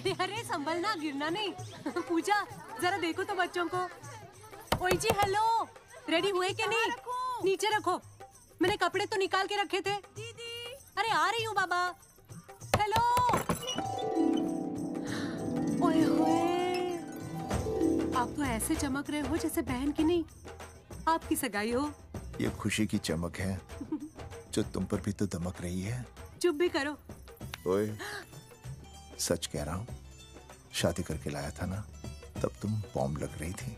अरे अरे संभलना, गिरना नहीं। पूजा जरा देखो तो बच्चों को। ओए जी हेलो, रेडी हुए कि नहीं? नीचे रखो, मैंने कपड़े तो निकाल के रखे थे। दीदी अरे आ रही हूँ बाबा। हेलो। ओए होए, आप तो ऐसे चमक रहे हो जैसे बहन की नहीं आपकी सगाई हो। ये खुशी की चमक है जो तुम पर भी तो दमक रही है। चुप भी करो। ओए, सच कह रहा हूँ, शादी करके लाया था ना, तब तुम बॉम्ब लग रही थी,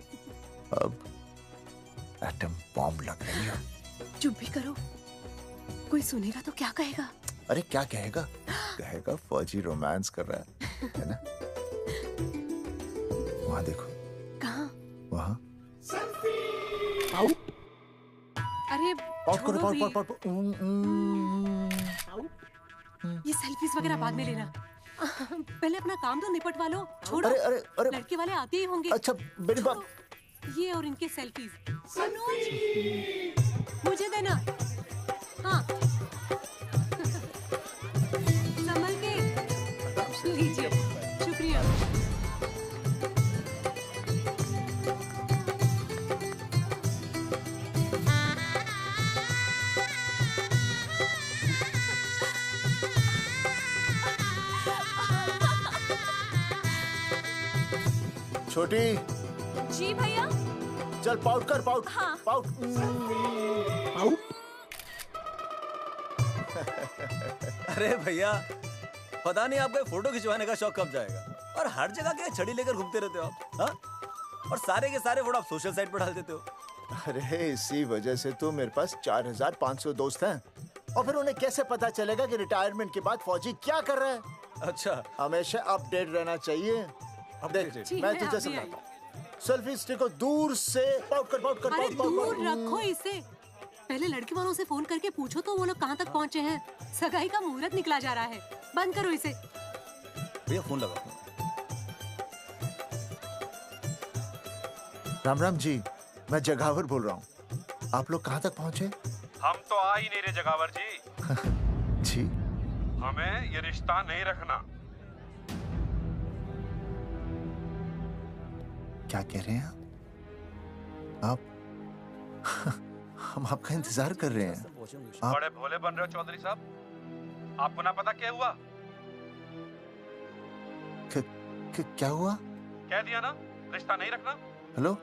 अब एटम बॉम्ब लग रही हो। चुप भी करो, कोई सुनेगा तो क्या कहेगा? अरे क्या कहेगा? कहेगा फौजी रोमांस कर रहा है ना? वहाँ देखो। कहाँ? वहाँ। अरे छोड़ो भी। ये सेल्फीज वगैरह बाद में लेना, पहले अपना काम तो निपटवा लो। छोड़ो। अरे अरे अरे, लड़के वाले आते ही होंगे। अच्छा मेरी बात। ये और इनके सेल्फीज मुझे देना। हाँ संभल के लीजिए, शुक्रिया। छोटी जी भैया। चल पाउट कर, पाउट। हाँ। पाउट। अरे भैया, पता नहीं आपको फोटो खिंचवाने का शौक कब जाएगा, और हर जगह के छड़ी लेकर घूमते रहते हो आप। हाँ? और सारे के सारे फोटो आप सोशल साइट पर डाल देते हो। अरे इसी वजह से तो मेरे पास 4500 दोस्त हैं, और फिर उन्हें कैसे पता चलेगा कि रिटायरमेंट के बाद फौजी क्या कर रहा है। अच्छा, हमेशा अपडेट रहना चाहिए। देख, मैं तुझे समझाता हूँ। सेल्फी स्टिक को दूर से पाउट कर, पाउट कर, अरे पाउट, पाउट, दूर पाउट। रखो इसे। पहले लड़की वालों से फोन करके पूछो तो वो लोग कहाँ तक पहुँचे हैं। सगाई का मुहूर्त निकला जा रहा है, बंद करो इसे। भैया फोन लगा। राम राम जी, मैं जगावर बोल रहा हूँ। आप लोग कहाँ तक पहुँचे? हम तो आ ही नहीं रहे जगावर जी। जी, हमें ये रिश्ता नहीं रखना। क्या कह रहे हैं आप? हम आपका इंतजार कर रहे हैं। आप बड़े भोले बन रहे हो चौधरी साहब। आपको ना पता क्या हुआ? क्या हुआ? कह दिया ना, रिश्ता नहीं रखना। हेलो,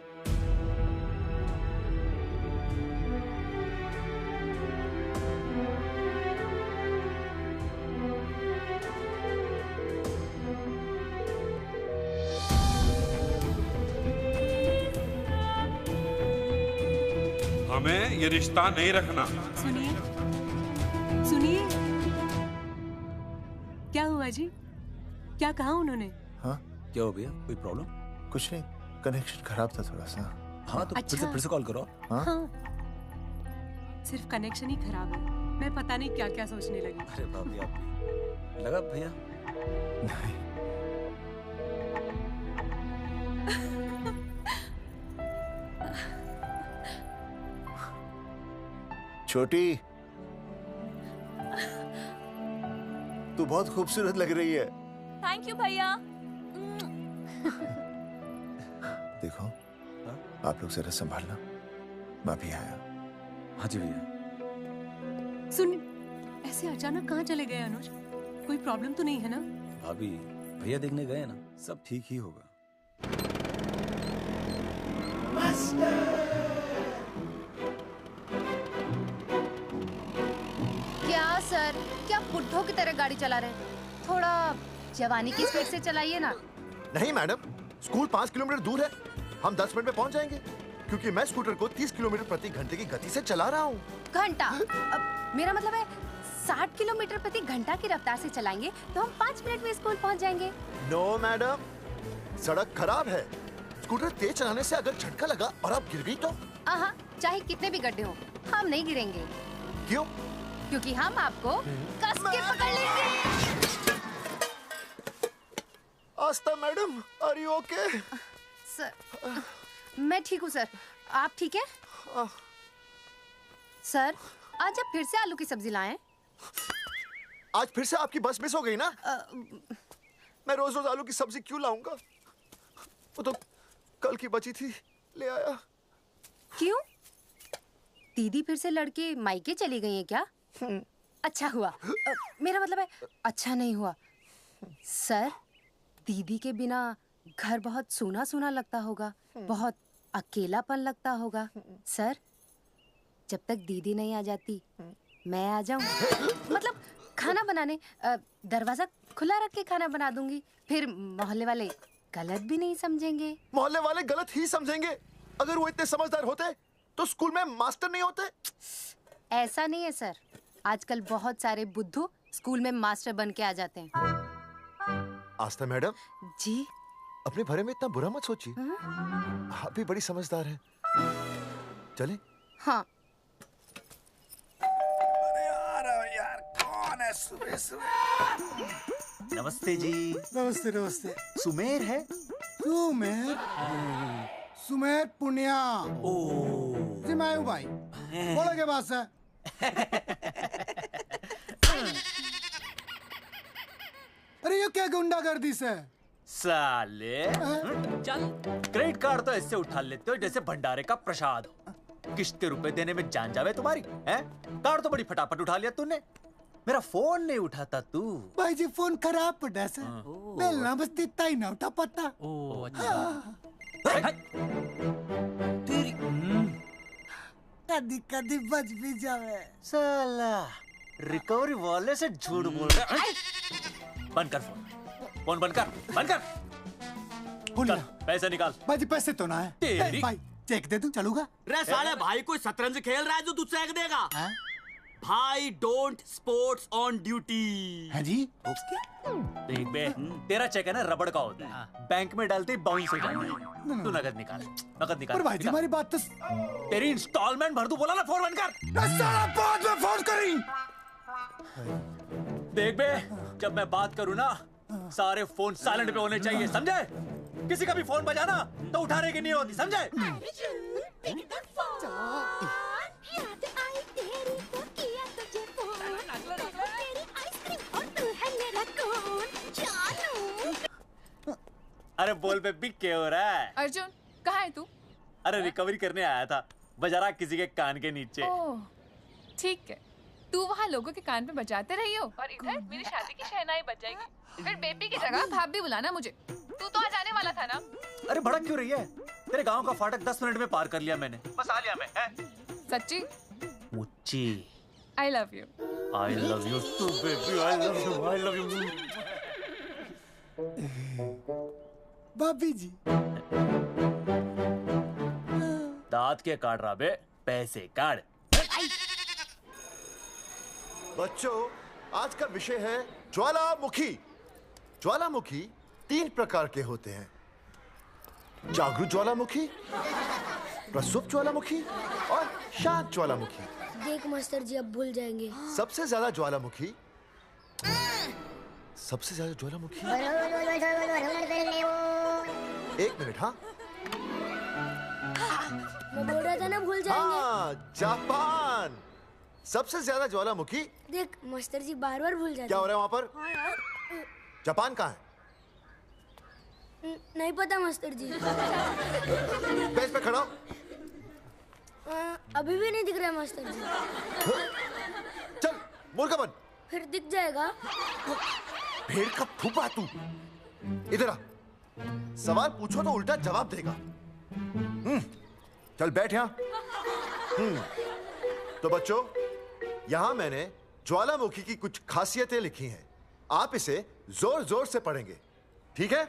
हमें ये रिश्ता नहीं रखना। सुनिए सुनिए, क्या हुआ जी? क्या कहा उन्होंने? हाँ क्या हो भैया, कोई प्रॉब्लम? कुछ नहीं, कनेक्शन खराब था थोड़ा सा। हाँ तो अच्छा। फिर से कॉल करो। हाँ? हाँ, सिर्फ कनेक्शन ही खराब है। मैं पता नहीं क्या क्या सोचने लगी। अरे भाभी, आप भी लगा भैया? नहीं, छोटी तू बहुत खूबसूरत लग रही है। थैंक यू भैया। देखो, आप लोग जरा संभालना, मैं भी आया। हाँ जी भैया। सुन, ऐसे अचानक कहाँ चले गए अनुज? कोई प्रॉब्लम तो नहीं है ना? भाभी, भैया देखने गए ना, सब ठीक ही होगा। क्या सर, क्या बुड्ढों की तरह गाड़ी चला रहे हैं? थोड़ा जवानी की स्पीड से चलाइए ना। नहीं मैडम, स्कूल 5 किलोमीटर दूर है, हम 10 मिनट में पहुंच जाएंगे, क्योंकि मैं स्कूटर को 30 किलोमीटर प्रति घंटे की गति से चला रहा हूँ। घंटा? अब मेरा मतलब है 60 किलोमीटर प्रति घंटा की रफ्तार से चलाएंगे तो हम 5 मिनट में स्कूल पहुंच जाएंगे। नो मैडम, सड़क खराब है, स्कूटर तेज चलाने से अगर झटका लगा और आप गिर गई तो? आहा, चाहे कितने भी गड्ढे हो, हम नहीं गिरेंगे। क्यों? क्योंकि हम आपको कस के पकड़ लेंगे। Astha madam, are you okay? Sir, मैं ठीक हूँ सर, आप ठीक है? सर, आज आप फिर से आलू की सब्जी लाएं? आज फिर से आपकी बस मिस हो गई ना? मैं रोज रोज आलू की सब्जी क्यों लाऊंगा? वो तो कल की बची थी, ले आया। क्यों? दीदी फिर से लड़के मायके चली गई हैं क्या? अच्छा हुआ। मेरा मतलब है अच्छा नहीं हुआ। सर, दीदी के बिना घर बहुत सूना सूना लगता होगा, बहुत अकेलापन लगता होगा। सर, जब तक दीदी नहीं आ जाती मैं आ जाऊं। मतलब खाना बनाने दरवाजा खुला रख के खाना बना दूंगी, फिर मोहल्ले वाले गलत भी नहीं समझेंगे। मोहल्ले वाले गलत ही समझेंगे। अगर वो इतने समझदार होते तो स्कूल में मास्टर नहीं होते। ऐसा नहीं है सर, आजकल बहुत सारे बुद्धू स्कूल में मास्टर बन के आ जाते हैं। आस्था मैडम जी? अपने बारे में इतना बुरा मत सोचिए। आप भी बड़ी समझदार हैं। चले? हाँ। यार कौन है सुबह सुबह? नमस्ते जी। नमस्ते नमस्ते। सुमेर है? सुमेर? सुमेर पुनिया। ओ जी मैं हूँ भाई। बोलो के पास है। अरे ये क्या गुंडागर्दी से? साले चल, क्रेडिट कार्ड तो ऐसे उठा लेते हो जैसे भंडारे का प्रसाद हो। किश्त के रुपए देने में जान जावे तुम्हारी हैं? कार्ड तो बड़ी फटाफट उठा लिया तूने, मेरा फोन नहीं उठाता तू। भाई जी फोन खराब पड़ा से। बेलना बस इतना ही ना उठा पाता। ओ अच्छा। तेरी कदी कदी बच भी जावे। साला रिकवरी वाले से झूठ बोल रहा है। बंद कर फोन बंद कर। बोलिए। चल पैसे निकाल। भाई जी पैसे तो ना है। तेरी- भाई चेक दे दूं, चलूगा? रे साले भाई कोई शतरंज खेल रहा है जो तुझसे चेक देगा? भाई डोंट स्पोर्ट्स ऑन ड्यूटी। है जी? देख बे, तेरा चेक है ना रबड़ का होता है, बैंक में डालते ही बाउंस हो जाता है। तू नकद निकाल। पर भाई जी हमारी बात तो तेरी इंस्टॉलमेंट भर दूं, बोला ना फोन बंद कर। साला बाद में फोन करी। देख बे, जब मैं बात करूं ना सारे फोन साइलेंट पे होने चाहिए, समझे? किसी का भी फोन बजाना तो उठाने की नहीं होती, समझे? अरे बोल बेबी क्या हो रहा है? अर्जुन कहाँ है तू? अरे रिकवरी करने आया था, बजा रहा किसी के कान के नीचे। ओह ठीक है, तू वहाँ लोगों के कान पे बजाते रही हो और इधर मेरी शादी की शहनाई बज जाएगी। फिर बेबी की जगह भाभी बुलाना मुझे। तू तो आ जाने वाला था ना? अरे भड़क क्यों रही है? तेरे गांव का फाटक 10 मिनट में पार कर लिया मैंने, बस आ लिया मैं। सच्ची? मुच्ची I love you. I love you too baby, I love you. भाभी जी दांत के काट रहा बे, पैसे काट। बच्चों आज का विषय है ज्वालामुखी। ज्वालामुखी 3 प्रकार के होते हैं, जागरूक ज्वालामुखी, प्रसुप्त ज्वालामुखी और शांत ज्वालामुखी। देख मास्टर जी अब भूल जाएंगे। सबसे ज्यादा ज्वालामुखी एक मिनट। हाँ मैं बोल रहा था ना भूल जाएंगे। हाँ, जापान सबसे ज्यादा ज्वालामुखी। देख मास्टर जी बार बार भूल जाते क्या हो रहा है वहाँ पर? हाँ यार। जापान कहाँ है? नहीं पता मास्टर जी। बेंच पे खड़ा हो। अभी भी नहीं दिख रहा है मास्टर जी। चल मुर्गा बन। फिर दिख जाएगा। भेड़ का फूफा तू। इधर आ, सवाल पूछो तो उल्टा जवाब देगा। चल बैठ यहाँ। तो बच्चों यहाँ मैंने ज्वालामुखी की कुछ खासियतें लिखी हैं, आप इसे जोर जोर से पढ़ेंगे, ठीक है?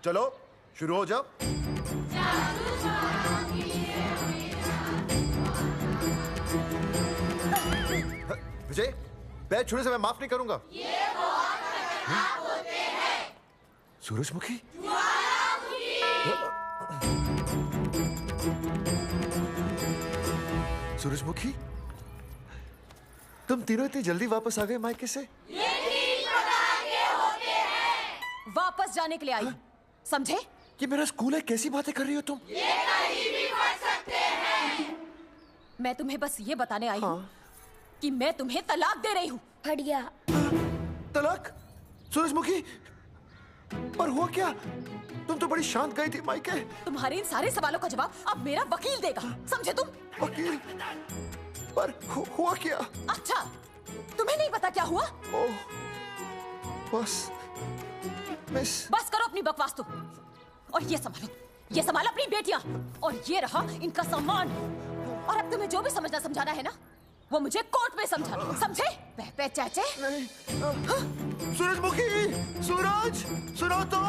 चलो शुरू हो जाओ। विजय, बैच छूने से मैं माफ नहीं करूंगा। ये वो होते हैं। सूरजमुखी? सूरजमुखी, तुम तीनों इतनी जल्दी वापस आ गए मायके से? वापस जाने के लिए आई, समझे? ये मेरा स्कूल है, कैसी बातें कर रही हो तुम? मैं तुम्हें बस ये बताने आई हूँ कि मैं तुम्हें तलाक दे रही हूँ। फट गया। तलाक? सूरजमुखी, पर हुआ क्या? तुम तो बड़ी शांत गई थी मायके। तुम्हारे इन सारे सवालों का जवाब अब मेरा वकील देगा, समझे तुम? वकील? पर हुआ क्या? अच्छा, तुम्हें नहीं पता क्या हुआ? ओह, बस मिस। बस करो अपनी बकवास तुम, और ये संभालो अपनी बेटियां, और ये रहा इनका सामान। और अब तुम्हें जो भी समझना समझाना है ना, वो मुझे कोर्ट में समझाना, समझे? पे चाचे। सूरजमुखी, सूरज, सुनो तो।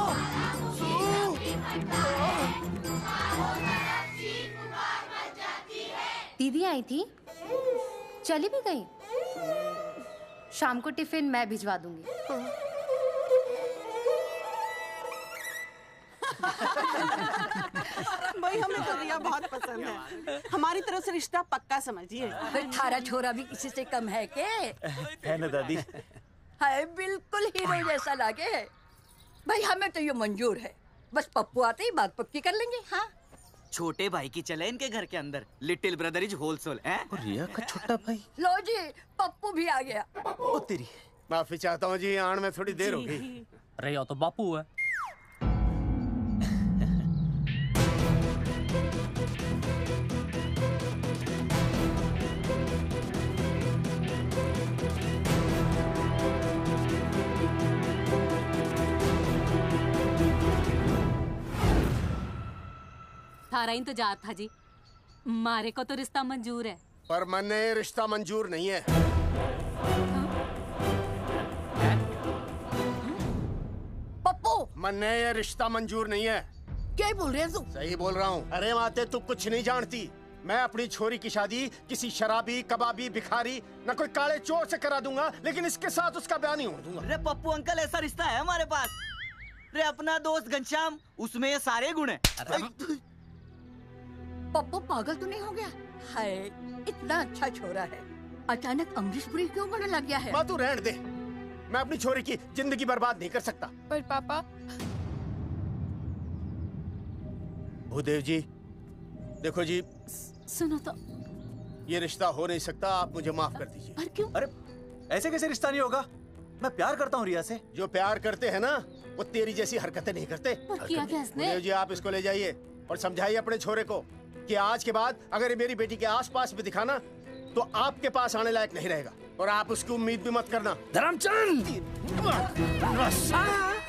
दीदी आई थी, चली भी गई। शाम को टिफिन मैं भिजवा दूंगी। भाई हमें तो रिया बहुत पसंद है, हमारी तरफ से रिश्ता पक्का समझिए। फिर थारा छोरा भी किसी से कम है के? है ना दादी? हाय, बिल्कुल हीरो जैसा लागे। भाई हमें तो ये मंजूर है, बस पप्पू आते ही बात पक्की कर लेंगे। हाँ, छोटे भाई की चले इनके घर के अंदर, लिटिल ब्रदर इज होलसेल है। रिया का छोटा भाई। लो जी, पप्पू भी आ गया। ओ तेरी। माफी चाहता हूँ जी, आने में थोड़ी देर हो गई। अरे यो तो बापू है। थारा इंतजार था जी, मारे को तो रिश्ता मंजूर है। पर मैंने ये रिश्ता मंजूर नहीं है। पप्पू, मैंने ये रिश्ता मंजूर नहीं है। क्या बोल रहे हैं तू? सही बोल रहा हूँ। अरे माते, तू कुछ नहीं जानती। मैं अपनी छोरी की शादी किसी शराबी, कबाबी, भिखारी, न कोई काले चोर से करा दूंगा, लेकिन इसके साथ उसका ब्याह नहीं होने दूंगा। अरे पप्पू अंकल, ऐसा रिश्ता है हमारे पास। अरे अपना दोस्त घनश्याम, उसमें ये सारे गुण हैं। पप्पू पागल तो नहीं हो गया? हाय, इतना अच्छा छोरा है, अचानक अमरीशपुरी क्यों बनने लग गया है? माँ तू रहने दे, मैं अपनी छोरी की जिंदगी बर्बाद नहीं कर सकता। पर पापा। भूदेव जी, देखो जी, सुनो तो। ये रिश्ता हो नहीं सकता, आप मुझे माफ कर दीजिए। पर क्यों? अरे ऐसे कैसे रिश्ता नहीं होगा? मैं प्यार करता हूँ रिया से। जो प्यार करते हैं ना, वो तेरी जैसी हरकतें नहीं करते। पर किया क्या इसने? भूदेव जी, आप इसको ले जाइए और समझाइए अपने छोरे को कि आज के बाद अगर ये मेरी बेटी के आसपास भी दिखाना, तो आपके पास आने लायक नहीं रहेगा, और आप उसकी उम्मीद भी मत करना। धर्मचंद,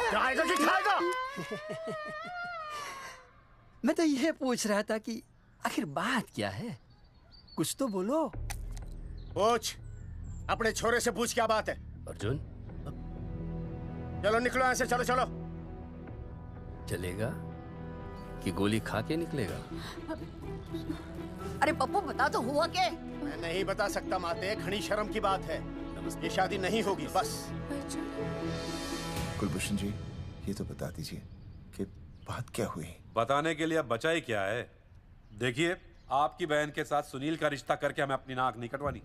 खाएगा कि खाएगा? मैं तो यह पूछ रहा था कि आखिर बात क्या है, कुछ तो बोलो। पूछ, अपने छोरे से पूछ क्या बात है। अर्जुन, चलो निकलो यहाँ से, चलो चलो। चलेगा कि गोली खा के निकलेगा? अरे पप्पू, बता तो हुआ क्या? मैं नहीं बता सकता माते, घनी शर्म की बात है। ये शादी नहीं होगी, बस। कुलभूषण जी, ये तो बता दीजिए कि बात क्या हुई। बताने के लिए अब बचा ही क्या है। देखिए, आपकी बहन के साथ सुनील का रिश्ता करके हमें अपनी नाक नहीं कटवानी।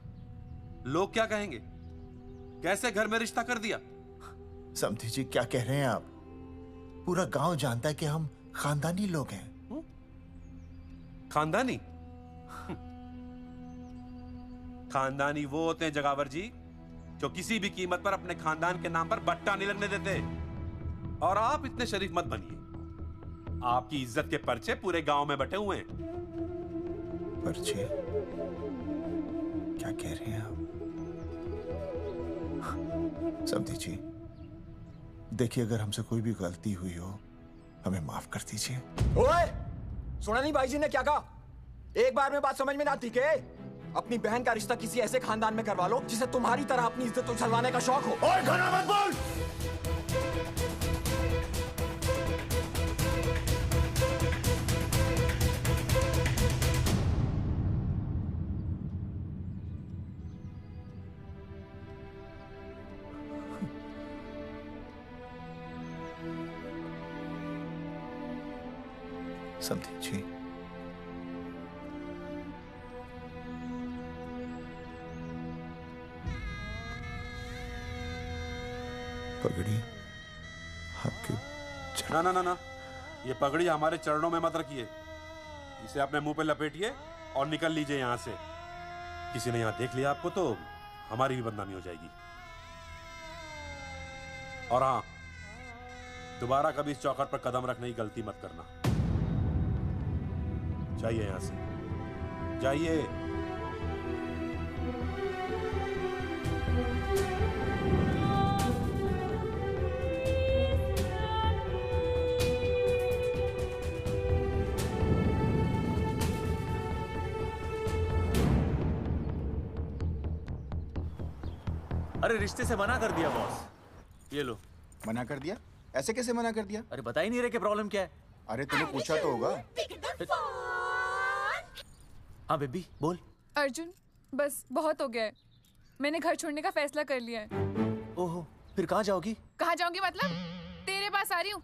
लोग क्या कहेंगे? कैसे घर में रिश्ता कर दिया? समधी जी, क्या कह रहे हैं आप? पूरा गांव जानता है कि हम खानदानी लोग हैं। खानदानी? खानदानी वो होते हैं जगावर जी, जो किसी भी कीमत पर अपने खानदान के नाम पर बट्टा नहीं लगने देते। और आप इतने शरीफ मत बनिए। आपकी इज्जत के पर्चे पूरे गांव में बटे हुए हैं। पर्चे? क्या कह रहे हैं आप? समधी जी, देखिए, अगर हमसे कोई भी गलती हुई हो, हमें माफ कर दीजिए। ओए, सुना नहीं भाई जी ने क्या कहा? एक बार में बात समझ में ना आती के? अपनी बहन का रिश्ता किसी ऐसे खानदान में करवा लो जिसे तुम्हारी तरह अपनी इज्जत उछलवाने का शौक हो। और घना मत बोल। समधी जी, पगड़ी आपके ना ना ना ना, ये पगड़ी हमारे चरणों में मत रखिए। इसे अपने मुंह पे लपेटिए और निकल लीजिए यहाँ से। किसी ने यहाँ देख लिया आपको तो हमारी भी बदनामी हो जाएगी। और हाँ, दोबारा कभी इस चौखट पर कदम रखने की गलती मत करना। जाइए यहां से, जाइए। अरे रिश्ते से मना कर दिया बॉस। ये लो। मना कर दिया? ऐसे कैसे मना कर दिया? अरे बता ही नहीं रहे कि प्रॉब्लम क्या है। अरे तूने पूछा तो होगा। हाँ बेबी बोल। अर्जुन बस बहुत हो गया है, मैंने घर छोड़ने का फैसला कर लिया है। ओहो, फिर कहाँ जाओगी? कहाँ जाऊंगी मतलब? तेरे पास आ रही हूँ।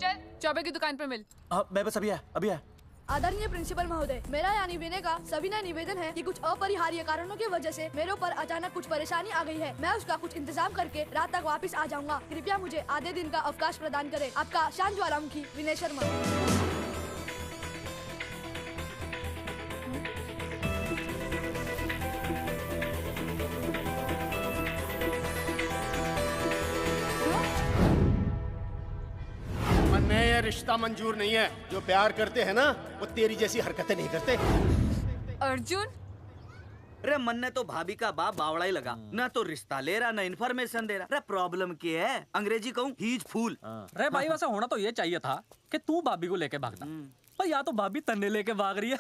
चल चौबे की दुकान पर मिल। हाँ मैं बस अभी आया। आदरणीय प्रिंसिपल महोदय, मेरा यानी विनय का सविनय निवेदन है कि कुछ अपरिहार्य कारणों की वजह से मेरे ऊपर अचानक कुछ परेशानी आ गई है। मैं उसका कुछ इंतजाम करके रात तक वापस आ जाऊंगा। कृपया मुझे आधे दिन का अवकाश प्रदान करें। आपका शांत ज्वालामुखी विनय शर्मा। ये रिश्ता मंजूर नहीं है। जो प्यार करते हैं ना वो तेरी जैसी हरकतें नहीं करते। अर्जुन अरे मन ने तो भाभी का बाप बावड़ा ही लगा, ना तो रिश्ता ले रहा ना इन्फॉर्मेशन दे रहा। अरे प्रॉब्लम क्या है? अंग्रेजी कहूँ ही इज फूल। अरे भाई वैसे होना तो ये चाहिए था कि तू भाभी को लेके भागना, पर या तो भाभी तन्ने लेके भाग रही है।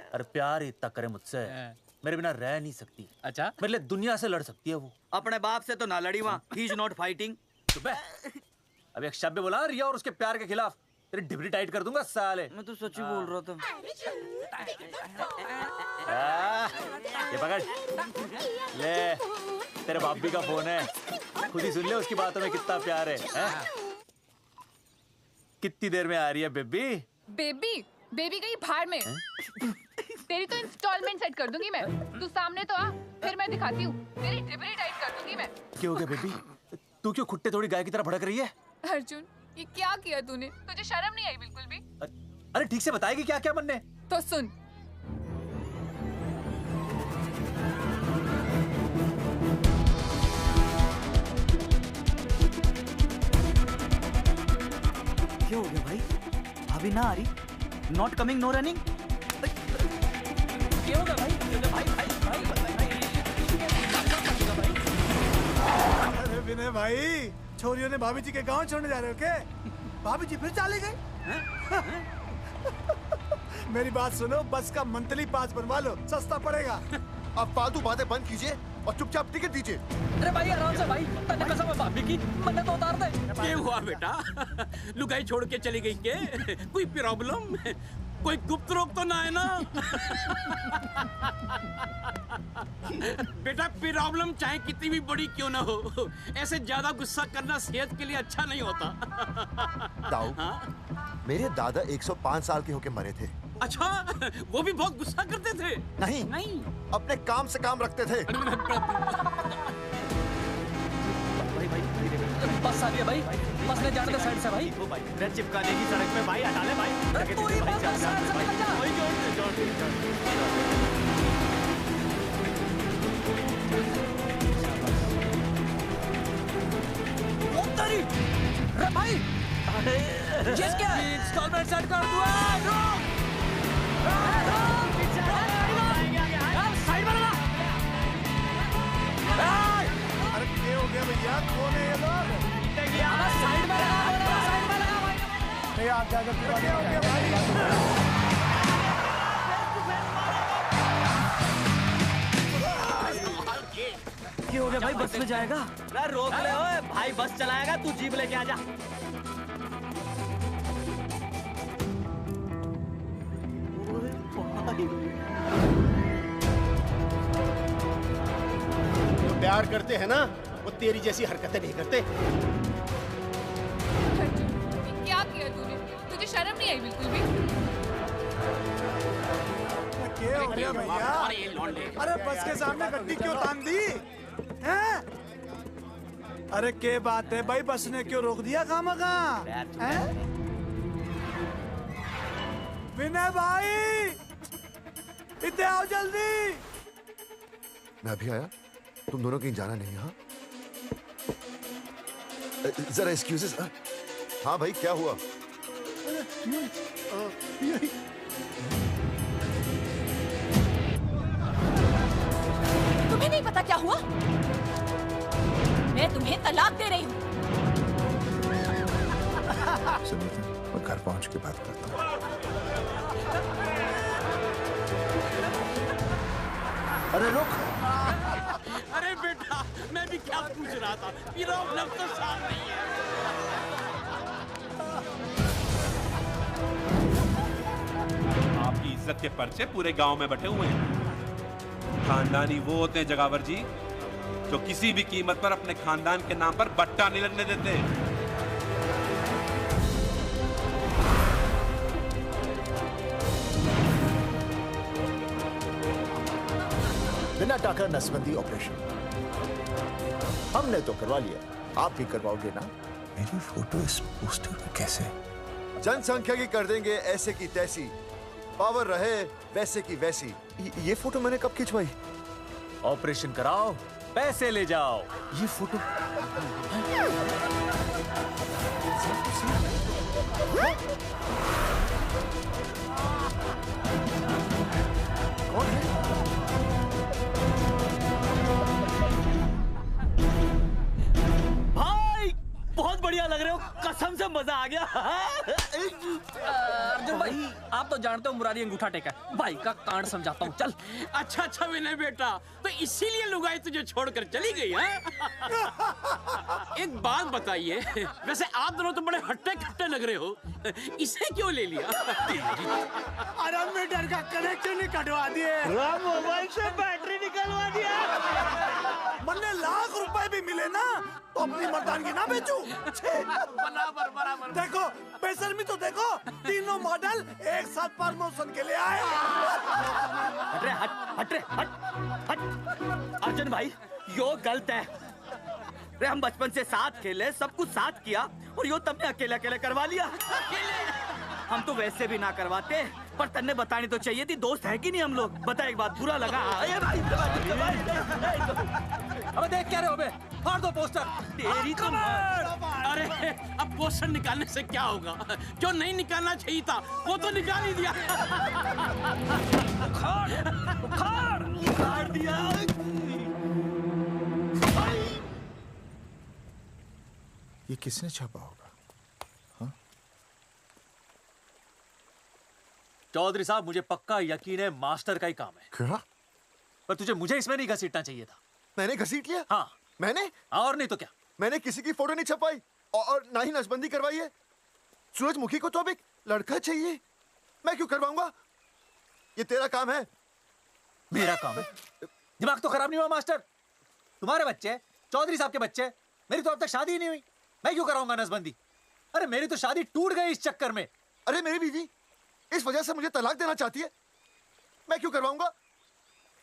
अरे प्यार इतना करे मुझसे, मेरे बिना रह नहीं सकती। अच्छा मेरे लिए दुनिया से लड़ सकती है वो। अपने बाप से तो ना लड़ी वहाँ, ही इज नॉट फाइटिंग। अब एक शब्द बोला रिया और उसके प्यार के खिलाफ, तेरी डिबरी टाइट कर दूंगा साले। मैं तो सच ही बोल रहा था। ये पकड़ ले, तेरे बापी का फोन है, खुद ही सुन ले उसकी बातों में कितना प्यार है? कितनी देर में आ रही है बेबी? बेबी गई भाड़ में। तेरी तो इंस्टॉलमेंट सेट कर दूंगी मैं। तू सामने तो आ, फिर मैं दिखाती हूँ। तेरी डिबरी टाइट कर दूंगी मैं। क्या हो गया बेबी? तू क्यों खुट्टे थोड़ी गाय की तरह भड़क रही है? अर्जुन ये क्या किया तूने? तुझे शर्म नहीं आई बिल्कुल भी? अरे ठीक से बताएगी क्या क्या मन ने? तो सुन, क्या हो गया भाई? भाभी ना आ रही? Not coming no running? क्या हो गया भाई? अरे विनय भाई, छोरियों ने भाभी जी के गांव छोड़ने जा रहे हो क्या? भाभी जी फिर चले गए? मेरी बात सुनो, बस का मंथली पास बनवा लो, सस्ता पड़ेगा। अब फालतू बातें बंद कीजिए और चुपचाप टिकट दीजिए। अरे भाई आराम से भाई, तन्ने कसम है भाभी की, मन्ने तो उतार दे। क्या हुआ बेटा? लुगाई छोड़ के चली गई के? कोई प्रॉब्लम? कोई गुप्त रोग तो ना है ना? बेटा प्रॉब्लम चाहे कितनी भी बड़ी क्यों ना हो, ऐसे ज्यादा गुस्सा करना सेहत के लिए अच्छा नहीं होता। ताऊ, मेरे दादा 105 साल के होके मरे थे। अच्छा, वो भी बहुत गुस्सा करते थे? नहीं, अपने काम से काम रखते थे। बस आ रही है भाई, बस ले जाने दे साइड से भाई। मैं चिपका देगी सड़क पे भाई, हटा ले भाई। तू ही बस साइड से निकल जा। अरे भाई, चीज क्या है? इंस्टॉलमेंट सेट कर दो। साइड में लगा। अरे क्या हो गया भैया? कौन है ये लोग? साइड में लगा, साइड में लगा भाई। नहीं आप क्या हो गया भाई? क्या हो गया भाई? बस में जाएगा? अरे रोक ले ओए भाई, बस चलाएगा, तू जीप लेके आ जा। जो प्यार करते हैं ना वो तेरी जैसी हरकतें नहीं करते। क्या किया तूने? तुझे शर्म नहीं आई बिल्कुल भी? क्या हो गया भैया? अरे बस के सामने गड्डी क्यों तान दी? हैं? अरे क्या बात है भाई, बस ने क्यों रोक दिया खामखा? विनय भाई, इतने आओ जल्दी। मैं अभी आया, तुम दोनों कहीं जाना नहीं। हाँ जरा एक्सक्यूजेस। हाँ भाई, क्या हुआ? तुम्हें नहीं पता क्या हुआ? मैं तुम्हें तलाक दे रही हूँ। सुनिए तो, मैं घर पहुंच के बात करता हूँ। अरे रुक। अरे बेटा, मैं भी क्या पूछ रहा था, प्रॉब्लम तो साफ नहीं है। आपकी इज्जत के पर्चे पूरे गांव में बटे हुए हैं। खानदानी वो होते हैं जगावर जी जो किसी भी कीमत पर अपने खानदान के नाम पर बट्टा नहीं लगने देते। बिना टाका नसबंदी ऑपरेशन हमने तो करवा लिया, आप भी करवाओगे ना? मेरी फोटो इस पोस्टर में कैसे? जनसंख्या की कर देंगे ऐसे की तैसी, पावर रहे वैसे की वैसी। ये फोटो मैंने कब खिंचवाई? ऑपरेशन कराओ, पैसे ले जाओ। ये फोटो कौन है? भाई बहुत बढ़िया लग रहे हो, कसम से मजा आ गया। अर्जुन भाई, आप तो जानते हो मुरारी अंगूठा टेका, भाई का कांड समझाता हूँ, चल। अच्छा अच्छा विनय बेटा, तो इसीलिए लुगाई तुझे छोड़कर चली गई है? एक बात बताइए, वैसे आप दोनों तो बड़े हट्टे कट्टे लग रहे हो, इसे क्यों ले लिया? अरे मीटर का कनेक्शन ही कटवा दिए, मोबाइल से बैटरी निकलवा दिया। मन्ने लाख रुपए भी मिले ना तो अपनी मर्दानगी ना बेचू। बराबर बराबर। देखो बेशर्मी तो देखो, तीनों मॉडल एक साथ प्रमोशन के लिए आए। हट रे, हट रे, हट। अर्जुन भाई, यो गलत है। रे हम बचपन से साथ खेले, सब कुछ साथ किया, और यो तुमने अकेले अकेले करवा लिया। हम तो वैसे भी ना करवाते, पर तन्ने बतानी तो चाहिए थी, दोस्त है कि नहीं हम लोग? बता एक बात, बुरा लगा? अबे देख क्या रहे हो बे? फाड़ दो पोस्टर। तेरी तो अरे अब पोस्टर निकालने से क्या होगा? जो नहीं निकालना चाहिए था वो तो निकाल ही दिया। उखाड़ दिया। ये किसने छापा होगा? चौधरी साहब, मुझे पक्का यकीन है मास्टर का ही काम है। क्या? पर तुझे मुझे इसमें नहीं घसीटना चाहिए था। मैंने घसीट लिया? हाँ। मैंने? और नहीं तो क्या? मैंने किसी की फोटो नहीं छपाई और ना ही नसबंदी करवाई है। सूरजमुखी को तो अब एक लड़का चाहिए, मैं क्यों करवाऊंगा? ये तेरा काम है। मेरा काम है? दिमाग तो खराब नहीं हुआ मास्टर? तुम्हारे बच्चे, चौधरी साहब के बच्चे, मेरी तो अब तक शादी ही नहीं हुई, मैं क्यों कराऊंगा नसबंदी? अरे मेरी तो शादी टूट गई इस चक्कर में। अरे मेरी बीवी इस वजह से मुझे तलाक देना चाहती है, मैं क्यों करवाऊंगा?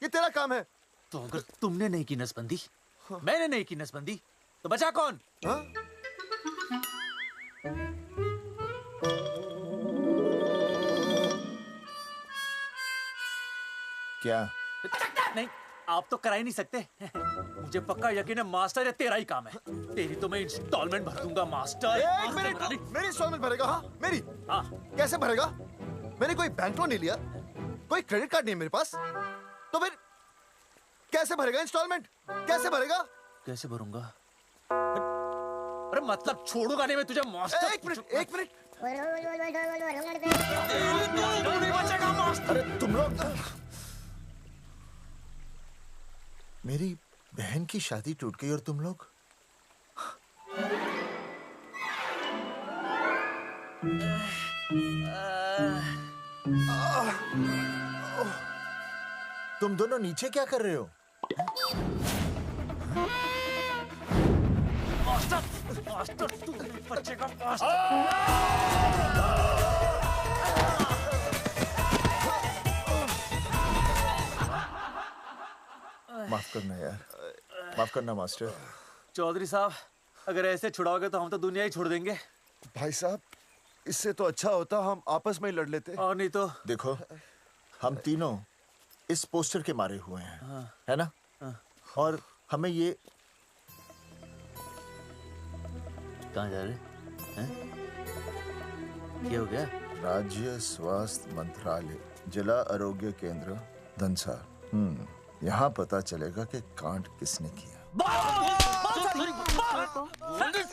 ये तेरा काम है। तो अगर तुमने नहीं की नसबंदी, मैंने नहीं की नसबंदी, तो बचा कौन? हाँ? क्या? नहीं, आप तो करा ही नहीं सकते। मुझे पक्का यकीन है मास्टर, ये तेरा ही काम है। तेरी तो मैं इंस्टॉलमेंट भर दूंगा मास्टर। एक मिनट, मेरी इंस्टॉलमेंट भरेगा? हाँ मेरी? हाँ। कैसे भरेगा? मैंने कोई बैंक लोन नहीं लिया, कोई क्रेडिट कार्ड नहीं है मेरे पास, तो फिर कैसे भरेगा इंस्टॉलमेंट? कैसे भरेगा? कैसे भरूंगा? अरे मतलब छोड़ूंगा नहीं मैं तुझे मास्टर। एक मिनट, एक मिनट। नहीं बचेगा मास्टर। अरे तुम लोग, मेरी बहन की शादी टूट गई और तुम लोग? तुम दोनों नीचे क्या कर रहे हो? मास्टर, मास्टर तू नहीं बचेगा मास्टर। माफ करना यार, माफ करना मास्टर। चौधरी साहब, अगर ऐसे छुड़ाओगे तो हम तो दुनिया ही छोड़ देंगे। भाई साहब, इससे तो अच्छा होता हम आपस में ही लड़ लेते। और नहीं तो। देखो, हम तीनों इस पोस्टर के मारे हुए हैं, हाँ। है ना? हाँ। और हमें ये कहाँ जा रहे हैं? क्या हो गया? राज्य स्वास्थ्य मंत्रालय, जिला आरोग्य केंद्र धनसा। यहाँ पता चलेगा कि कांड किसने किया।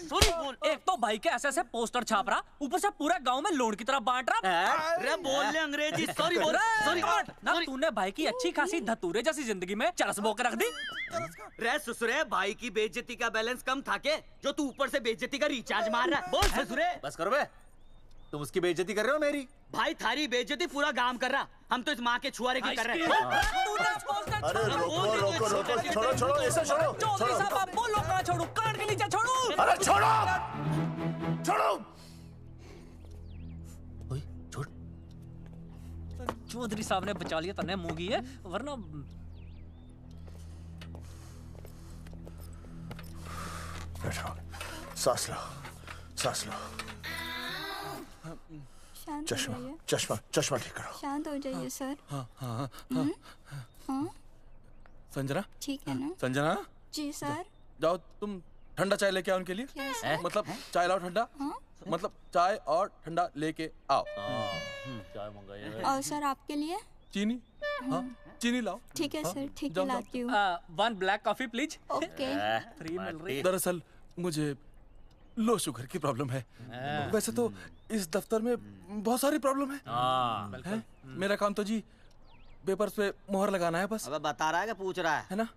सॉरी बोल। एक तो भाई के ऐसे ऐसे पोस्टर छाप रहा, ऊपर से पूरा गांव में लोन की तरह बांट रहा। अरे बोल ले अंग्रेजी। सॉरी बोल। सॉरी ना, तूने भाई की अच्छी खासी धतूरे जैसी जिंदगी में चरस बो के रख दी। रे ससुरे, भाई की बेइज्जती का बैलेंस कम था के जो तू ऊपर से बेइज्जती का रिचार्ज मार रहा है? बोल ससुरे। बस करो बे, तुम उसकी बेइज्जती कर रहे हो मेरी। भाई थारी बेइज्जती पूरा गांव कर रहा, हम तो इस माँ के छुआरे की कर रहे हैं। अरे रोको रोको रोको, छोड़ो छोड़ो, ऐसे छोड़ो चौधरी साहब आप बोलो, कहाँ छोड़ू? कान के नीचे छोड़ू। अरे छोड़ो छोड़ो। छोड़। चौधरी साहब ने बचा लिया, तने मूंगी है, वरना बैठो, सांस लो, सांस लो। शांत चश्मा हो जाइए। चश्मा चश्मा ठीक करो। शांत हो जाइए सर। हाँ हाँ हाँ संजना, ठीक है ना? संजना जी सर। जाओ तुम ठंडा चाय लेके आओ उनके लिए। Yes, sir. मतलब चाय लाओ ठंडा। मतलब चाय और ठंडा लेके आओ। चाय मंगाइए। और सर आपके लिए? चीनी। हाँ चीनी लाओ। ठीक है हाँ, सर, ठीक है जाओ, लाती हूँ। 1 black coffee please. Okay. Free मिल रही। दरअसल मुझे लो शुगर की प्रॉब्लम है। वैसे तो इस दफ्तर में बहुत सारी प्रॉब्लम है। मेरा काम तो जी पेपर्स पे मोहर लगाना है बस। अब बता रहा है कि पूछ रहा है ना?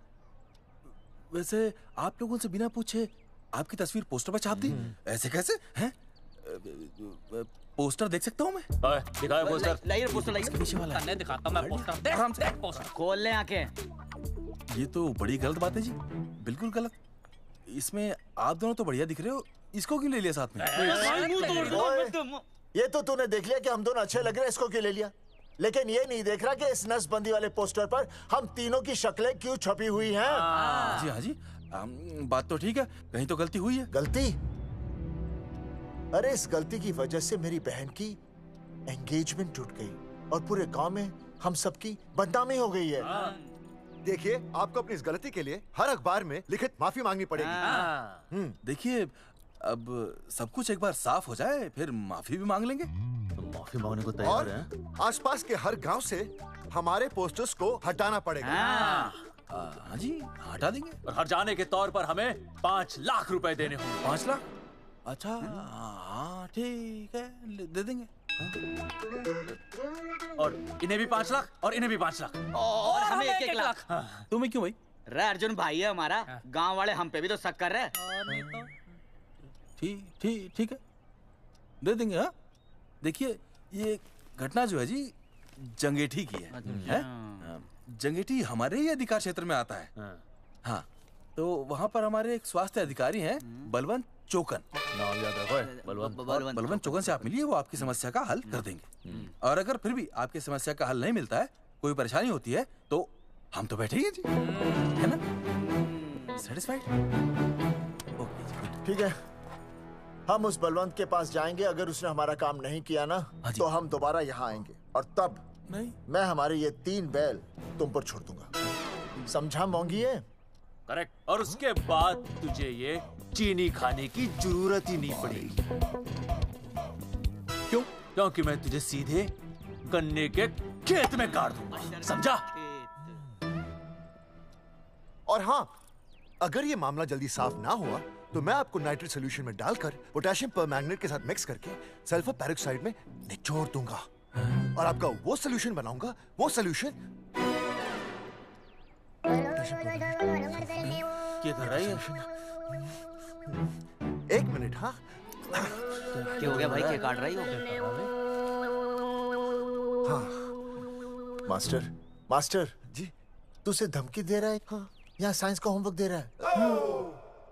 वैसे आप लोगों से बिना पूछे आपकी तस्वीर पोस्टर पर छाप दी, ऐसे कैसे हैं? पोस्टर देख सकता हूँ मैं? दिखाओ पोस्टर। लाइए पोस्टर लाइए। पीछे वाला तन्ने दिखाता मैं पोस्टर। देख आराम से। देख पोस्टर। खोल ले आंखें। ये तो बड़ी गलत बात है जी, बिल्कुल गलत। इसमें आप दोनों तो बढ़िया दिख रहे हो, इसको क्यों ले लिया साथ में? ये तो तूने देख लिया कि हम दोनों अच्छे लग रहे हैं, इसको क्यों ले लिया? लेकिन ये नहीं देख रहा कि इस नसबंदी वाले पोस्टर पर हम तीनों की शक्लें क्यों छपी हुई हैं। जी हाँ जी, बात तो ठीक है, कहीं तो गलती हुई है। गलती? अरे इस गलती की वजह से मेरी बहन की एंगेजमेंट टूट गई और पूरे गांव में हम सबकी बदनामी हो गई है। देखिए, आपको अपनी इस गलती के लिए हर अखबार में लिखित माफी मांगनी पड़ेगी। देखिए, अब सब कुछ एक बार साफ हो जाए फिर माफी भी मांग लेंगे। तो माफी मांगने को तैयार हैं? आसपास के हर गांव से हमारे पोस्टर्स को हटाना पड़ेगा। हाँ जी, हटा देंगे। और हर जाने के तौर पर हमें 5 लाख रुपए देने होंगे। 5 लाख? अच्छा हाँ ठीक है, दे देंगे। और इन्हें भी 5 लाख और इन्हें भी 5 लाख और हमें 1-1 लाख। तुम्हें क्यों भाई? रे अर्जुन भाई है हमारा, गांव वाले हम पे भी तो शक कर रहे हैं। ठीक है, दे देंगे। हाँ देखिए, ये घटना जो है जी जंगेठी की है? जंगेठी हमारे ही अधिकार क्षेत्र में आता है। हाँ तो वहाँ पर हमारे एक स्वास्थ्य अधिकारी हैं, बलवंत चौकन। नाम याद रखो, बलवंत चौकन से आप मिलिए, वो आपकी समस्या का हल कर देंगे। और अगर फिर भी आपकी समस्या का हल नहीं मिलता है, कोई परेशानी होती है, तो हम तो बैठे ही हैं जी, है ना? सेटिस्फाइड? ठीक है, हम उस बलवंत के पास जाएंगे। अगर उसने हमारा काम नहीं किया ना, तो हम दोबारा यहाँ आएंगे और तब नहीं, मैं हमारे ये 3 बैल तुम पर छोड़ दूंगा। समझा मोंगी है? करेक्ट। और उसके बाद तुझे ये चीनी खाने की जरूरत ही नहीं पड़ेगी। क्यों? क्योंकि मैं तुझे सीधे गन्ने के खेत में काट दूंगा, समझा? और हाँ, अगर ये मामला जल्दी साफ ना हुआ तो मैं आपको नाइट्रेट सोल्यूशन में डालकर पोटेशियम परमैंगनेट के साथ मिक्स करके सल्फर पेरोक्साइड में निचोड़ दूंगा और आपका वो सोल्यूशन बनाऊंगा, वो सोल्यूशन। क्या कर रहा है? 1 मिनट। हाँ क्या हो गया भाई, क्या काट रही हो? हाँ मास्टर जी, तू उसे धमकी दे रहा है? हाँ, यहाँ साइंस का होमवर्क दे रहा है।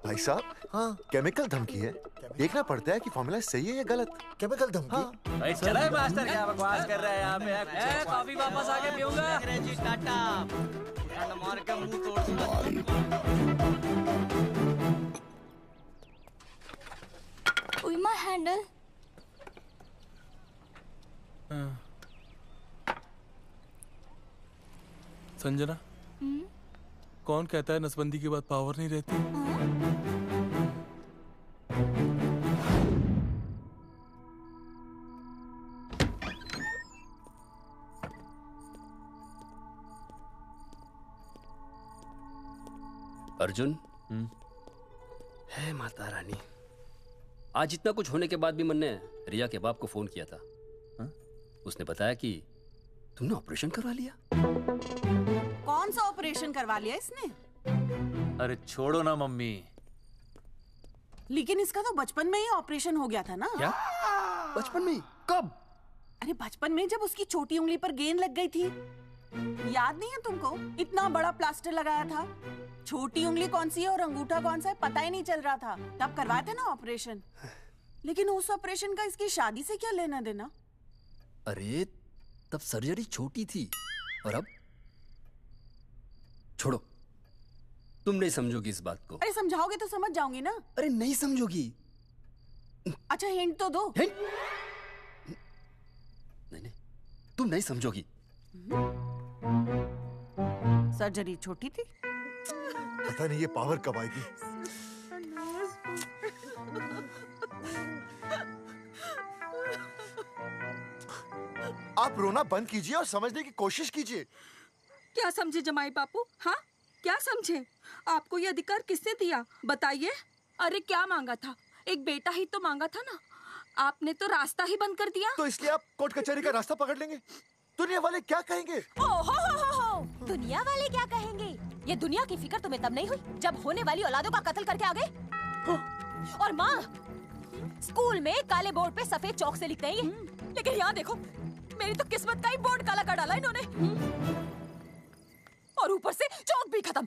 भाई साहब, हाँ केमिकल धमकी है, देखना पड़ता है कि फॉर्मूला सही है या गलत। केमिकल धमकी? हाँ। भाई चला है मास्टर, क्या बकवास कर रहा है यहाँ पे? कॉफी वापस आके पीऊंगा। अंग्रेजी टाटा, ठंड मार के मुंह तोड़ दूंगा। उई माय हैंडल। संजना, कौन कहता है नसबंदी के बाद पावर नहीं रहती? अर्जुन, है माता रानी, आज इतना कुछ होने के बाद भी मैंने रिया के बाप को फोन किया था। उसने बताया कि तुमने ऑपरेशन करवा लिया। कौन सा ऑपरेशन करवा लिया इसने? अरे छोड़ो ना मम्मी। लेकिन इसका तो बचपन में ही ऑपरेशन हो गया था ना। क्या? बचपन में? कब? अरे बचपन में, जब उसकी छोटी उंगली पर गेंद लग गई थी। याद नहीं है तुमको? इतना बड़ा प्लास्टर लगाया था। छोटी उंगली कौन सी है और अंगूठा कौन सा है पता ही नहीं चल रहा था। तब करवाए थे ना ऑपरेशन। लेकिन उस ऑपरेशन का इसकी शादी से क्या लेना देना? अरे तब सर्जरी छोटी थी और अब? छोड़ो, तुम नहीं समझोगी इस बात को। अरे समझाओगे तो समझ जाऊंगी ना। अरे नहीं समझोगी। अच्छा हिंट तो दो। हिंट? नहीं, तुम नहीं समझोगी। सर्जरी छोटी थी। पता नहीं ये पावर कब आएगी। आप रोना बंद कीजिए और समझने की कोशिश कीजिए। क्या समझे जमाई बापू? हाँ, क्या समझे? आपको ये अधिकार किसने दिया बताइए? अरे क्या मांगा था? एक बेटा ही तो मांगा था ना। आपने तो रास्ता ही बंद कर दिया। तो इसलिए आप कोर्ट कचहरी का रास्ता पकड़ लेंगे। दुनिया वाले क्या कहेंगे? हो। दुनिया वाले क्या कहेंगे? ये दुनिया की फिक्र तुम्हें तब नहीं हुई जब होने वाली औलादों का कत्ल करके आ गए। और माँ, स्कूल में काले बोर्ड पे सफेद चौक से लिखते हैं ये, लेकिन यहाँ देखो, मेरी तो किस्मत का ही बोर्ड काला कर डाला इन्होंने। और ऊपर से चौक भी खत्म।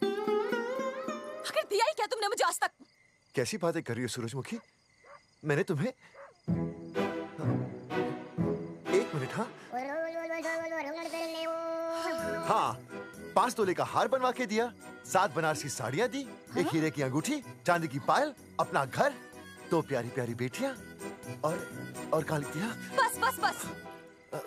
आखिर दिया ही क्या तुमने मुझे आज तक? कैसी बातें कर रही हो सूरजमुखी? मैंने तुम्हें एक मिनट। हाँ, 5 तोले का हार बनवा के दिया, 7 बनारसी साड़ियाँ दी, एक हीरे की अंगूठी, चांदी की पायल, अपना घर, 2 प्यारी प्यारी बेटियाँ और कालिया। बस।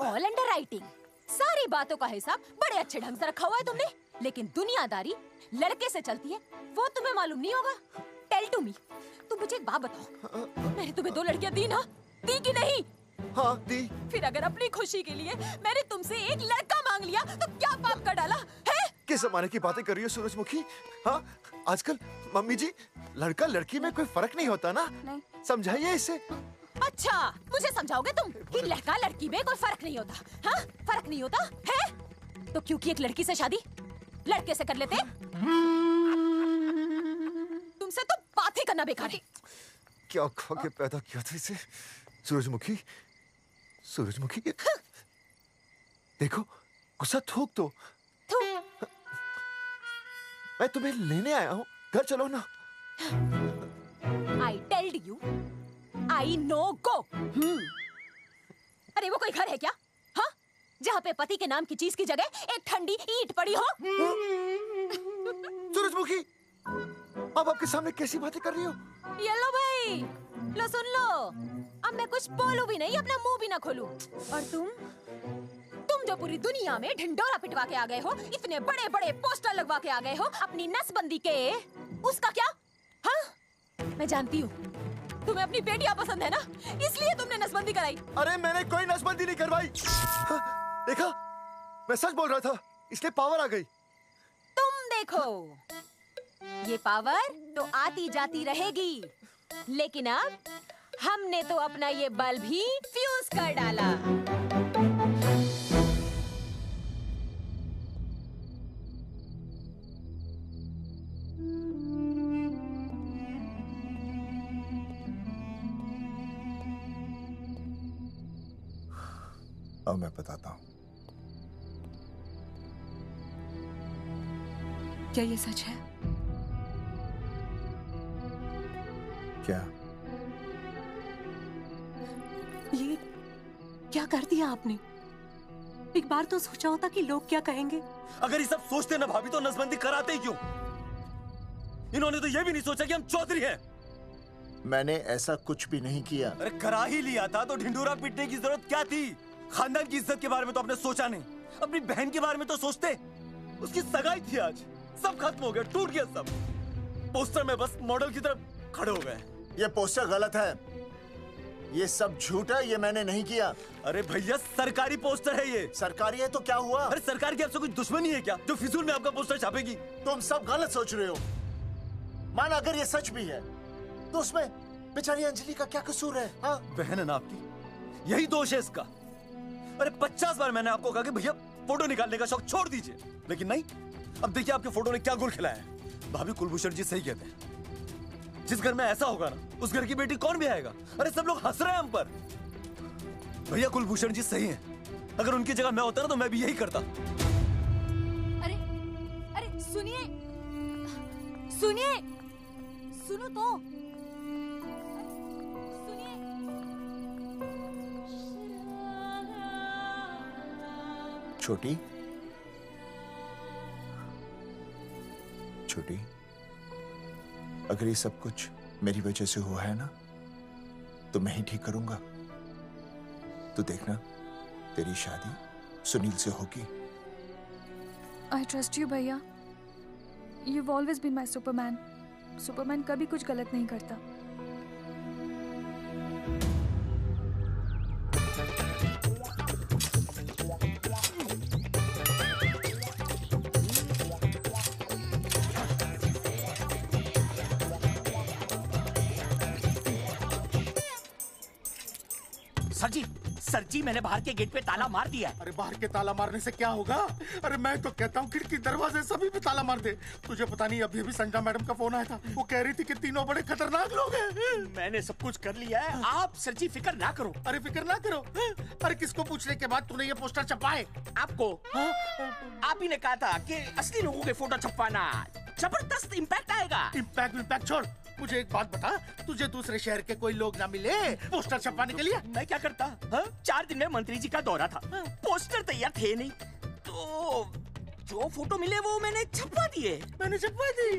All under writing. सारी बातों का हिसाब बड़े अच्छे ढंग से रखा हुआ है तुमने, लेकिन दुनियादारी लड़के से चलती है वो तुम्हें मालूम नहीं होगा। टेल टू मी, तुम मुझे एक बात बताओ, मैंने तुम्हें 2 लड़कियां दी ना? दी कि नहीं? हाँ दी। फिर अगर अपनी खुशी के लिए मैंने तुमसे एक लड़का मांग लिया तो क्या पाप कर डाला है? किस जमाने की बातें कर रही हो सूरजमुखी? हाँ, आजकल मम्मी जी, लड़का लड़की में कोई फर्क नहीं होता ना। नहीं। समझाइए इसे। अच्छा, मुझे समझाओगे तुम कि लड़का लड़की में कोई फर्क नहीं होता? हाँ, फर्क नहीं होता है? तो क्योंकि एक लड़की से शादी लड़के से कर लेते? तुमसे तो बात ही करना बेकार है। क्या खा के पैदा किया था इसे? सूरजमुखी, देखो, गुस्सा थूक दो। मैं तुम्हें लेने आया हूँ, घर चलो ना। I told you, I know go। अरे वो कोई घर है क्या? हाँ, जहाँ पे पति के नाम की चीज की जगह एक ठंडी ईंट पड़ी हो। सूरजमुखी, अब आपके सामने कैसी बातें कर रही हो? ये लो भाई, लो सुन लो, अब मैं कुछ बोलूं भी नहीं, अपना मुंह भी ना खोलूं। और तुम जो पूरी दुनिया में ढिंडोरा पिटवा के आ गए हो, इतने बड़े बड़े पोस्टर लगवा के आ गए हो अपनी नसबंदी के, उसका क्या? हाँ, मैं जानती हूँ तुम्हें अपनी बेटियां पसंद है ना, इसलिए तुमने नसबंदी कराई। अरे मैंने कोई नसबंदी नहीं करवाई। देखा, मैं सच बोल रहा था, इसलिए पावर आ गई। तुम देखो, ये पावर तो आती जाती रहेगी, लेकिन अब हमने तो अपना ये बल्ब ही फ्यूज कर डाला। अब मैं बताता हूँ। क्या ये सच है? क्या? ये क्या कर दिया आपने? एक बार तो सोचा होता कि लोग क्या कहेंगे। अगर ये सब सोचते ना भाभी तो नसबंदी कराते ही क्यों? इन्होंने तो ये भी नहीं सोचा कि हम चौधरी हैं। मैंने ऐसा कुछ भी नहीं किया। अरे करा ही लिया था तो ढिंडोरा पीटने की जरूरत क्या थी? खानदान की इज्जत के बारे में तो आपने सोचा नहीं, अपनी बहन के बारे में तो सोचते। उसकी सगाई थी आज, सब खत्म हो गया, टूट गया सब। पोस्टर में बस मॉडल की तरफ खड़े हो गए। ये पोस्टर गलत है, ये सब झूठ है, ये मैंने नहीं किया। अरे भैया सरकारी पोस्टर है ये। सरकारी है तो क्या हुआ? अरे सरकार की आपसे कोई दुश्मनी है क्या जो फिजूल में आपका पोस्टर छापेगी? तुम सब गलत सोच रहे हो। माना अगर ये सच भी है तो उसमें बेचारी अंजलि का क्या कसूर है? हाँ? बहन है ना आपकी, यही दोष है इसका। अरे 50 बार मैंने आपको कहा कि भैया फोटो निकालने का शौक छोड़ दीजिए, लेकिन नहीं। अब देखिए आपके फोटो ने क्या गुल खिलाया है। भाभी कुलभूषण जी सही कहते हैं, जिस घर में ऐसा होगा ना उस घर की बेटी कौन भी आएगा। अरे सब लोग हंस रहे हैं हम पर। भैया कुलभूषण जी सही हैं, अगर उनकी जगह मैं होता ना तो मैं भी यही करता। अरे अरे सुनिए सुनिए, सुनो तो सुनिए। छोटी छोटी, अगर ये सब कुछ मेरी वजह से हुआ है ना तो मैं ही ठीक करूंगा। तो देखना तेरी शादी सुनील से होगी। आई ट्रस्ट यू भैया। You've always been my Superman. Superman कभी कुछ गलत नहीं करता। सर जी मैंने बाहर के गेट पे ताला मार दिया है। अरे बाहर के ताला मारने से क्या होगा? अरे मैं तो कहता हूँ खिड़की दरवाजे सभी पे ताला मार दे। तुझे पता नहीं अभी अभी संजना मैडम का फोन आया था, वो कह रही थी कि तीनों बड़े खतरनाक लोग हैं। मैंने सब कुछ कर लिया है, आप सर जी फिक्र ना करो। अरे फिक्र ना करो। अरे किसको पूछने के बाद तूने ये पोस्टर छपाए? आपको आप ही ने कहा था कि असली लोगों के फोटो छपवाना जबरदस्त इम्पैक्ट आएगा। इम्पैक्ट छोड़, मुझे एक बात बता, तुझे दूसरे शहर के कोई लोग ना मिले पोस्टर छपवाने के लिए? मैं क्या करता? 4 दिन में मंत्री जी का दौरा था, पोस्टर तैयार थे नहीं, तो जो फोटो मिले वो मैंने छपवा दिए। मैंने छपवा दी?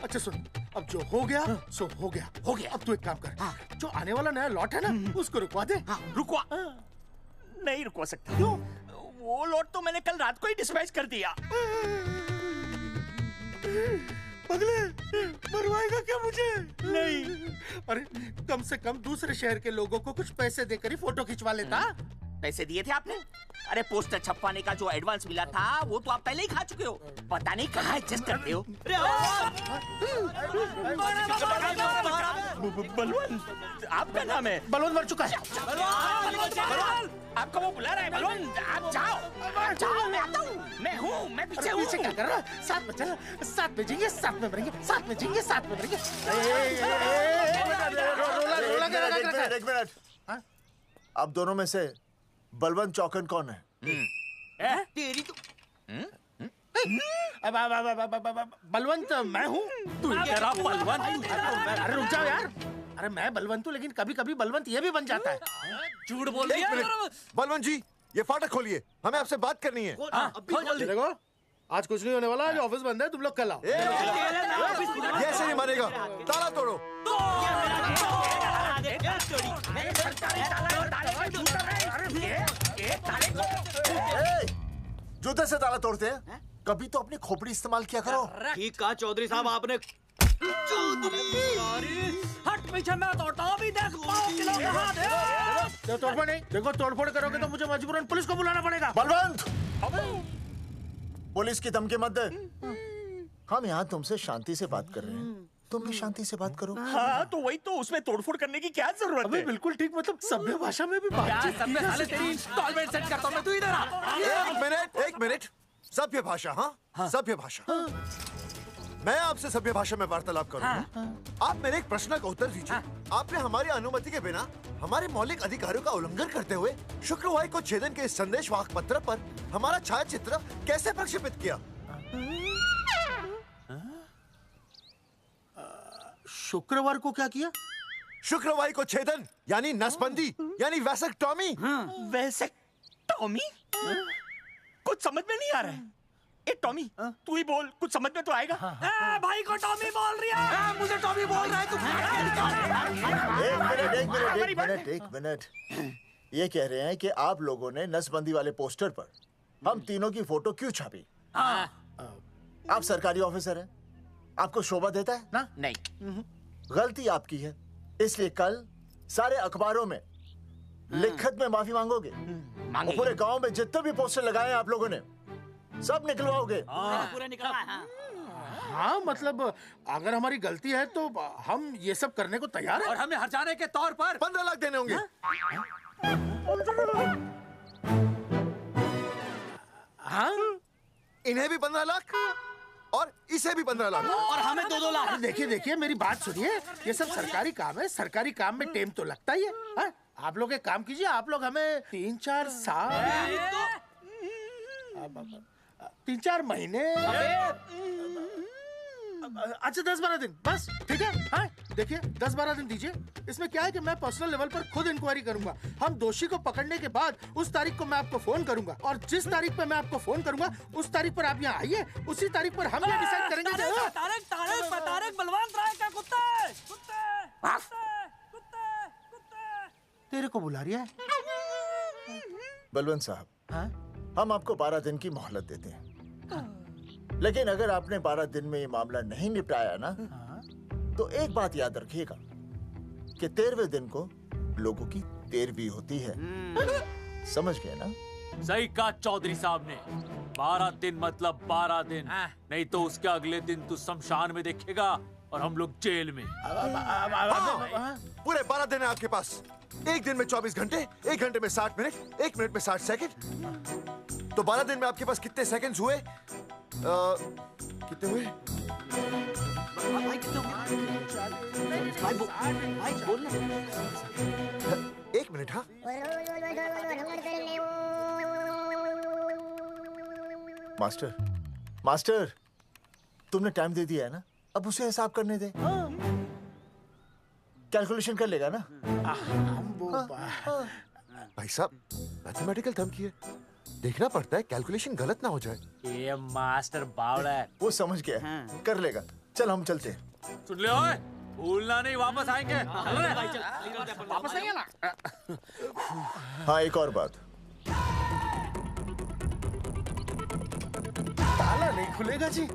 अच्छा सुन, अब जो हो गया सो हो गया। हो गया। अब तू एक काम कर, जो आने वाला नया लॉट है ना उसको रुकवा दे। रुकवा? नहीं रुकवा सकता। क्यों? वो लॉट तो मैंने कल रात को ही डिस्पैच कर दिया। पगले, मरवाएगा क्या मुझे? नहीं। अरे कम से कम दूसरे शहर के लोगों को कुछ पैसे देकर ही फोटो खिंचवा लेता। पैसे दिए थे आपने? अरे पोस्टर छपवाने का जो एडवांस मिला था वो तो आप पहले ही खा चुके हो, पता नहीं कहाँ एडजस्ट करते हो। बलवंत आपका नाम है? बलवंत मर चुका है। आपको वो बुला रहा है बलवंत, आप जाओ जाओ, मैं आता हूँ। मैं पीछे हूँ। पीछे क्या कर रहा है? साथ में चल, साथ में जिएंगे, साथ में मरेंगे, साथ में जिएंगे, साथ में मरेंगे। एक मिनट, अब दोनों में से बलवंत चौकन कौन है? तेरी तो बलवंत मैं हूँ। तू तेरा बलवंत? अरे रुक जाओ यार। अरे मैं बलवंत हूँ, लेकिन कभी कभी बलवंत ये भी बन जाता है। झूठ बोल रही है। बलवंत जी ये फाटक खोलिए, हमें आपसे बात करनी है। देखो आज कुछ नहीं होने वाला, आज ऑफिस बंद है, तुम लोग कल आओ। ये ऐसे नहीं मानेगा, ताला तोड़ो। जूते से ताला तोड़ते हैं? कभी तो अपनी खोपड़ी इस्तेमाल किया करो। ठीक कहा चौधरी साहब आपने। हट पीछे, मैं तोड़ता हूँ अभी। देख पाँव किलो का हाथ है। तोड़फोड़ नहीं, देखो तोड़फोड़ करोगे तो मुझे मजबूरन पुलिस को बुलाना पड़ेगा। बलवंत, पुलिस की धमकी मत दे। हम यहाँ तुमसे शांति से बात कर रहे हैं, तुम भी शांति से बात करो। हाँ तो वही तो, उसमें तोड़फोड़ करने की क्या जरूरत है? बिल्कुल ठीक, मतलब सभ्य भाषा में भी बातचीत। सेट करता हूँ मैं, तू इधर आ। एक मिनट, सभ्य भाषा? हाँ सभ्य भाषा। मैं आपसे सभ्य भाषा में वार्तालाप करूंगा। आप मेरे एक प्रश्न का उत्तर दीजिए। आपने हमारी अनुमति के बिना हमारे मौलिक अधिकारों का उल्लंघन करते हुए शुक्रवार को छेदन के संदेश वाहक पत्र पर हमारा छायाचित्र कैसे प्रक्षेपित किया? शुक्रवार को क्या किया? शुक्रवार को छेदन यानी नसबंदी यानी वैसेक्टॉमी। वैसेक्टॉमी? कुछ समझ में नहीं आ रहा है। ए टॉमी, तू ही बोल, कुछ समझ में तो आएगा। भाई को टॉमी बोल रही है। मुझे टॉमी बोल रहा है तू। एक मिनट। ये कह रहे हैं कि आप लोगों ने नसबंदी वाले पोस्टर पर हम तीनों की फोटो क्यों छापी? आप सरकारी ऑफिसर हैं, आपको शोभा देता है ना? नहीं। गलती आपकी है, इसलिए कल सारे अखबारों में लिखत में माफी मांगोगे। और पूरे गांव में जितने भी पोस्टर लगाए हैं आप लोगों ने सब निकलवाओगे। पूरा निकला। हाँ मतलब अगर हमारी गलती है तो हम ये सब करने को तैयार हैं। और हमें हर्जाने के तौर पर 15 लाख देने होंगे। हाँ? इन्हें भी 15 लाख और इसे भी 15 लाख और हमें 2-2 लाख। देखिए मेरी बात सुनिए, ये सब सरकारी काम है, सरकारी काम में टाइम तो लगता ही है। हाँ? आप लोग एक काम कीजिए, आप लोग हमें 3-4 साल 3-4 महीने अच्छा 10-12 दिन बस, ठीक है। हाँ देखिए 10-12 दिन दीजिए। इसमें क्या है कि मैं पर्सनल लेवल पर खुद इंक्वायरी करूंगा। हम दोषी को पकड़ने के बाद उस तारीख को मैं आपको फोन करूंगा और जिस तारीख पर मैं आपको फोन करूंगा उस तारीख पर आप यहाँ आइए। उसी तारीख पर हम ये डिसाइड करेंगे। तारक बलवंत राय का कुत्ता है। तेरे को बुला रही है। बलवंत साहब, हम आपको 12 दिन की मोहलत देते हैं, लेकिन अगर आपने 12 दिन में ये मामला नहीं निपटाया ना, तो एक बात याद रखिएगा कि 13वें दिन को लोगों की 13वीं होती है। समझ गए ना? सही कहा चौधरी साहब ने। 12 दिन मतलब 12 दिन, नहीं तो उसके अगले दिन तू शमशान में देखेगा और हम लोग जेल में। पूरे 12 दिन है आपके पास। एक दिन में 24 घंटे, 1 घंटे में 60 मिनट, 1 मिनट में 60 सेकंड। तो 12 दिन में आपके पास कितने सेकंड्स हुए? कितने हुए? एक मिनट। हाँ मास्टर तुमने टाइम दे दिया है ना, अब उसे हिसाब करने दे। कैलकुलेशन कर लेगा ना। भाई साहब मैथमेटिकल थम की है, देखना पड़ता है कैलकुलेशन गलत ना हो जाए। ये मास्टर बावड़ा है। वो समझ गया, कर लेगा। चल हम चलते हैं। सुन ले ओए, भूलना नहीं, वापस आएंगे। वापस आइए ना। हाँ एक और बात, ताला नहीं खुलेगा जी।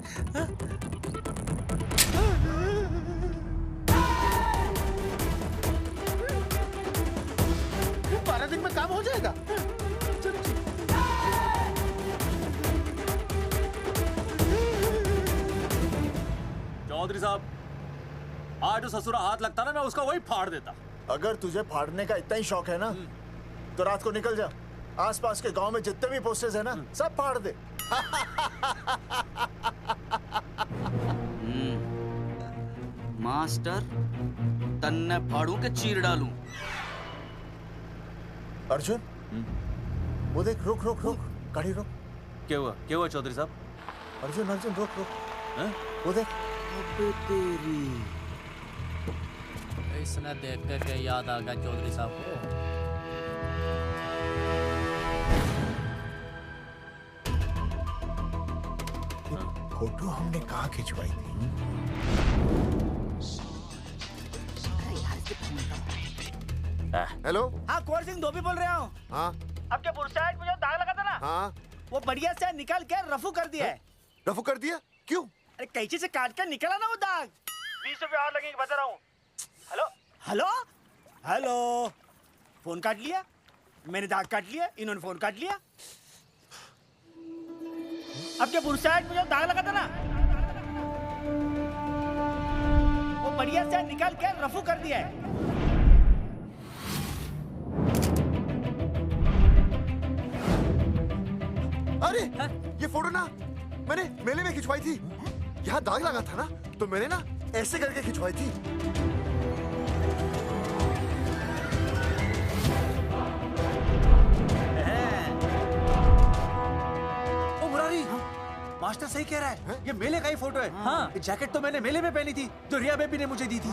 12 दिन में काम हो जाएगा। चौधरी साहब, आज जो ससुरा हाथ लगता ना, मैं उसका वही फाड़ देता। अगर तुझे फाड़ने का इतना ही शौक है ना, तो रात को निकल जा, आसपास के गांव में जितने भी पोस्टर्स है ना, सब फाड़ दे। मास्टर, तन्ने फाड़ू के चीर डालूं। अर्जुन, वो देख, रुक गाड़ी रोक। क्या हुआ चौधरी साहब? अर्जुन रुक। वो देख। तेरी इसने देख के याद आ गया चौधरी साहब को। फोटो हमने कहाँ खिंचवाई थी? हेलो। हाँ कुंवर सिंह धोबी बोल रहा हूँ। हाँ आपके बुरसाइड में जो दाग लगा था ना, हाँ वो बढ़िया से निकाल के रफू कर दिया है। रफू कर दिया? क्यों? अरे कैंची से काट कर निकला ना वो दाग। 20 रुपए और लगेंगे, बता रहा हूँ। हेलो फोन काट लिया, मैंने दाग काट लिया, इन्होंने फोन काट लिया। आपके बुरसाइड में जो दाग लगा था ना, वो बढ़िया से निकाल के रफू कर दिया है। अरे ये फोटो ना मैंने मेले में खिंचवाई थी। यहाँ दाग लगा था ना, तो मैंने ना ऐसे करके खिंचवाई थी। ओ मुरारी, मास्टर सही कह रहा है। ये मेले का ही फोटो है। हाँ। ये जैकेट तो मैंने मेले में पहनी थी, जो रिया बेबी ने मुझे दी थी।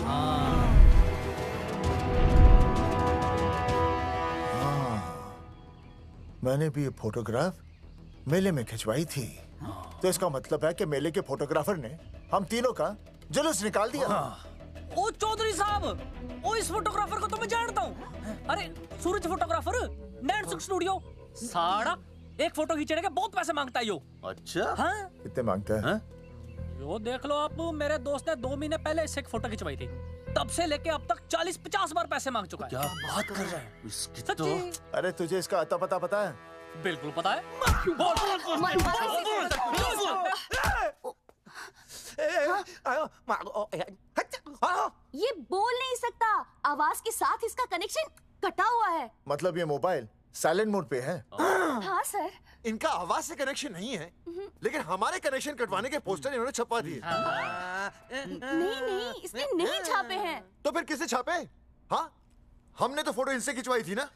मैंने भी ये फोटोग्राफ मेले में खिंचवाई थी। तो इसका मतलब है कि मेले के फोटोग्राफर ने हम तीनों का जुलूस निकाल दिया। ओ चौधरी साहब, ओ इस फोटोग्राफर को तो मैं जानता हूँ। अरे सूरज फोटोग्राफर, नैनसुख स्टूडियो। साड़ा एक फोटो खींचने के बहुत पैसे मांगता है यो। अच्छा? हाँ? कितने मांगता है? यो देख लो आप, मेरे दोस्त ने 2 महीने पहले इससे एक फोटो खिंचवाई थी, तब से लेके अब तक 40-50 बार पैसे मांग चुका है। क्या बात कर रहा है? इसकी तो... अरे तुझे इसका अता पता पता है? बिल्कुल पता है। ये बोल नहीं सकता, आवाज के साथ इसका कनेक्शन कटा हुआ है। मतलब ये मोबाइल साइलेंट मोड पे है? हाँ सर। इनका आवाज से कनेक्शन नहीं है, लेकिन हमारे कनेक्शन कटवाने के पोस्टर इन्होंने छपवा दिए। नहीं, इसने नहीं छापे हैं। तो फिर किसने छापे? हाँ, हमने तो फोटो इनसे खिंचवाई थी ना।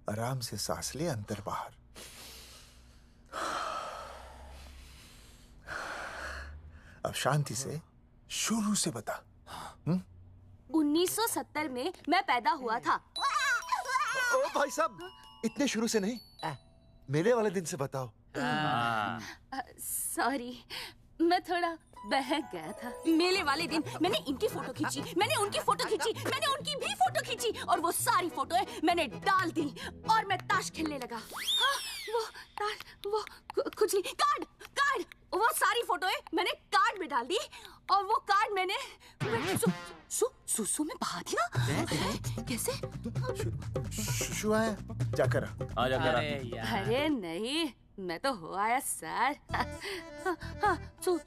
आराम से सांस ले, अंदर बाहर। अब शांति से शुरू से बता। 1970 में मैं पैदा हुआ था। ओ भाई साहब, इतने शुरू से नहीं, मेले वाले दिन से बताओ। सॉरी, मैं थोड़ा बहक गया था। मेले वाले दिन मैंने इनकी फोटो खींची, मैंने उनकी फोटो खींची, मैंने उनकी भी फोटो खींची, और वो सारी फोटोएं मैंने डाल दी और मैं ताश खेलने लगा। हाँ, वो खुजली, कार्ड, वो सारी फोटोएं मैंने कार्ड में डाल दी, और वो कार्ड मैंने सुसु में बहा दिया। कैसे? शुशु है, जाकर आ जाकर। अरे नहीं, मैं तो हो आया सर। सु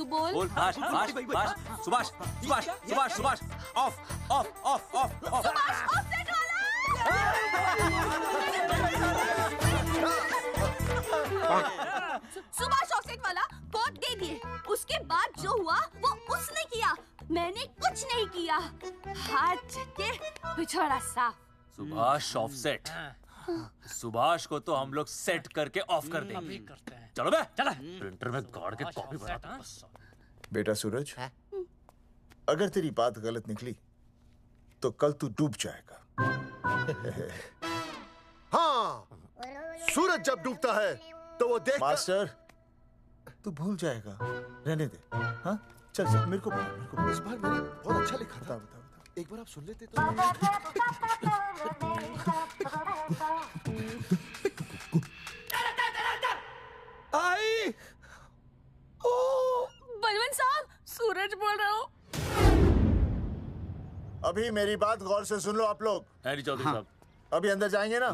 बोल Subhash of offset Subhash offset वाला कोड दे दिए। उसके बाद जो हुआ वो उसने किया, मैंने कुछ नहीं किया। हाथ के पिछड़ा साफ। सुभाष ऑफसेट। सुभाष को तो हम लोग सेट करके ऑफ कर देंगे। चलो बे, चला प्रिंटर में गाड़ के कॉपी बनाता हूं। बेटा सूरज, अगर तेरी बात गलत निकली तो कल तू डूब जाएगा। हाँ, सूरज जब डूबता है तो वो देख। मास्टर, तू भूल जाएगा, रहने दे। हाँ, चल मेरे को इस बार मैंने बहुत अच्छा लिखा था। बता एक बार आप सुन लेते तो। आई, बलवंत साहब, सूरज बोल रहा हूँ। अभी मेरी बात गौर से सुन लो आप लोग। चौधरी साहब, अभी अंदर जाएंगे ना,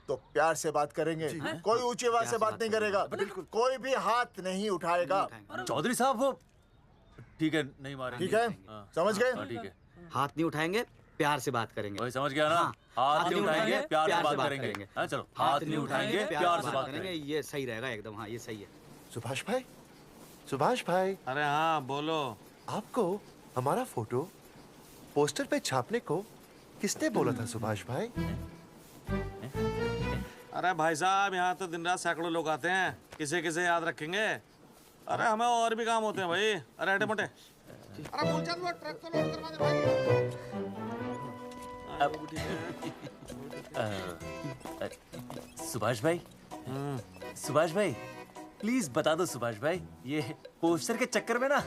तो प्यार से बात करेंगे। कोई ऊंची आवाज से बात नहीं करेगा, कोई भी हाथ नहीं उठाएगा। चौधरी साहब वो ठीक है, नहीं मारेंगे। ठीक है, समझ गए? ठीक है, हाथ नहीं उठाएंगे, प्यार से बात करेंगे। वही समझ गया ना? हाथ नहीं उठाएंगे, प्यार से बात करेंगे। हाँ चलो, हाथ नहीं उठाएंगे, प्यार से बात करेंगे। ये सही रहेगा एकदम। हाँ, ये सही है। सुभाष भाई। अरे हाँ, बोलो। आपको हमारा फोटो पोस्टर पे छापने को किसने बोला था सुभाष भाई? अरे भाई साहब, यहाँ तो दिन रात सैकड़ों लोग आते हैं, किसे किसे याद रखेंगे? अरे हमें और भी काम होते हैं भाई। अरे हटे मोटे। अरे मूलचंद, वो ट्रक तो लोड करवा दे भाई। सुभाष भाई प्लीज बता दो सुभाष भाई, ये पोस्टर के चक्कर में ना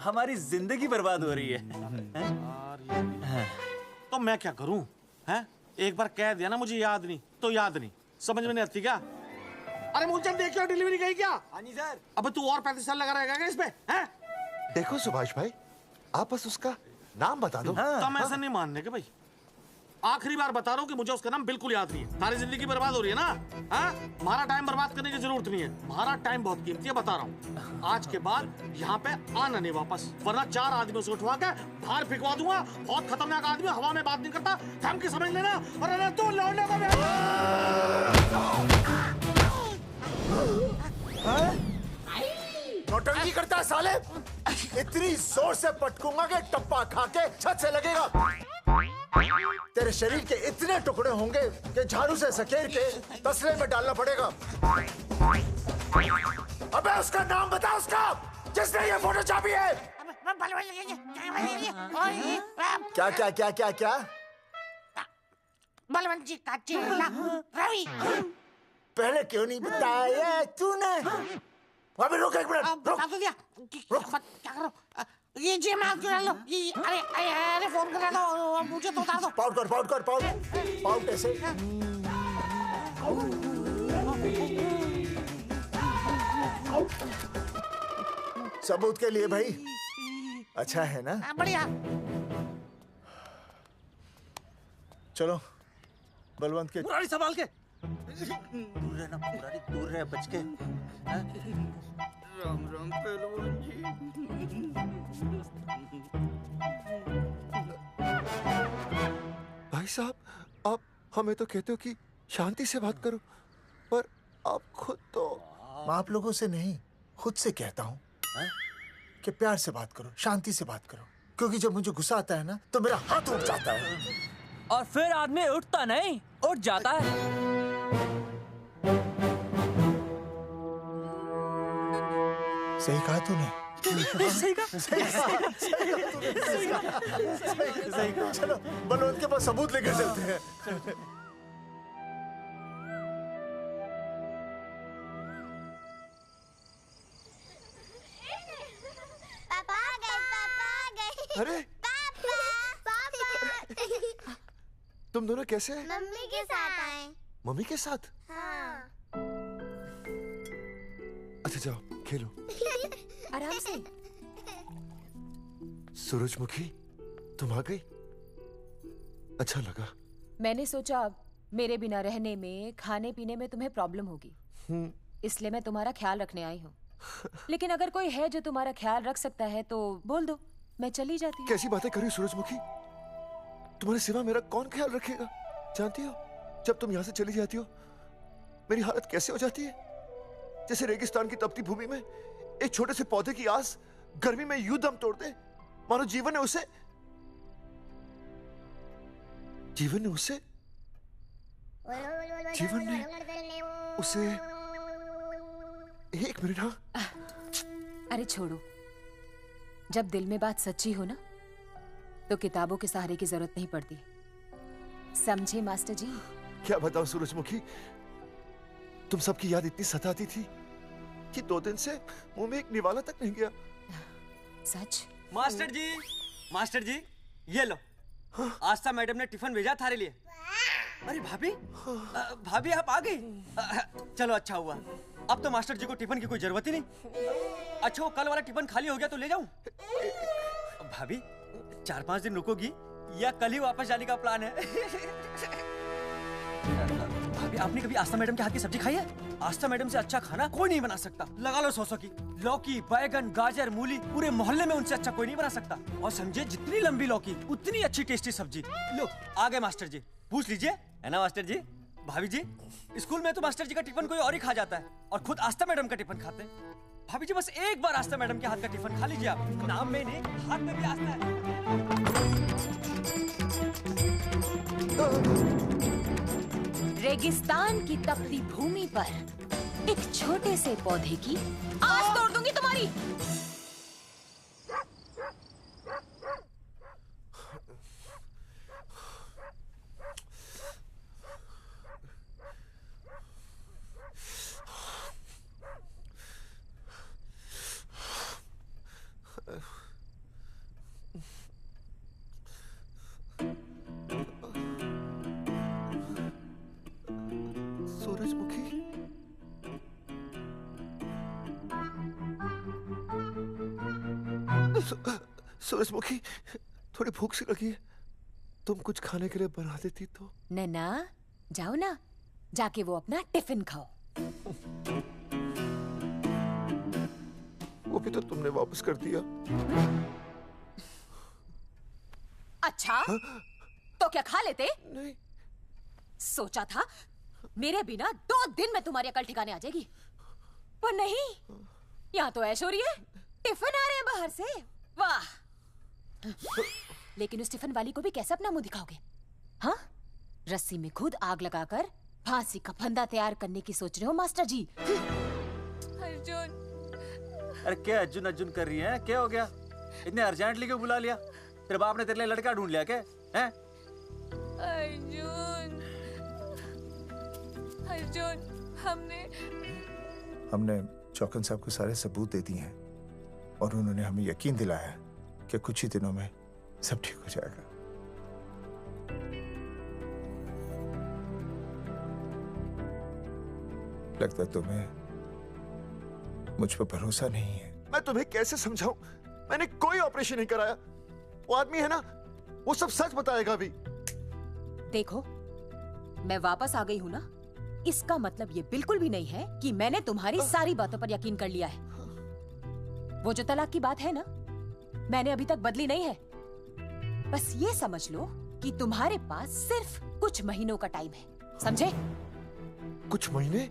हमारी जिंदगी बर्बाद हो रही है। तो मैं क्या करूं? हैं? एक बार कह दिया ना मुझे याद नहीं तो याद नहीं, समझ में नहीं आती क्या? अरे मूलचंद, देखियो डिलीवरी गई क्या? हाँ जी सर। अब तू और 35 साल लगा रहेगा क्या इस पे? हैं? देखो सुभाष भाई, आप बस उसका नाम बता दो। तो हम ऐसा नहीं मानने के भाई। आखिरी बार बता रहा हूँ कि मुझे उसका नाम बिल्कुल याद नहीं है। सारी जिंदगी बर्बाद हो रही है ना? हाँ? हमारा टाइम बर्बाद करने की जरूरत नहीं है। हमारा टाइम बहुत कीमती है, बता रहा हूँ। आज के बाद यहाँ पे आना नहीं वापस, वरना 4 आदमियों से उठवा के बाहर फेंकवा दूंगा। बहुत खतरनाक आदमी, हवा में बात नहीं करता, धमकी समझ लेना। और अरे तू लौटने का नौटंकी करता है साले। इतनी जोर से पटकूंगा कि टप्पा खा के छत से लगेगा। तेरे शरीर के इतने टुकड़े होंगे कि झाड़ू से सकेर के तसले में डालना पड़ेगा। अबे उसका नाम बता, उसका जिसने ये फोटो छापी है। क्या क्या क्या क्या क्या? बलवंत जी का चेला रवि। पहले क्यों नहीं बताया तूने? अबे रुक एक मिनट, रुक। क्या करो? ये जी माफ करा लो। ये अरे फोन करा दो, मुझे तो उतार दो। पाउट कर, पाउट कर, पाउट ऐसे। सबूत के लिए भाई अच्छा है ना? बढ़िया। चलो बलवंत के मुरारी संभाल के। दूर रहना मुरारी, दूर रह बच के। राम राम पहलवान जी। भाई साहब, आप हमें तो कहते हो कि शांति से बात करो, पर आप खुद तो। मैं आप लोगों से नहीं, खुद से कहता हूँ कि प्यार से बात करो, शांति से बात करो, क्योंकि जब मुझे गुस्सा आता है ना तो मेरा हाथ उठ जाता है। और फिर आदमी उठता नहीं, उठ जाता है। सही कहा तूने। सही कहा। सही कहा। चलो बलवंत के पास सबूत लेकर चलते हैं। पापा आ गए, पापा आ गए। अरे तुम दोनों कैसे हैं? मम्मी के साथ आए। मम्मी के साथ? हाँ। अच्छा जाओ खेलो। आराम से। सूरजमुखी, तुम आ गई? अच्छा लगा। मैंने सोचा मेरे बिना रहने में, खाने पीने में तुम्हें प्रॉब्लम होगी, इसलिए मैं तुम्हारा ख्याल रखने आई हूँ। लेकिन अगर कोई है जो तुम्हारा ख्याल रख सकता है तो बोल दो, मैं चली जाती हूँ। कैसी बातें कर रही हो सूरजमुखी? तुम्हारे सिवा मेरा कौन ख्याल रखेगा? जानती हो, जब तुम यहाँ से चली जाती हो मेरी हालत कैसे हो जाती है? जैसे रेगिस्तान की तपती भूमि में एक छोटे से पौधे की आस गर्मी में यूं दम तोड़ दे, मानो जीवन ने उसे एक मिनट। हाँ अरे छोड़ो, जब दिल में बात सच्ची हो ना तो किताबों के सहारे की जरूरत नहीं पड़ती, समझे मास्टर जी? क्या बताऊं सूरजमुखी, तुम सबकी याद इतनी सताती थी कि 2 दिन से मुंह में एक निवाला तक नहीं गया। सच? मास्टर जी ये लो। आस्था मैडम ने टिफिन भेजा थारे लिए। अरे भाभी, भाभी आप आ गई? चलो अच्छा हुआ, अब तो मास्टर जी को टिफिन की कोई जरूरत ही नहीं। अच्छा वो कल वाला टिफिन खाली हो गया तो ले जाऊं? भाभी 4-5 दिन रुकोगी या कल ही वापस जाने का प्लान है? भाभी आपने कभी आस्था मैडम के हाथ की सब्जी खाई है? आस्था मैडम से अच्छा खाना कोई नहीं बना सकता। लगा लो 100 की। लौकी, बैगन, गाजर, मूली, पूरे मोहल्ले में उनसे अच्छा कोई नहीं बना सकता। और समझे, जितनी लंबी लौकी उतनी अच्छी टेस्टी सब्जी। लो आ गए मास्टर जी, पूछ लीजिए, है ना मास्टर जी? भाभी जी, स्कूल में तो मास्टर जी का टिफिन कोई और ही खा जाता है और खुद आस्था मैडम का टिफिन खाते हैं। भाभी जी बस एक बार आस्था मैडम के हाथ का टिफिन खा लीजिए आप। नाम में नहीं, हाथ में भी आस्था है। रेगिस्तान की तपती भूमि पर एक छोटे से पौधे की आस तोड़ दूंगी तुम्हारी। सूरजमुखी, थोड़ी भूख सी लगी है, तुम कुछ खाने के लिए बना देती तो। नैना जाओ ना, जाके वो अपना टिफिन खाओ। वो भी तो तुमने वापस कर दिया। अच्छा तो क्या खा लेते? नहीं। सोचा था मेरे बिना 2 दिन में तुम्हारी अकल ठिकाने आ जाएगी, पर नहीं, यहाँ तो ऐश हो रही है। टिफिन आ रहे हैं बाहर से, वाह। लेकिन उस टिफिन वाली को भी कैसे अपना मुंह दिखाओगे? हाँ, रस्सी में खुद आग लगाकर फांसी का फंदा तैयार करने की सोच रहे हो मास्टर जी? अर्जुन, अरे क्या अर्जुन अर्जुन कर रही है? क्या हो गया? इतने अर्जेंटली क्यों बुला लिया? तेरे बाप ने तेरे लिए लड़का ढूंढ लिया क्या? हैं? अर्जुन, अर्जुन, हमने चौकन साहब को सारे सबूत दे दिए हैं और उन्होंने हमें यकीन दिलाया कि कुछ ही दिनों में सब ठीक हो जाएगा। लगता है तुम्हें मुझ पर भरोसा नहीं है। मैं तुम्हें कैसे समझाऊं? मैंने कोई ऑपरेशन नहीं कराया। वो आदमी है ना, वो सब सच बताएगा अभी। देखो, मैं वापस आ गई हूँ ना, इसका मतलब ये बिल्कुल भी नहीं है कि मैंने तुम्हारी सारी बातों पर यकीन कर लिया है। वो जो तलाक की बात है ना, मैंने अभी तक बदली नहीं है। बस ये समझ लो कि तुम्हारे पास सिर्फ कुछ महीनों का टाइम है, समझे? कुछ महीने?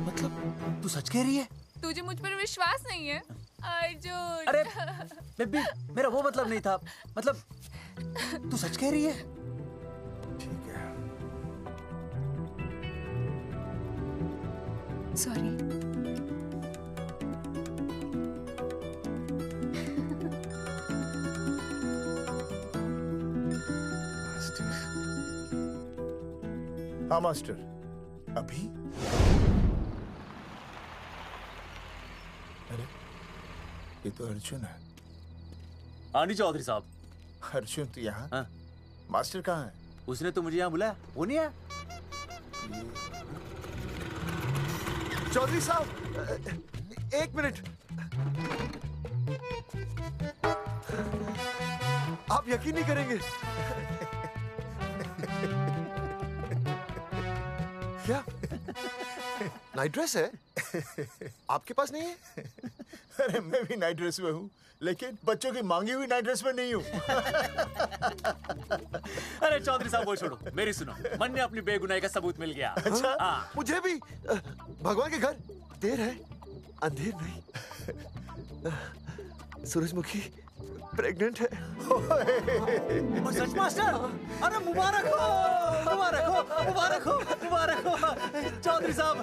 मतलब तू सच कह रही है? तुझे मुझ पर विश्वास नहीं है अर्जुन? अरे बेबी, मेरा वो मतलब नहीं था। मतलब तू सच कह रही है? ठीक है। सॉरी। हाँ मास्टर, अभी? अरे ये तो अर्जुन है। हाँ जी चौधरी साहब। अर्जुन तो यहाँ? हाँ। मास्टर कहाँ है? उसने तो मुझे यहाँ बुलाया, वो नहीं आया। चौधरी साहब, एक मिनट। आप यकीन नहीं करेंगे। क्या नाइट ड्रेस है? आपके पास नहीं है? अरे मैं भी नाइट ड्रेस में हूँ, लेकिन बच्चों की मांगी हुई नाइट ड्रेस में नहीं हूँ। अरे चौधरी साहब वो छोड़ो, मेरी सुनो। मन ने अपनी बेगुनाही का सबूत मिल गया। अच्छा? हाँ। मुझे भी। भगवान के घर देर है, अंधेर नहीं। सूरजमुखी प्रेग्नेंट है। और सच मास्टर? अरे मुबारक हो, मुबारक हो, मुबारक हो, मुबारक हो। चौधरी साहब,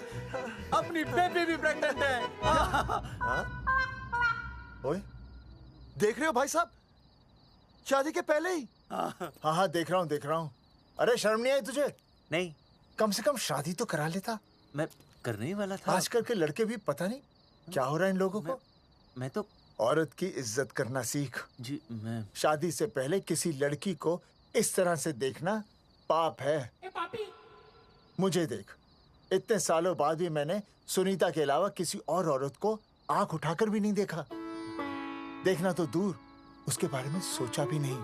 अपनी बेबी भी प्रेग्नेंट है। ओए, देख रहे हो भाई साहब, शादी के पहले ही। हाँ हाँ देख रहा हूँ, देख रहा हूँ। अरे शर्म नहीं आई तुझे? नहीं। कम से कम शादी तो करा लेता। मैं करने ही वाला था। आजकल के लड़के भी पता नहीं क्या हो रहा है इन लोगों को। मैं तो औरत की इज्जत करना सीख। जी मैं शादी से पहले किसी लड़की को इस तरह से देखना पाप है। मुझे देख, इतने सालों बाद भी मैंने सुनीता के अलावा किसी और औरत को आंख उठाकर भी नहीं देखा। देखना तो दूर, उसके बारे में सोचा भी नहीं।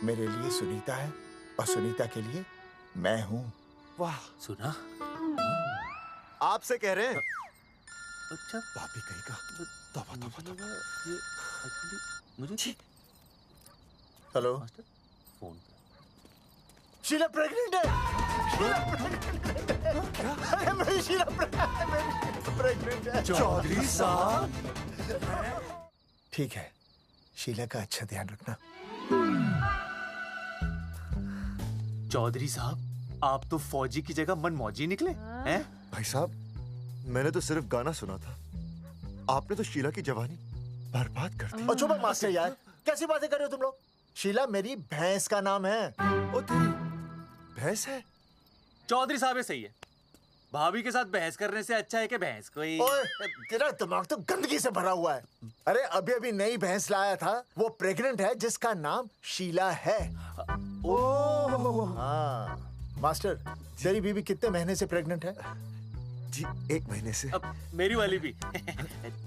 मेरे लिए सुनीता है और सुनीता के लिए मैं हूँ। वाह, सुना? आपसे कह रहे हैं। अच्छा, भाभी कहीं का। तौबा तौबा तौबा। ये एक्चुअली मुझे हेलो, फोन शीला प्रेग्नेंट है। अरे मेरी शीला प्रेग्नेंट है। चौधरी साहब, ठीक है, शीला का अच्छा ध्यान रखना। चौधरी साहब, आप तो फौजी की जगह मनमौजी निकले हैं? भाई साहब, मैंने तो सिर्फ गाना सुना था, आपने तो शीला की जवानी बर्बाद कर दी। और चुप मास्टर यार, कैसी बातें कर रहे हो तुम लोग? शीला मेरी भैंस का नाम है। ओ तेरी भैंस है? चौधरी साहब ये सही है। भाभी के साथ बहस करने से अच्छा है कि भैंस कोई। ओए, तेरा दिमाग तो गंदगी से भरा हुआ है। अरे अभी अभी नई भैंस लाया था, वो प्रेग्नेंट है, जिसका नाम शीला है। ओह हाँ मास्टर, तेरी बीवी कितने महीने से प्रेग्नेंट है? जी 1 महीने से। अब मेरी वाली भी।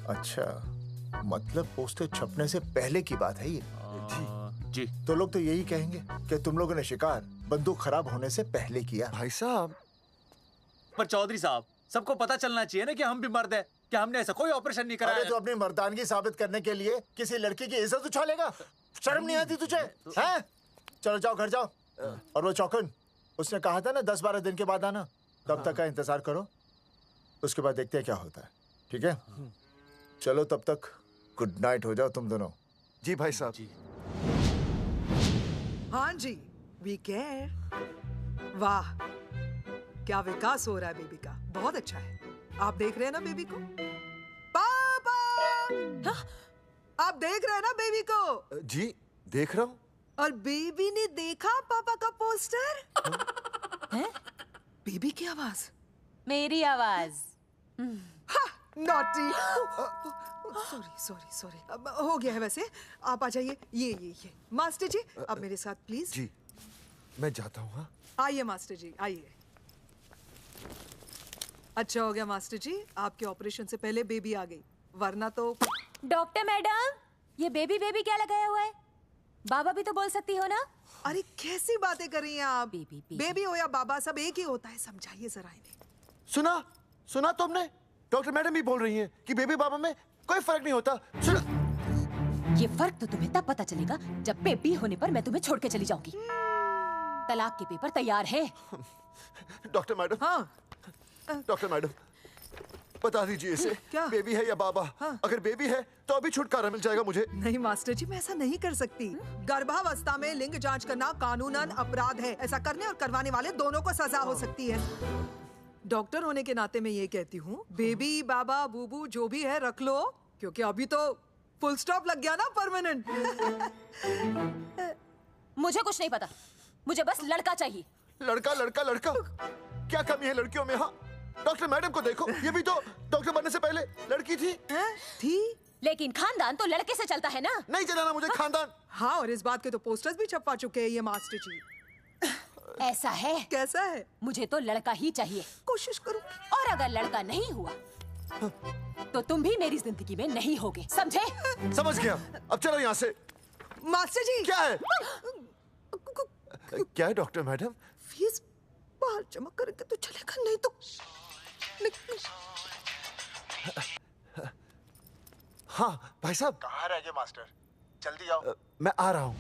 अच्छा, मतलब पोस्टर छपने से पहले की बात है ये। जी तो लोग तो यही कहेंगे कि तुम लोगों ने शिकार बंदूक खराब होने से पहले किया। भाई साहब, पर चौधरी साहब, सबको पता चलना चाहिए ना कि हम भी मर्द हैं, कि हमने ऐसा कोई ऑपरेशन नहीं कराया। अरे तो अपनी मर्दानगी साबित करने के लिए किसी लड़की की इज्जत उछालेगा? शर्म नहीं आती तुझे? हैं? चलो जाओ, घर जाओ। और वो चौकन, उसने कहा था ना 10-12 दिन के बाद आना, तब तक का इंतजार करो, उसके बाद देखते हैं क्या होता है। ठीक है, चलो तब तक गुड नाइट हो जाओ तुम दोनों। जी भाई साहब। जी हाँ जी, वी केयर। वाह, क्या विकास हो रहा है बेबी का, बहुत अच्छा है। आप देख रहे हैं ना बेबी को? पापा, आप देख रहे हैं ना बेबी को? जी देख रहा हूँ। और बेबी ने देखा पापा का पोस्टर? हैं? बेबी की आवाज? मेरी आवाज। नॉटी। सॉरी सॉरी सॉरी, हो गया है वैसे। आप आ जाइए। ये मास्टर जी, आप मेरे साथ प्लीज। जी मैं जाता हूँ। हाँ आइए मास्टर जी, आइए। अच्छा हो गया मास्टर जी, आपके ऑपरेशन से पहले बेबी आ गई, वरना तो। डॉक्टर मैडम, ये बेबी बेबी क्या लगाया हुआ है? बाबा भी तो बोल सकती हो ना? अरे कैसी बातें कर रही हैं आप? बेबी हो या बाबा, सब एक ही होता है, समझाइए जरा इन्हें। सुना तुमने? डॉक्टर मैडम भी बोल रही हैं कि बेबी बाबा में कोई फर्क नहीं होता। सुना? ये फर्क तो तुम्हें तब पता चलेगा जब बेबी होने पर मैं तुम्हें छोड़ के चली जाऊंगी। तलाक के पेपर तैयार है। Doctor madam. हाँ। डॉक्टर मैडम, बता दीजिए इसे, क्या? बेबी है या बाबा? हाँ। अगर बेबी है तो अभी छुटकारा मिल जाएगा मुझे। नहीं मास्टर जी, मैं ऐसा नहीं कर सकती। गर्भावस्था में लिंग जांच करना कानूनन अपराध है। ऐसा करने और करवाने वाले दोनों को सजा हो सकती है। डॉक्टर होने के नाते मैं ये कहती हूँ, बेबी बाबा बूबू जो भी है रख लो, क्योंकि अभी तो फुल स्टॉप लग गया ना परमानेंट। मुझे कुछ नहीं पता, मुझे बस लड़का चाहिए। लड़का लड़का लड़का, क्या कमी है लड़कियों में? हाँ, डॉक्टर मैडम को देखो, ये भी तो डॉक्टर बनने से पहले लड़की थी। लेकिन खानदान तो लड़के से चलता है ना। नहीं चलाना मुझे खानदान। हाँ, और इस बात के तो पोस्टर्स भी छपवा चुके हैं ये मास्टर जी। ऐसा है? कैसा है? मुझे तो लड़का ही चाहिए। कोशिश करूँ। और अगर लड़का नहीं हुआ तो तुम भी मेरी जिंदगी में नहीं होगे, समझे? समझ गया। अब चलो यहाँ से। मास्टर जी। क्या है? क्या है डॉक्टर मैडम? फीस बाहर जमा करेंगे तो चलेगा, नहीं तो हाँ भाई साहब। कहाँ रह गए मास्टर? जल्दी आओ। मैं आ रहा हूँ।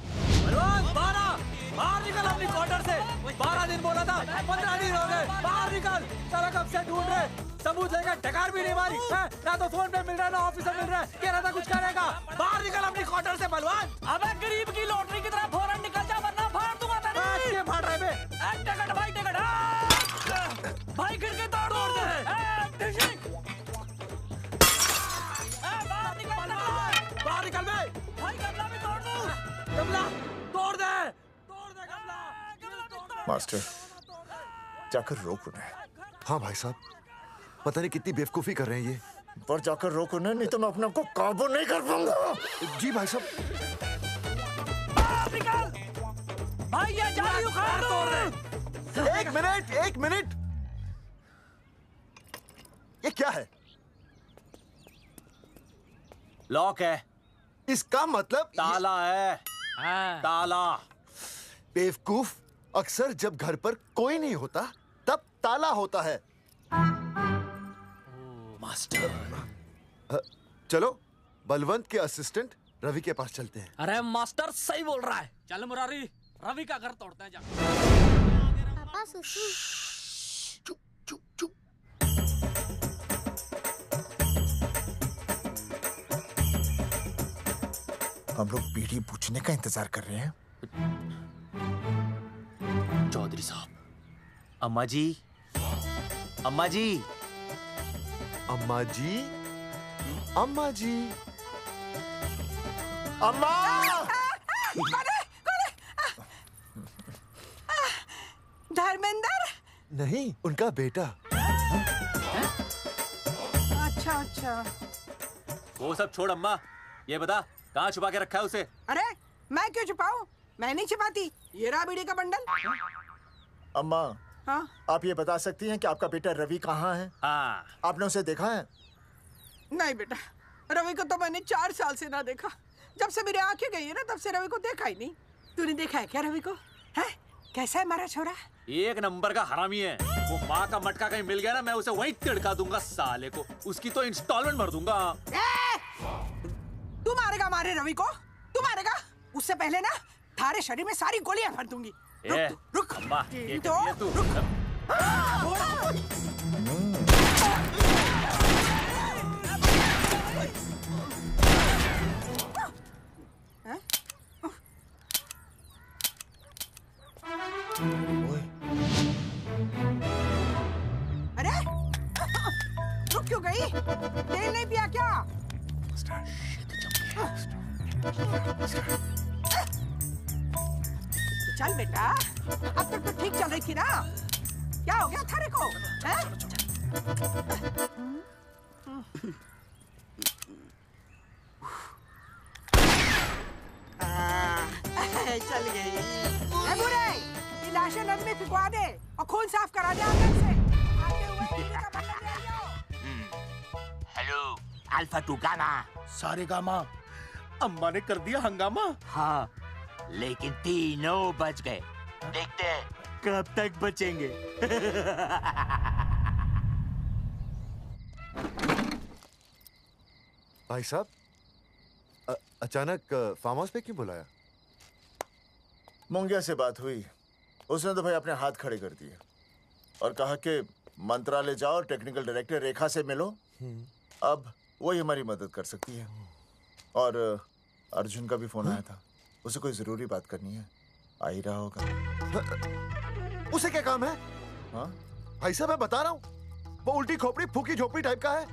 बाहर निकल अपनी क्वार्टर से। 12 दिन बोला था, 15 दिन हो गए। बाहर निकल, सारा कब से ढूंढ रहे, सबूत लेकर ढकार भी नहीं मारी है? ना तो फोन पे मिल रहा है, ना ऑफिस में मिल रहा है। कह रहा था कुछ करेगा। बाहर निकल अपनी क्वार्टर से बलवान। अबे गरीब की लॉटरी की तरह फौरन निकल जा, वरना फाड़ दूंगा तेरी। क्या फाड़ रहे बे? टिकट भाई, टिकट। भाई खिड़की तोड़ दे। बाहर निकल बे। भाई गमला भी तोड़ दूं। गमला तोड़ दे। मास्टर, जाकर रोक उन्हें। हाँ भाई साहब, पता नहीं कितनी बेवकूफी कर रहे हैं ये। पर जाकर रोक उन्हें, नहीं तो मैं अपने आप को काबू नहीं कर पाऊंगा। जी भाई साहब। निकल भाई, ये जाली उखाड़ दो। एक मिनट। ये क्या है? लॉक है। इसका मतलब ताला है। ताला। बेवकूफ, अक्सर जब घर पर कोई नहीं होता तब ताला होता है। मास्टर। चलो बलवंत के असिस्टेंट रवि के पास चलते हैं। अरे मास्टर सही बोल रहा है, चल मुरारी, रवि का घर तोड़ते हैं जा। पापा सुसु। हम लोग बीड़ी पूछने का इंतजार कर रहे हैं। चौधरी साहब। अम्मा जी, अम्मा जी, अम्मा जी, अम्मा जी, अम्मा। धर्मेंद्र? नहीं, उनका बेटा। अच्छा। वो सब छोड़ अम्मा, ये बता कहाँ छुपा के रखा है उसे? अरे मैं क्यों छुपाऊं? मैं नहीं छिपाती। ये रहा बीड़ी का बंडल। अम्मा, हाँ? आप ये बता सकती हैं कि आपका बेटा रवि कहाँ है? हाँ। आपने उसे देखा है? नहीं बेटा, रवि को तो मैंने 4 साल से ना देखा। जब से मेरी आंखें गई है ना, तब से रवि को देखा ही नहीं। तूने देखा है क्या रवि को? है? कैसा है हमारा छोरा? एक नंबर का हरामी है। वो माँ का मटका कहीं मिल गया ना, मैं उसे वहीं तिड़का दूंगा साले को। उसकी तो इंस्टॉलमेंट भर दूंगा। तू मारेगा हमारे रवि को? तू मारेगा? उससे पहले ना थारे शरीर में सारी गोलियां भर दूंगी। रुक अम्मा, ये तो कर दिया तू। अरे रुक क्यों गई? तेल नहीं पिया क्या? चल बेटा, अब तक तो ठीक चल रही थी ना। क्या हो गया थारे को? चल गई। बुरे, ये लाशें नदी में फिकवा दे और खून साफ करा दे अंदर से। आते हुए अल्फा टू गामा। सारे गामा। अम्मा ने कर दिया हंगामा। हाँ, लेकिन तीनों बच गए। देखते हैं कब तक बचेंगे। भाई साहब, अचानक फार्म हाउस पे क्यों बुलाया? मुंगिया से बात हुई, उसने तो भाई अपने हाथ खड़े कर दिए और कहा कि मंत्रालय जाओ, टेक्निकल डायरेक्टर रेखा से मिलो, अब वही हमारी मदद कर सकती है। और अर्जुन का भी फोन आया था, उसे कोई जरूरी बात करनी है, आ ही रहा होगा। उसे क्या काम है? हाँ भाई साहब, मैं बता रहा हूँ, वो उल्टी खोपड़ी फूकी झोपड़ी टाइप का है,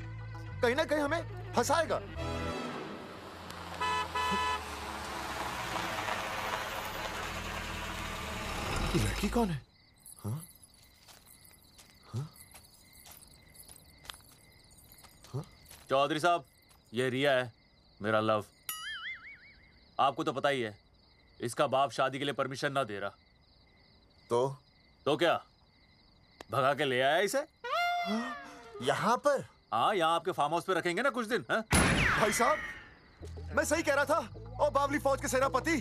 कहीं ना कहीं हमें फंसाएगा। ये लड़की कौन है? हाँ? हाँ? हाँ? चौधरी साहब, ये रिया है, मेरा लव। आपको तो पता ही है, इसका बाप शादी के लिए परमिशन ना दे रहा। तो क्या भगा के ले आया इसे? यहाँ पर? हाँ, यहाँ आपके फार्म हाउस पे रखेंगे ना कुछ दिन। हाँ? भाई साहब, मैं सही कह रहा था। और बावली फौज के सेनापति,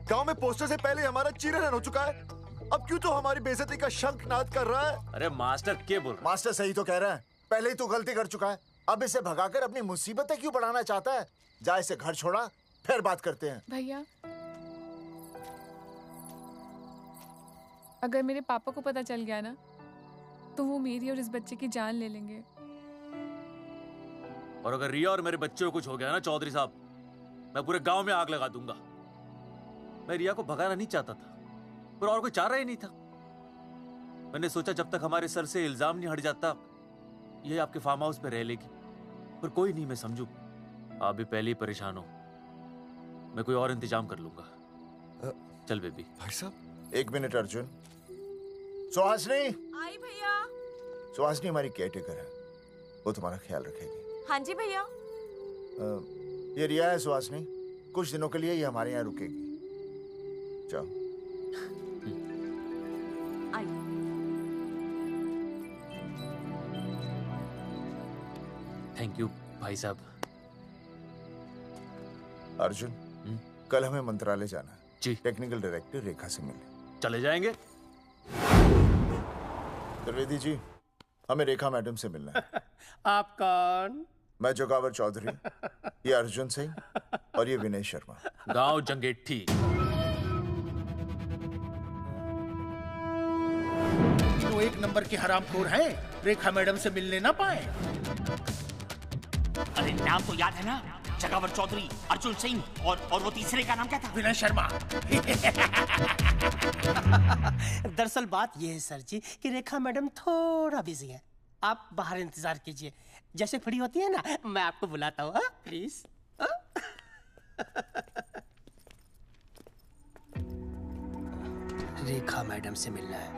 गांव में पोस्टर से पहले हमारा चीरहरण हो चुका है, अब क्यों तो हमारी बेइज्जती का शंखनाद कर रहा है? अरे मास्टर क्या बोल रहा? मास्टर सही तो कह रहा है, पहले ही तो गलती कर चुका है, अब इसे भगाकर अपनी मुसीबतें क्यों बढ़ाना चाहता है? जा इसे घर छोड़ा, फिर बात करते हैं। भैया, अगर मेरे पापा को पता चल गया ना, तो वो मेरी और इस बच्चे की जान ले लेंगे। और अगर रिया और मेरे बच्चे को कुछ हो गया ना चौधरी साहब, मैं पूरे गांव में आग लगा दूंगा। मैं रिया को भगाना नहीं चाहता था, पर और कोई चारा ही नहीं था। मैंने सोचा जब तक हमारे सर से इल्जाम नहीं हट जाता, ये आपके फार्म हाउस पे रह लेगी। पर कोई नहीं, मैं समझू आप भी पहले ही परेशान हो, मैं कोई और इंतजाम कर लूंगा। चल बेबी। भाई साहब, 1 मिनट अर्जुन। सुहासनी। आई भैया। सुहासनी हमारी केयरटेकर है, वो तुम्हारा ख्याल रखेगी। हाँ जी भैया। ये रिया है सुहासनी, कुछ दिनों के लिए ये हमारे यहाँ रुकेगी। जाओ। थैंक यू भाई साहब। अर्जुन, कल हमें मंत्रालय जाना है जी। टेक्निकल डायरेक्टर रेखा से मिलने चले जाएंगे। त्रिवेदी जी, हमें रेखा मैडम से मिलना है। आप कौन? मैं जोगावर चौधरी, ये अर्जुन सिंह और ये विनय शर्मा। गांव जंगेठी। वो 1 नंबर के हरामखोर हैं, रेखा मैडम से मिलने ना पाए। अरे नाम तो याद है ना, जगावर चौधरी, अर्जुन सिंह और वो तीसरे का नाम क्या था? विनय शर्मा। दरअसल बात ये है सर जी कि रेखा मैडम थोड़ा बिजी है, आप बाहर इंतजार कीजिए, जैसे फ्री होती है ना मैं आपको बुलाता हूँ, प्लीज। रेखा मैडम से मिलना है।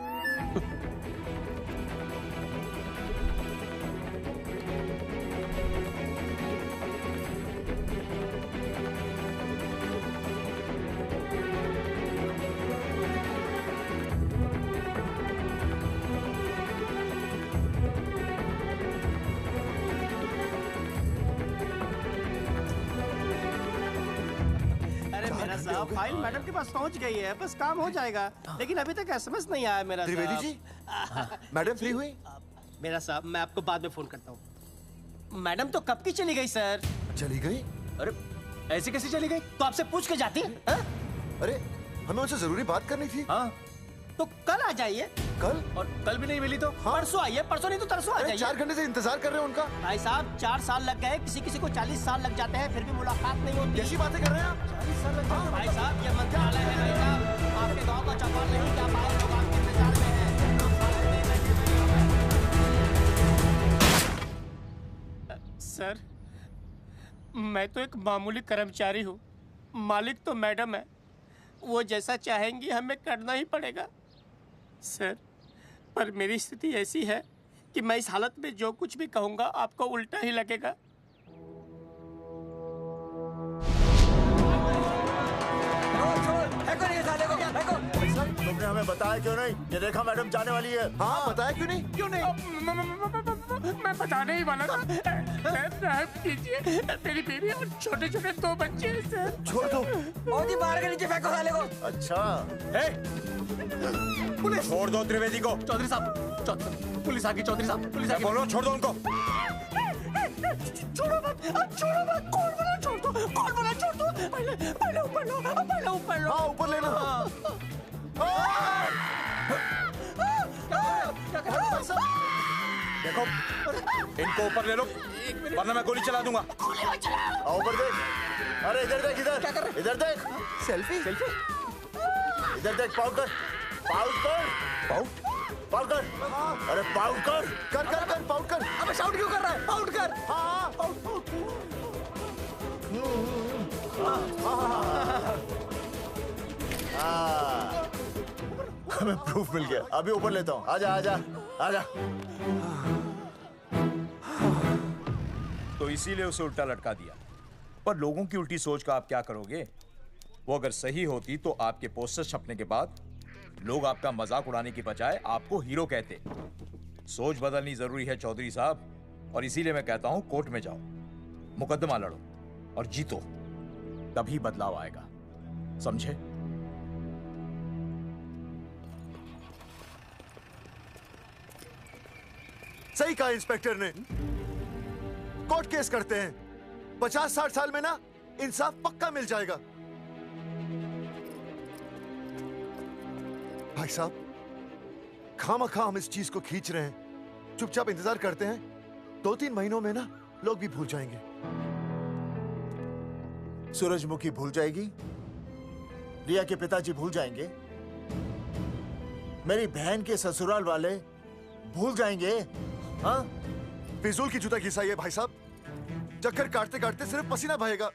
साहब, फाइल मैडम के पास पहुंच गई है, बस काम हो जाएगा, लेकिन अभी तक एसएमएस नहीं आया मेरा। त्रिवेदी जी, मैडम फ्री हुई? मेरा साहब, मैं आपको बाद में फोन करता हूँ। मैडम तो कब की चली गई सर। चली गई? अरे ऐसे कैसे चली गई? तो आपसे पूछ के जाती। अरे हमें उनसे जरूरी बात करनी थी। हाँ, तो कल आ जाइए। कल? और कल भी नहीं मिली तो? हाँ? परसों आइए, परसों नहीं तो तरसों आ जाइए। 4 घंटे से इंतजार कर रहे हैं उनका। भाई साहब, 4 साल लग गए, किसी को 40 साल लग जाते हैं, फिर भी मुलाकात नहीं होती। कैसी बातें कर रहे हैं आप? 40 साल लग जाते हैं। भाई साहब, ये मंत्रालय है भाई साहब, आपके गाँव का चौपाल नहीं क्या पाए, लोग आपके इंतजार में हैं। सर, मैं तो एक मामूली कर्मचारी हूँ, मालिक तो मैडम है, वो जैसा चाहेंगी हमें करना ही पड़ेगा। सर, पर मेरी स्थिति ऐसी है कि मैं इस हालत में जो कुछ भी कहूँगा आपको उल्टा ही लगेगा। तुमने हमें बताया क्यों नहीं? ये रेखा मैडम जाने वाली है। हाँ, बताया क्यों नहीं? क्यों नहीं? मैं बताने ही वाला था। रहम कीजिए, मेरी बीवी और छोटे छोटे 2 बच्चे हैं सर। छोड़ दो। ओ जी बाहर के नीचे फेंको साले को। अच्छा पुलिस छोड़ दो त्रिवेदी को। चौधरी साहब, पुलिस आ गई। चौधरी साहब, पुलिस आ गई। बोलो छोड़ दो उनको। छोड़ो मत, कौन बना छोड़ दो। पहले ऊपर लो। हाँ ऊपर लेना। देखो इनको ऊपर ले लो वरना मैं गोली चला दूंगा। आओ ऊपर देख। अरे इधर देख, इधर देख। सेल्फी। इधर देख, पाउट कर। अरे पाउट कर। पाउट कर। अबे शाउट क्यों कर रहा है? पाउट कर। हाँ हमें प्रूफ मिल गया। अभी ऊपर लेता हूँ। आजा। तो इसीलिए उसे उल्टा लटका दिया। पर लोगों की उल्टी सोच का आप क्या करोगे? वो अगर सही होती तो आपके पोस्टर छपने के बाद लोग आपका मजाक उड़ाने की बजाय आपको हीरो कहते। सोच बदलनी जरूरी है चौधरी साहब, और इसीलिए मैं कहता हूं कोर्ट में जाओ, मुकदमा लड़ो और जीतो, तभी बदलाव आएगा। समझे? सही कहा इंस्पेक्टर ने। कोर्ट केस करते हैं, 50-60 साल में ना इंसाफ पक्का मिल जाएगा। भाई साहब, खामखा हम इस चीज को खींच रहे हैं। चुपचाप इंतजार करते हैं, 2-3 महीनों में ना लोग भी भूल जाएंगे। सूरजमुखी भूल जाएगी, रिया के पिताजी भूल जाएंगे, मेरी बहन के ससुराल वाले भूल जाएंगे। हाँ, फिजूल की जूता घिसाई है भाई साहब। चक्कर काटते काटते सिर्फ पसीना बहेगा।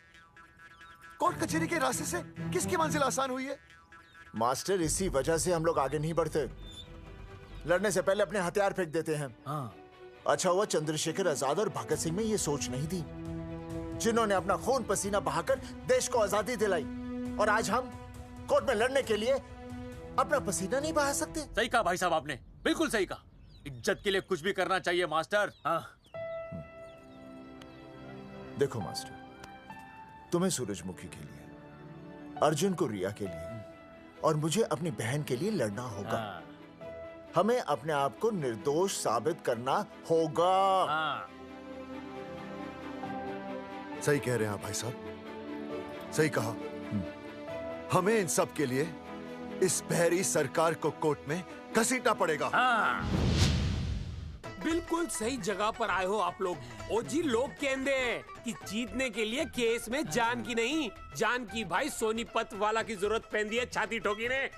कोर्ट कचहरी के रास्ते से किसकी मंजिल आसान हुई है? मास्टर, इसी वजह से हम लोग आगे नहीं बढ़ते। लड़ने से पहले अपने हथियार फेंक देते हैं। हाँ। अच्छा हुआ चंद्रशेखर आजाद और भगत सिंह में ये सोच नहीं थी, जिन्होंने अपना खून पसीना बहाकर देश को आजादी दिलाई। और आज हम कोर्ट में लड़ने के लिए अपना पसीना नहीं बहा सकते। सही कहा भाई साहब आपने, बिल्कुल सही कहा। इज्जत के लिए कुछ भी करना चाहिए मास्टर। हाँ। देखो मास्टर, तुम्हें सूरजमुखी के लिए, अर्जुन को रिया के लिए और मुझे अपनी बहन के लिए लड़ना होगा। हमें अपने आप को निर्दोष साबित करना होगा। सही कह रहे हैं आप भाई साहब, सही कहा। हमें इन सब के लिए इस बहरी सरकार को कोर्ट में घसीटना पड़ेगा। बिल्कुल सही जगह पर आए हो आप लोग। ओ जी, लोग कहते हैं कि जीतने के लिए केस में जान की नहीं, जान की भाई सोनीपत वाला की जरूरत पैंदी है छाती ठोकी ने।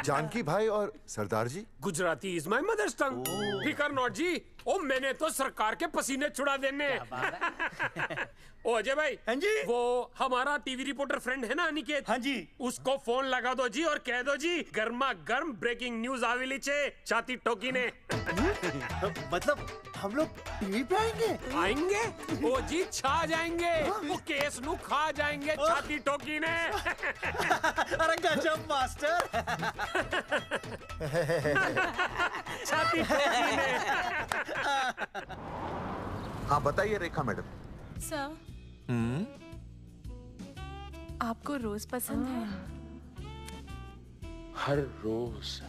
जानकी भाई और सरदार जी, गुजराती इज माय मदर्स टंग। फिकर नॉट जी। ओ मैंने तो सरकार के पसीने छुड़ा देने। ओ अजय भाई, हाँ जी, वो हमारा टीवी रिपोर्टर फ्रेंड है ना अनिकेत, हाँ जी, उसको फोन लगा दो जी और कह दो जी गर्मा गर्म ब्रेकिंग न्यूज आवेली छे छाती ठोकी ने। मतलब हम लोग टीवी पे आएंगे? ओ जी छा जाएंगे, वो केस नु खा जाएंगे छाती ठोकी ने। अरे गजब मास्टर। छाती ठोकी ने। हाँ बताइए रेखा मैडम। सर, आपको रोज पसंद है? हर रोज।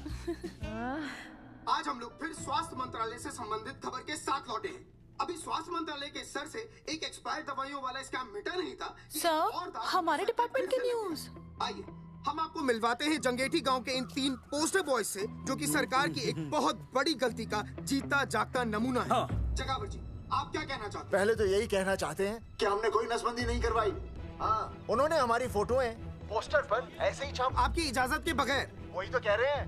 आज हम लोग फिर स्वास्थ्य मंत्रालय से संबंधित खबर के साथ लौटे हैं। अभी स्वास्थ्य मंत्रालय के सर से एक एक्सपायर्ड दवाइयों वाला स्कैम मिटा नहीं था। सर, हमारे डिपार्टमेंट की न्यूज। आइए हम आपको मिलवाते हैं जंगेठी गांव के इन 3 पोस्टर बॉयज से, जो कि सरकार की एक बहुत बड़ी गलती का जीता जागता नमूना है। जगावर जी, आप क्या कहना चाहते हैं? पहले तो यही कहना चाहते हैं कि हमने कोई नसबंदी नहीं करवाई। हाँ, उन्होंने हमारी फोटोएं पोस्टर पर ऐसे ही छाप, आपकी इजाजत के बगैर। वही तो कह रहे हैं,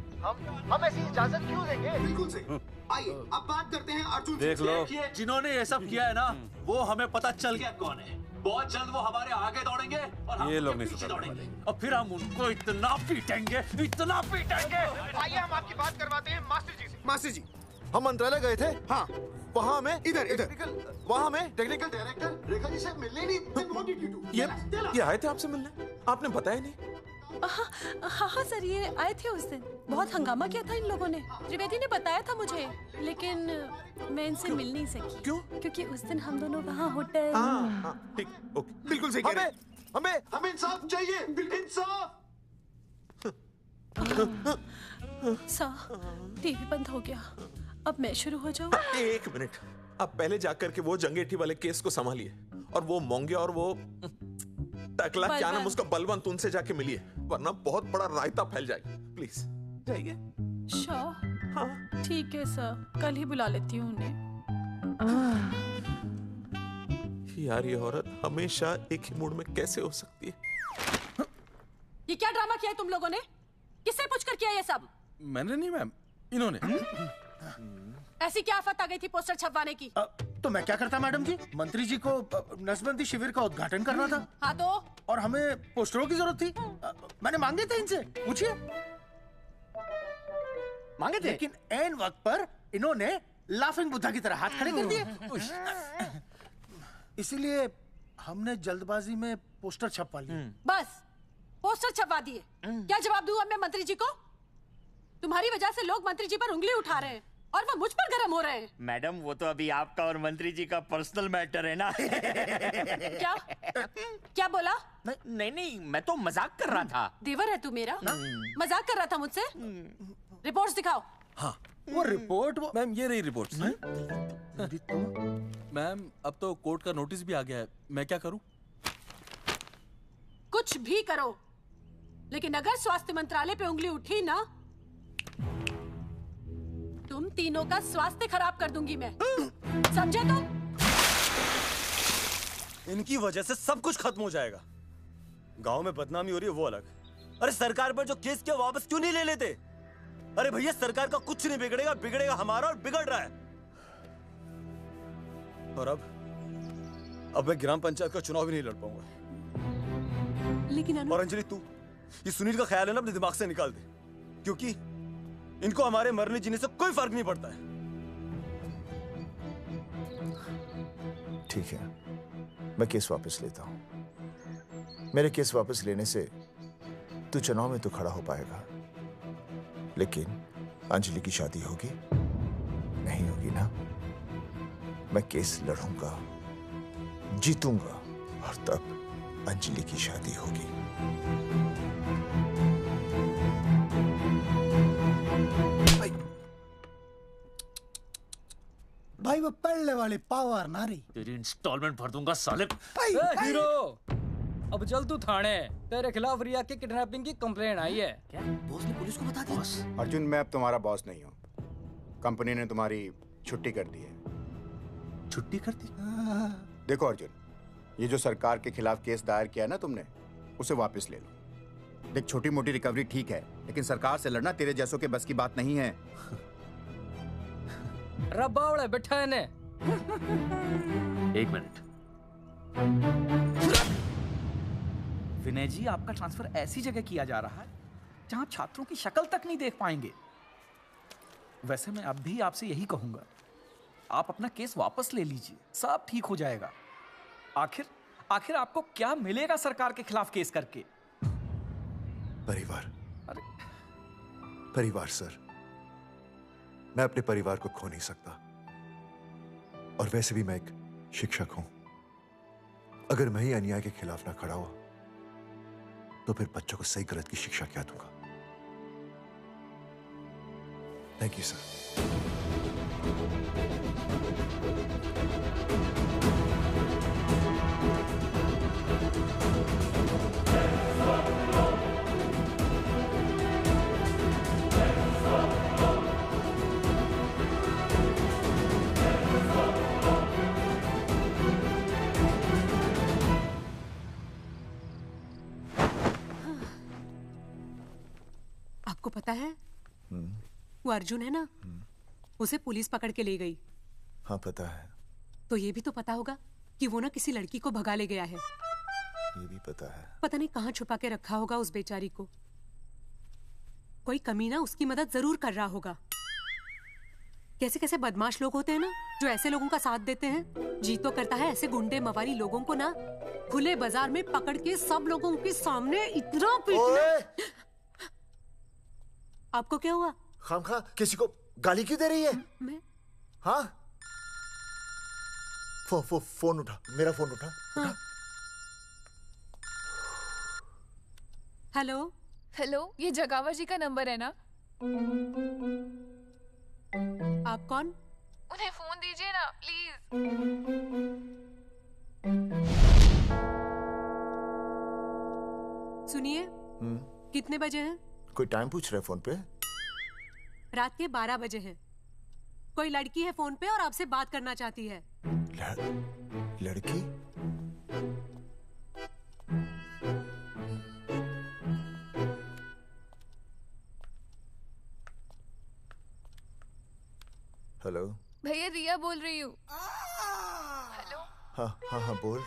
हम ऐसी इजाजत क्यों देंगे? बिल्कुल सही। आइए अब बात करते हैं अर्जुन से। देख लो, जिन्होंने ये सब किया है ना, वो हमें पता चल गया कौन है। बहुत जल्द वो हमारे आगे दौड़ेंगे और हम ये लोग उनके नहीं पीछे दौड़ेंगे। और फिर हम उनको इतना पीटेंगे, इतना पीटेंगे। आइए हम आपकी बात करवाते हैं मास्टर जी से। मास्टर जी, हम मंत्रालय गए थे। हाँ, वहाँ हमें इधर वहाँ हमें टेक्निकल डायरेक्टर रेखा जी से मिलने नहीं। ये आए थे आपसे मिलने, आपने बताया नहीं। हाँ सर, ये आए थे उस दिन। बहुत हंगामा किया था इन लोगों ने। त्रिवेदी ने बताया था मुझे, लेकिन मैं इनसे मिल नहीं सकी। क्यों? क्योंकि उस दिन हम दोनों वहाँ होटल। ठीक, ओके, बिल्कुल सही कह रहे हैं। हमें इंसाफ चाहिए, इंसाफ। सर, टीवी बंद हो गया। अब मैं शुरू हो जाऊँ? एक मिनट, आप पहले जाकर के वो जंगेठी वाले केस को संभालिए, और वो मोंगिया और वो टकला क्या नाम उसका, बलवंत, उनसे जाके मिलिए, वरना बहुत बड़ा रायता फैल जाएगा। प्लीज जाइए। हाँ ठीक है सर, कल ही बुला लेती हूँ उन्हें। यार ये औरत हमेशा एक ही मूड में कैसे हो सकती है? ये क्या ड्रामा किया है तुम लोगों ने? किससे पूछकर किया ये सब? मैंने नहीं मैम, इन्होंने। ऐसी क्या आफत आ गई थी पोस्टर छपवाने की? तो मैं क्या करता मैडम जी? मंत्री जी को नसबंदी शिविर का उद्घाटन करना था। हाँ तो? और हमें पोस्टरों की जरूरत थी। मैंने मांगे थे इनसे, पूछिए। मांगे थे, लेकिन ऐन वक्त पर इन्होंने लाफिंग बुद्धा की तरह हाथ खड़े कर दिए। इसीलिए हमने जल्दबाजी में पोस्टर छपवा लिए। बस पोस्टर छपवा दिए। क्या जवाब दूं अब मैं मंत्री जी को? तुम्हारी वजह से लोग मंत्री जी पर उंगली उठा रहे हैं और वो मुझ पर गर्म हो रहे हैं। मैडम वो तो अभी आपका और मंत्री जी का पर्सनल मैटर है ना। क्या क्या बोला? नहीं, मैं तो मजाक कर रहा था। देवर है तू मेरा? मजाक कर रहा था मुझसे? रिपोर्ट्स दिखाओ। हाँ वो रिपोर्ट मैम, ये रही रिपोर्ट। मैम अब तो कोर्ट का नोटिस भी आ गया है, मैं क्या करूं? कुछ भी करो, लेकिन अगर स्वास्थ्य मंत्रालय पे उंगली उठी ना, तुम तीनों का स्वास्थ्य खराब कर दूंगी मैं। समझे तुम? इनकी वजह से सब कुछ खत्म हो जाएगा। गांव में बदनामी हो रही है वो अलग, अरे सरकार पर जो केस किया वापस क्यों नहीं ले लेते? अरे भैया सरकार का कुछ नहीं बिगड़ेगा, बिगड़ेगा हमारा, और बिगड़ रहा है। और अब मैं ग्राम पंचायत का चुनाव भी नहीं लड़ पाऊंगा। लेकिन और अंजलि तू ये सुनील का ख्याल है ना अपने दिमाग से निकाल दे, क्योंकि इनको हमारे मरने जीने से कोई फर्क नहीं पड़ता है। ठीक है, मैं केस वापस लेता हूं। मेरे केस वापस लेने से तू चुनाव में तो खड़ा हो पाएगा, लेकिन अंजलि की शादी होगी नहीं होगी ना? मैं केस लड़ूंगा, जीतूंगा, और तब अंजलि की शादी होगी। भाई वो पढ़ने वाली पावर नारी। तेरी इंस्टॉलमेंट भर दूंगा साले। हीरो, अब चल तू थाने। तेरे खिलाफ रिया के किडनैपिंग की कंप्लेंट आई है। क्या बॉस ने पुलिस को बता दिया? अर्जुन, मैं अब तुम्हारा बॉस नहीं हूँ। कंपनी ने तुम्हारी छुट्टी कर दी है। छुट्टी कर दी? देखो अर्जुन, ये जो सरकार के खिलाफ केस दायर किया है ना तुमने, उसे वापस ले लो। देख, छोटी मोटी रिकवरी ठीक है, लेकिन सरकार से लड़ना तेरे जैसों के बस की बात नहीं है। रबावड़े बैठा है ने। एक मिनट। विनय जी, आपका ट्रांसफर ऐसी जगह किया जा रहा है जहां छात्रों की शक्ल तक नहीं देख पाएंगे। वैसे मैं अब भी आपसे यही कहूंगा, आप अपना केस वापस ले लीजिए, सब ठीक हो जाएगा। आखिर आपको क्या मिलेगा सरकार के खिलाफ केस करके? परिवार। परिवार सर, मैं अपने परिवार को खो नहीं सकता, और वैसे भी मैं एक शिक्षक हूं। अगर मैं ही अन्याय के खिलाफ ना खड़ा हुआ तो फिर बच्चों को सही गलत की शिक्षा क्या दूंगा? Thank you sir. आपको पता है वो अर्जुन है ना, उसे पुलिस पकड़ के ले गई। हाँ पता है। तो ये भी तो पता होगा कि वो ना किसी लड़की को भगा ले गया है। ये भी पता है। पता नहीं कहाँ छुपा के रखा होगा उस बेचारी को। कोई कमीना उसकी मदद जरूर कर रहा होगा। कैसे कैसे बदमाश लोग होते हैं ना, जो ऐसे लोगों का साथ देते हैं। जी तो करता है ऐसे गुंडे मवाली लोगों को ना खुले बाजार में पकड़ के सब लोगों के सामने इतना पीटना। आपको क्या हुआ? खामखा किसी को गाली क्यों दे रही है? मैं? हाँ? फोन उठा, मेरा फोन उठा। हाँ। हेलो हेलो, ये जगावर जी का नंबर है ना? आप कौन? उन्हें फोन दीजिए ना प्लीज। सुनिए, कितने बजे हैं? कोई टाइम पूछ रहे फोन पे? रात के 12 बजे हैं। कोई लड़की है फोन पे और आपसे बात करना चाहती है। लड़की? हेलो भैया, रिया बोल रही हूँ। हेलो। हाँ हाँ हाँ बोल।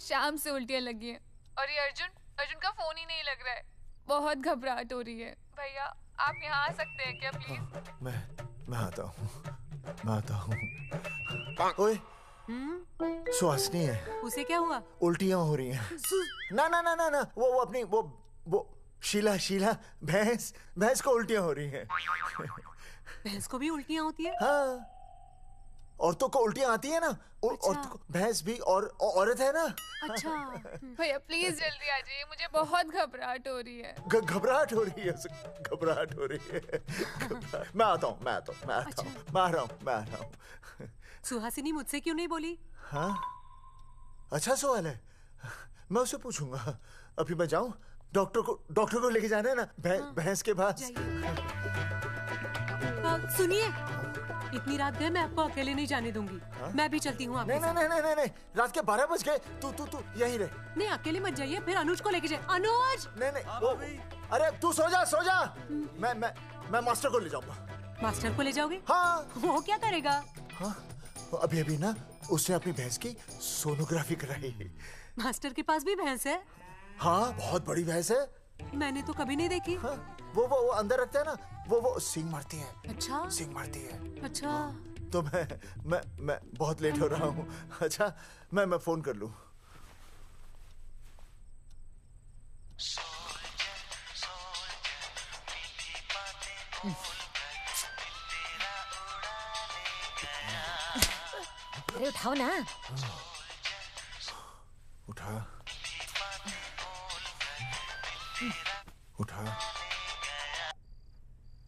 शाम से उल्टियाँ लगी हैं और ये अर्जुन का फोन ही नहीं लग रहा है। बहुत घबराहट हो रही है। भैया आप यहाँ आ सकते हैं क्या प्लीज? मैं आता हूँ, मैं आता हूँ। ओए, सुहासिनी है। उसे क्या हुआ? उल्टियाँ हो रही हैं। ना ना ना ना ना, वो अपनी वो शीला भैंस को उल्टियाँ हो रही हैं। भैंस को भी उल्टियाँ होती है? हाँ, औरतों को उल्टियाँ आती है ना। अच्छा। औरतों को, भैंस भी और औरत है ना। अच्छा। भैया प्लीज जल्दी आ जाइए, मुझे बहुत घबराहट हो रही है। घबराहट हो रही है, घबराहट हो रही है। मैं आता हूँ, मैं आ रहा हूँ। सुहासिनी मुझसे क्यों नहीं बोली? हाँ, अच्छा सवाल है, मैं उसे पूछूंगा। अभी मैं जाऊँ? डॉक्टर को लेके जाना है ना भैंस के पास। सुनिए, इतनी रात गए, मैं आपको अकेले नहीं जाने दूंगी। मैं भी चलती हूँ आपके साथ। नहीं, रात के 12 बज गए। तू यहीं रह। नहीं, अकेले मत जाइए, फिर अनुज को लेके जाइए। अनुज! नहीं, अरे तू सो जा। मैं मास्टर को ले जाऊंगा। मास्टर को ले जाओगे? हाँ। वो क्या करेगा? हाँ, अभी ना उसने अपनी भैंस की सोनोग्राफी कराई। मास्टर के पास भी भैंस है? हाँ, बहुत बड़ी भैंस है। मैंने तो कभी नहीं देखी। हाँ, वो अंदर रखते हैं ना, वो सींग मारती है। अच्छा, सींग मारती है। अच्छा। तो मैं बहुत लेट हो रहा हूँ। अच्छा, मैं फोन कर लूँ। अरे उठाओ ना। उठा।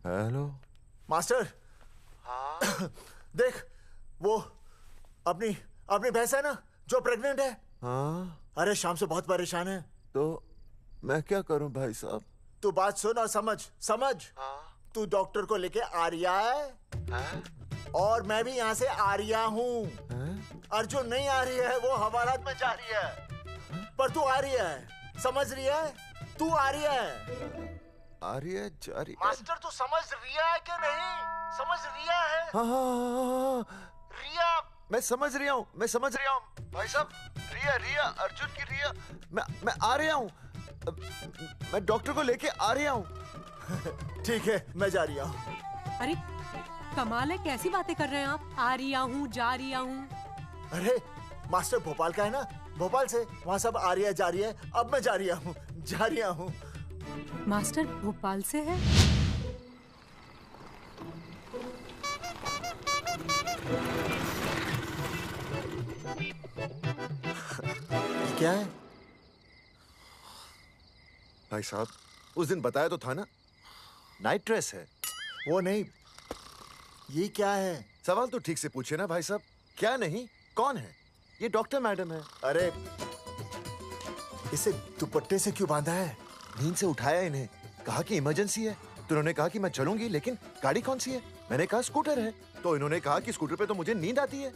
Hello master. हाँ? देख, वो अपनी भैंस है ना जो प्रेग्नेंट है। हाँ? अरे शाम से बहुत परेशान है। तो मैं क्या करूं भाई साहब? तू बात सुन और समझ। हाँ? तू डॉक्टर को लेके आ रिया है? हाँ? और मैं भी यहाँ से आ रिया हूँ। अर्जुन नहीं आ रही है, वो हवालात में जा रही है। पर तू आ रही है, समझ रही है? तू आ रही है। आ रही है, जा रही है। मास्टर तू समझ रिया है कि नहीं? समझ रिया है? हाँ। रिया। मैं समझ रहा हूँ भाई साहब। रिया अर्जुन की रिया। मैं आ रहा हूँ। मैं डॉक्टर को लेके आ रहा हूँ। ठीक है, मैं जा रही हूँ। अरे कमाल है, कैसी बातें कर रहे हैं आप? आ रही हूँ, जा रही हूँ। अरे मास्टर भोपाल का है ना, भोपाल से वहाँ सब आ रही है, जा रही है। अब मैं जा रही हूँ। मास्टर भोपाल से है? क्या है भाई साहब? उस दिन बताया तो था ना, नाइट ड्रेस है। वो नहीं, ये क्या है? सवाल तो ठीक से पूछे ना भाई साहब। क्या नहीं, कौन है? ये डॉक्टर मैडम है। अरे इसे दुपट्टे से क्यों बांधा है? नींद से उठाया इन्हें, कहा कि इमरजेंसी है। तो उन्होंने कहा कि मैं चलूंगी, लेकिन गाड़ी कौन सी है? मैंने कहा स्कूटर है। तो इन्होंने कहा कि स्कूटर पे तो मुझे नींद आती है।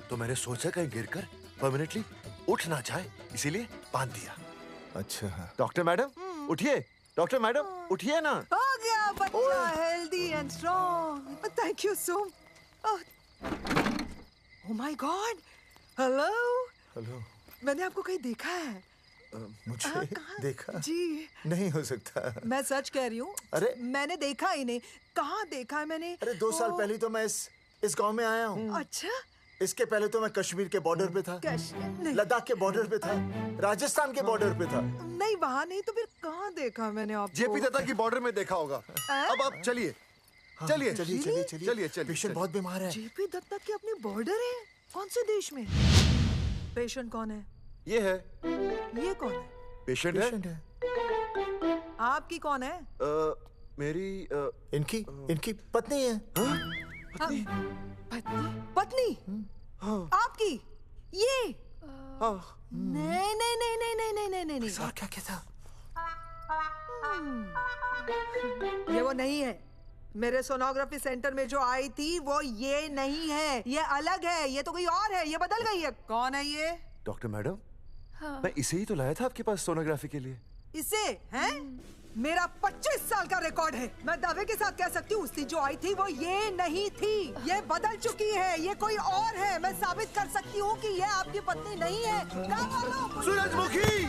तो मैंने सोचा कहीं गिरकर परमानेंटली उठ ना जाए, इसीलिए बांध दिया। अच्छा। डॉक्टर मैडम उठिए, डॉक्टर मैडम उठिए ना। हो गया बच्चा, healthy and strong. Thank you so. Oh my God, hello. Hello. मैंने आपको कहीं देखा है। मुझे देखा जी नहीं हो सकता। मैं सच कह रही हूँ। अरे मैंने देखा ही नहीं। कहाँ देखा है मैंने? अरे 2 साल पहले तो मैं इस गांव में आया हूँ। अच्छा। इसके पहले तो मैं कश्मीर के बॉर्डर पे था, लद्दाख के बॉर्डर पे था, राजस्थान के बॉर्डर पे था। नहीं वहाँ नहीं तो फिर कहाँ देखा मैंने आपको? जेपी दत्ता की बॉर्डर में देखा होगा। अब आप चलिए चलिए चलिए चलिए चलिए चलिए। पेशेंट बहुत बीमार है। जेपी दत्ता की अपनी बॉर्डर है? कौन से देश में? पेशेंट कौन है? ये है। ये कौन है? पेशेंट है। आपकी कौन है? मेरी इनकी पत्नी है। पत्नी? पत्नी? आपकी? ये? नहीं नहीं नहीं नहीं नहीं नहीं नहीं नहीं। सर क्या था? ये वो नहीं है। मेरे सोनोग्राफी सेंटर में जो आई थी वो ये नहीं है, ये अलग है, ये तो कोई और है, ये बदल गई है। कौन है ये? डॉक्टर मैडम, हाँ। मैं इसे ही तो लाया था आपके पास सोनोग्राफी के लिए। इसे हैं? मेरा 25 साल का रिकॉर्ड है। मैं दावे के साथ कह सकती हूँ उसकी जो आई थी वो ये नहीं थी, ये बदल चुकी है, ये कोई और है। मैं साबित कर सकती हूँ कि ये आपकी पत्नी नहीं है। सूरजमुखी,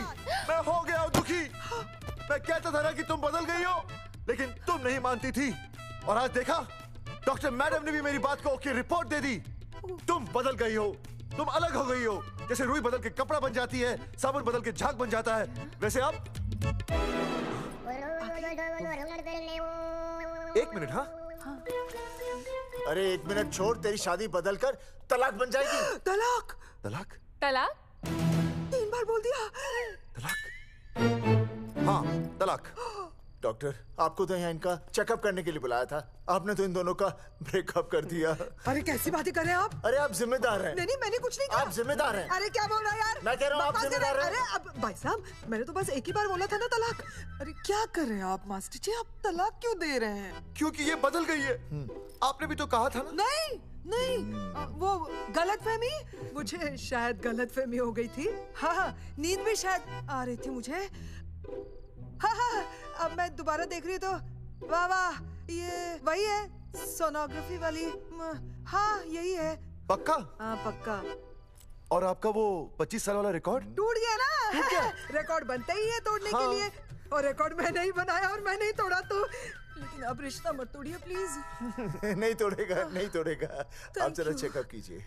मैं हो गया हूँ दुखी। मैं कहता था ना कि तुम बदल गई हो, लेकिन तुम नहीं मानती थी। और आज देखा, डॉक्टर मैडम ने भी मेरी बात को ओके रिपोर्ट दे दी। तुम बदल गई हो, तुम अलग हो गई हो। जैसे रुई बदल के कपड़ा बन जाती है, साबुन बदल के झाग बन जाता है, वैसे अब। एक मिनट। हाँ अरे 1 मिनट छोड़, तेरी शादी बदल कर तलाक बन जाएगी। तलाक? तलाक? तलाक? 3 बार बोल दिया। हाँ तलाक। डॉक्टर, आपको तो यहाँ इनका चेकअप करने के लिए बुलाया था, आपने तो इन दोनों का ब्रेकअप कर दिया। अरे कैसी बातें कर रहे हैं आप? अरे आप जिम्मेदार हैं। नहीं मैंने कुछ नहीं कहा। आप जिम्मेदार हैं। अरे क्या बोल रहा है यार? मैं कह रहा हूँ आप जिम्मेदार हैं। अरे अब भाई साहब, मैंने तो बस एक ही बार बोला था ना तलाक। अरे क्या कर रहे हैं आप मास्टर जी? आप तलाक क्यों दे रहे हैं? क्योंकि ये बदल गई है। आपने भी तो कहा था ना। नहीं वो गलतफहमी, मुझे शायद गलतफहमी हो गई थी। हाँ नींद भी शायद आ रही थी मुझे। हाँ अब मैं दोबारा देख रही तो वाह वाह, ये वही है सोनोग्राफी वाली। हाँ यही है। पक्का? हाँ पक्का। और आपका वो 25 साल वाला रिकॉर्ड टूट गया ना? रिकॉर्ड बनता ही है तोड़ने के लिए, और रिकॉर्ड मैंने ही बनाया और मैंने ही तोड़ा। तो लेकिन अब रिश्ता मत तोड़िए प्लीज। नहीं तोड़ेगा, नहीं तोड़ेगा। आप जरा चेकअप कीजिए।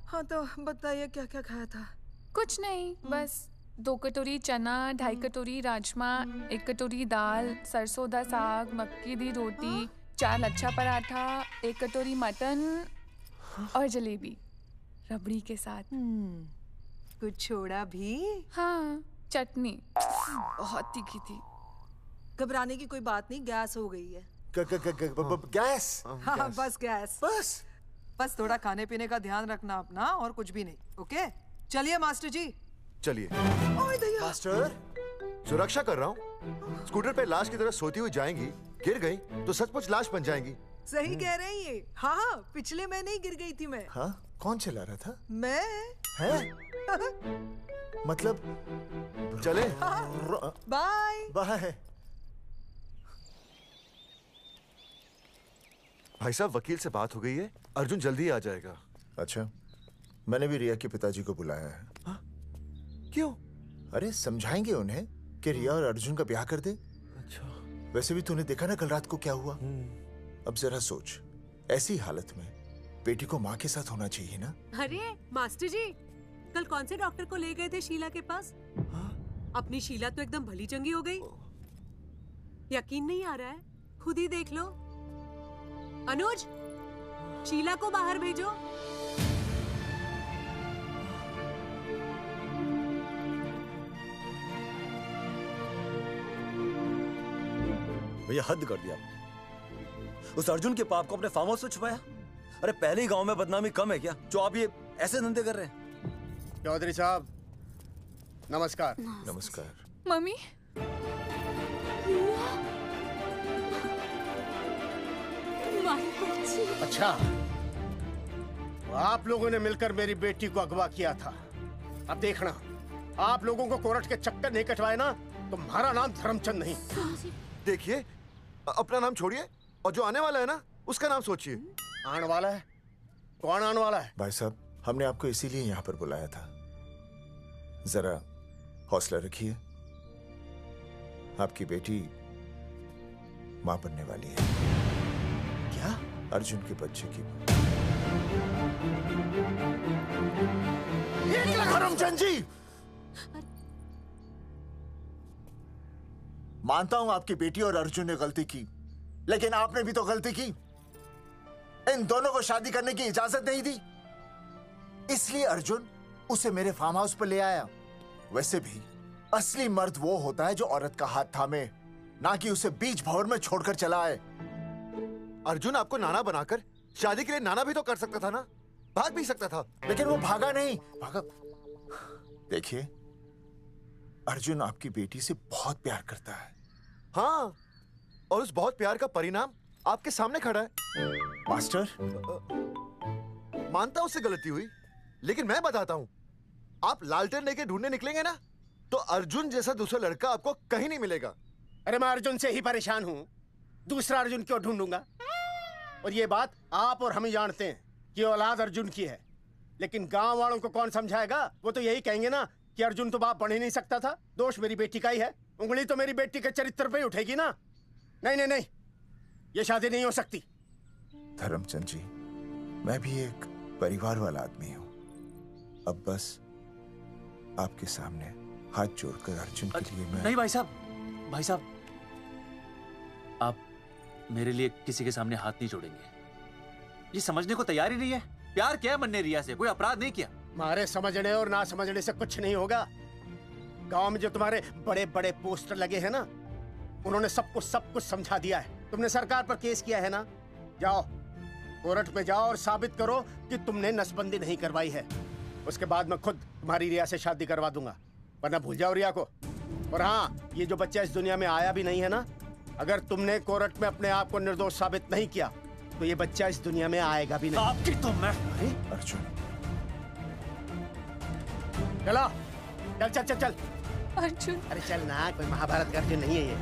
हाँ तो बताइए क्या क्या खाया था? कुछ नहीं, बस 2 कटोरी चना, 2.5 कटोरी राजमा, 1 कटोरी दाल, सरसों दा साग, मक्की दी रोटी, 4 लच्छा पराठा, 1 कटोरी मटन और जलेबी रबड़ी के साथ। कुछ छोड़ा भी? हाँ, चटनी बहुत तीखी थी। घबराने की कोई बात नहीं, गैस हो गई है। गैस? हाँ बस गैस। बस थोड़ा खाने पीने का ध्यान रखना अपना, और कुछ भी नहीं। ओके चलिए मास्टर जी। चलिए। मास्टर, सुरक्षा कर रहा हूँ। स्कूटर पे लाश की तरह सोती हुई जाएंगी, गिर गई तो सचमुच लाश बन जाएंगी। सही कह रही है। हाँ पिछले महीने ही गिर गई थी मैं। हाँ कौन चला रहा था? मैं। है? मतलब चले? Bye bye. भाई साहब, वकील से बात हो गई है, अर्जुन जल्दी आ जाएगा। अच्छा, मैंने भी रिया के पिताजी को बुलाया है। क्यों? अरे समझाएंगे उन्हें कि रिया और अर्जुन का ब्याह कर दे। अच्छा। वैसे भी तूने देखा ना कल रात को क्या हुआ। अब जरा सोच, ऐसी हालत में बेटी को माँ के साथ होना चाहिए ना। अरे मास्टर जी, कल कौन से डॉक्टर को ले गए थे शीला के पास? अपनी शीला तो एकदम भली चंगी हो गई। यकीन नहीं आ रहा है? खुद ही देख लो। अनुज, शीला को बाहर भेजो। भैया हद कर दिया। उस अर्जुन के पाप को अपने फार्म हाउस में छुपाया। अरे पहले ही गांव में बदनामी कम है क्या, जो आप ये ऐसे धंधे कर रहे हैं? चौधरी साहब नमस्कार। नमस्कार। मम्मी। अच्छा, तो आप लोगों ने मिलकर मेरी बेटी को अगवा किया था। अब देखना, आप लोगों को कोर्ट के चक्कर नहीं कटवाए ना, तो हमारा नाम धर्मचंद नहीं। देखिए, अपना नाम छोड़िए और जो आने वाला है ना, उसका नाम सोचिए। आने वाला है? कौन आने वाला है? भाई साहब, हमने आपको इसीलिए यहाँ पर बुलाया था। जरा हौसला रखिए, आपकी बेटी मां बनने वाली है। क्या? अर्जुन के बच्चे की। करमचंद जी, मानता हूं आपकी बेटी और अर्जुन ने गलती की, लेकिन आपने भी तो गलती की। इन दोनों को शादी करने की इजाजत नहीं दी, इसलिए अर्जुन उसे मेरे फार्म हाउस पर ले आया। वैसे भी असली मर्द वो होता है जो औरत का हाथ थामे, ना कि उसे बीच भंवर में छोड़कर चला आए। अर्जुन आपको नाना बनाकर शादी के लिए नाना भी तो कर सकता था ना, भाग भी सकता था। लेकिन वो भागा नहीं। भागा। देखिए, अर्जुन आपकी बेटी से बहुत प्यार करता है। हाँ, और उस बहुत प्यार का परिणाम आपके सामने खड़ा है। मास्टर, मानता हूं उससे गलती हुई, लेकिन मैं बताता हूं, आप लालटेन लेके ढूंढने निकलेंगे ना, तो अर्जुन जैसा दूसरा लड़का आपको कहीं नहीं मिलेगा। अरे मैं अर्जुन से ही परेशान हूँ, दूसरा अर्जुन क्यों ढूंढूंगा? और ये बात आप और हम ही जानते हैं कि औलाद अर्जुन की है, लेकिन गांव वालों को कौन समझाएगा? वो तो यही कहेंगे ना कि अर्जुन तो बाप बन ही नहीं सकता था, दोष मेरी बेटी का ही है। उंगली तो मेरी बेटी के चरित्र पे ही उठेगी ना। नहीं नहीं नहीं, ये शादी नहीं हो सकती। धर्मचंद जी, मैं भी एक परिवार वाला आदमी हूँ। अब बस आपके सामने हाथ जोड़कर अर्जुन के लिए मैं... नहीं भाई साहब, आप मेरे लिए किसी के सामने हाथ नहीं जोड़ेंगे। ये समझने को तैयार ही नहीं है। प्यार किया है मन्ने रिया से, कोई अपराध नहीं किया। तुम्हारे समझने और ना समझने से कुछ नहीं होगा। गांव में जो तुम्हारे बड़े बड़े पोस्टर लगे हैं ना, उन्होंने सब कुछ समझा दिया है। तुमने सरकार पर केस किया है ना, जाओ कोर्ट में जाओ और साबित करो कि तुमने नसबंदी नहीं करवाई है। उसके बाद मैं खुद तुम्हारी रिया से शादी करवा दूंगा, वरना भूल जाओ रिया को। और हाँ, ये जो बच्चा इस दुनिया में आया भी नहीं है ना, अगर तुमने कोर्ट में अपने आप को निर्दोष साबित नहीं किया तो ये बच्चा इस दुनिया में आएगा भी नहीं। आपकी तो मैं... अर्जुन, चलो चल चल चल चल। अर्जुन, अरे चल ना, कोई महाभारत का अर्जुन नहीं है ये।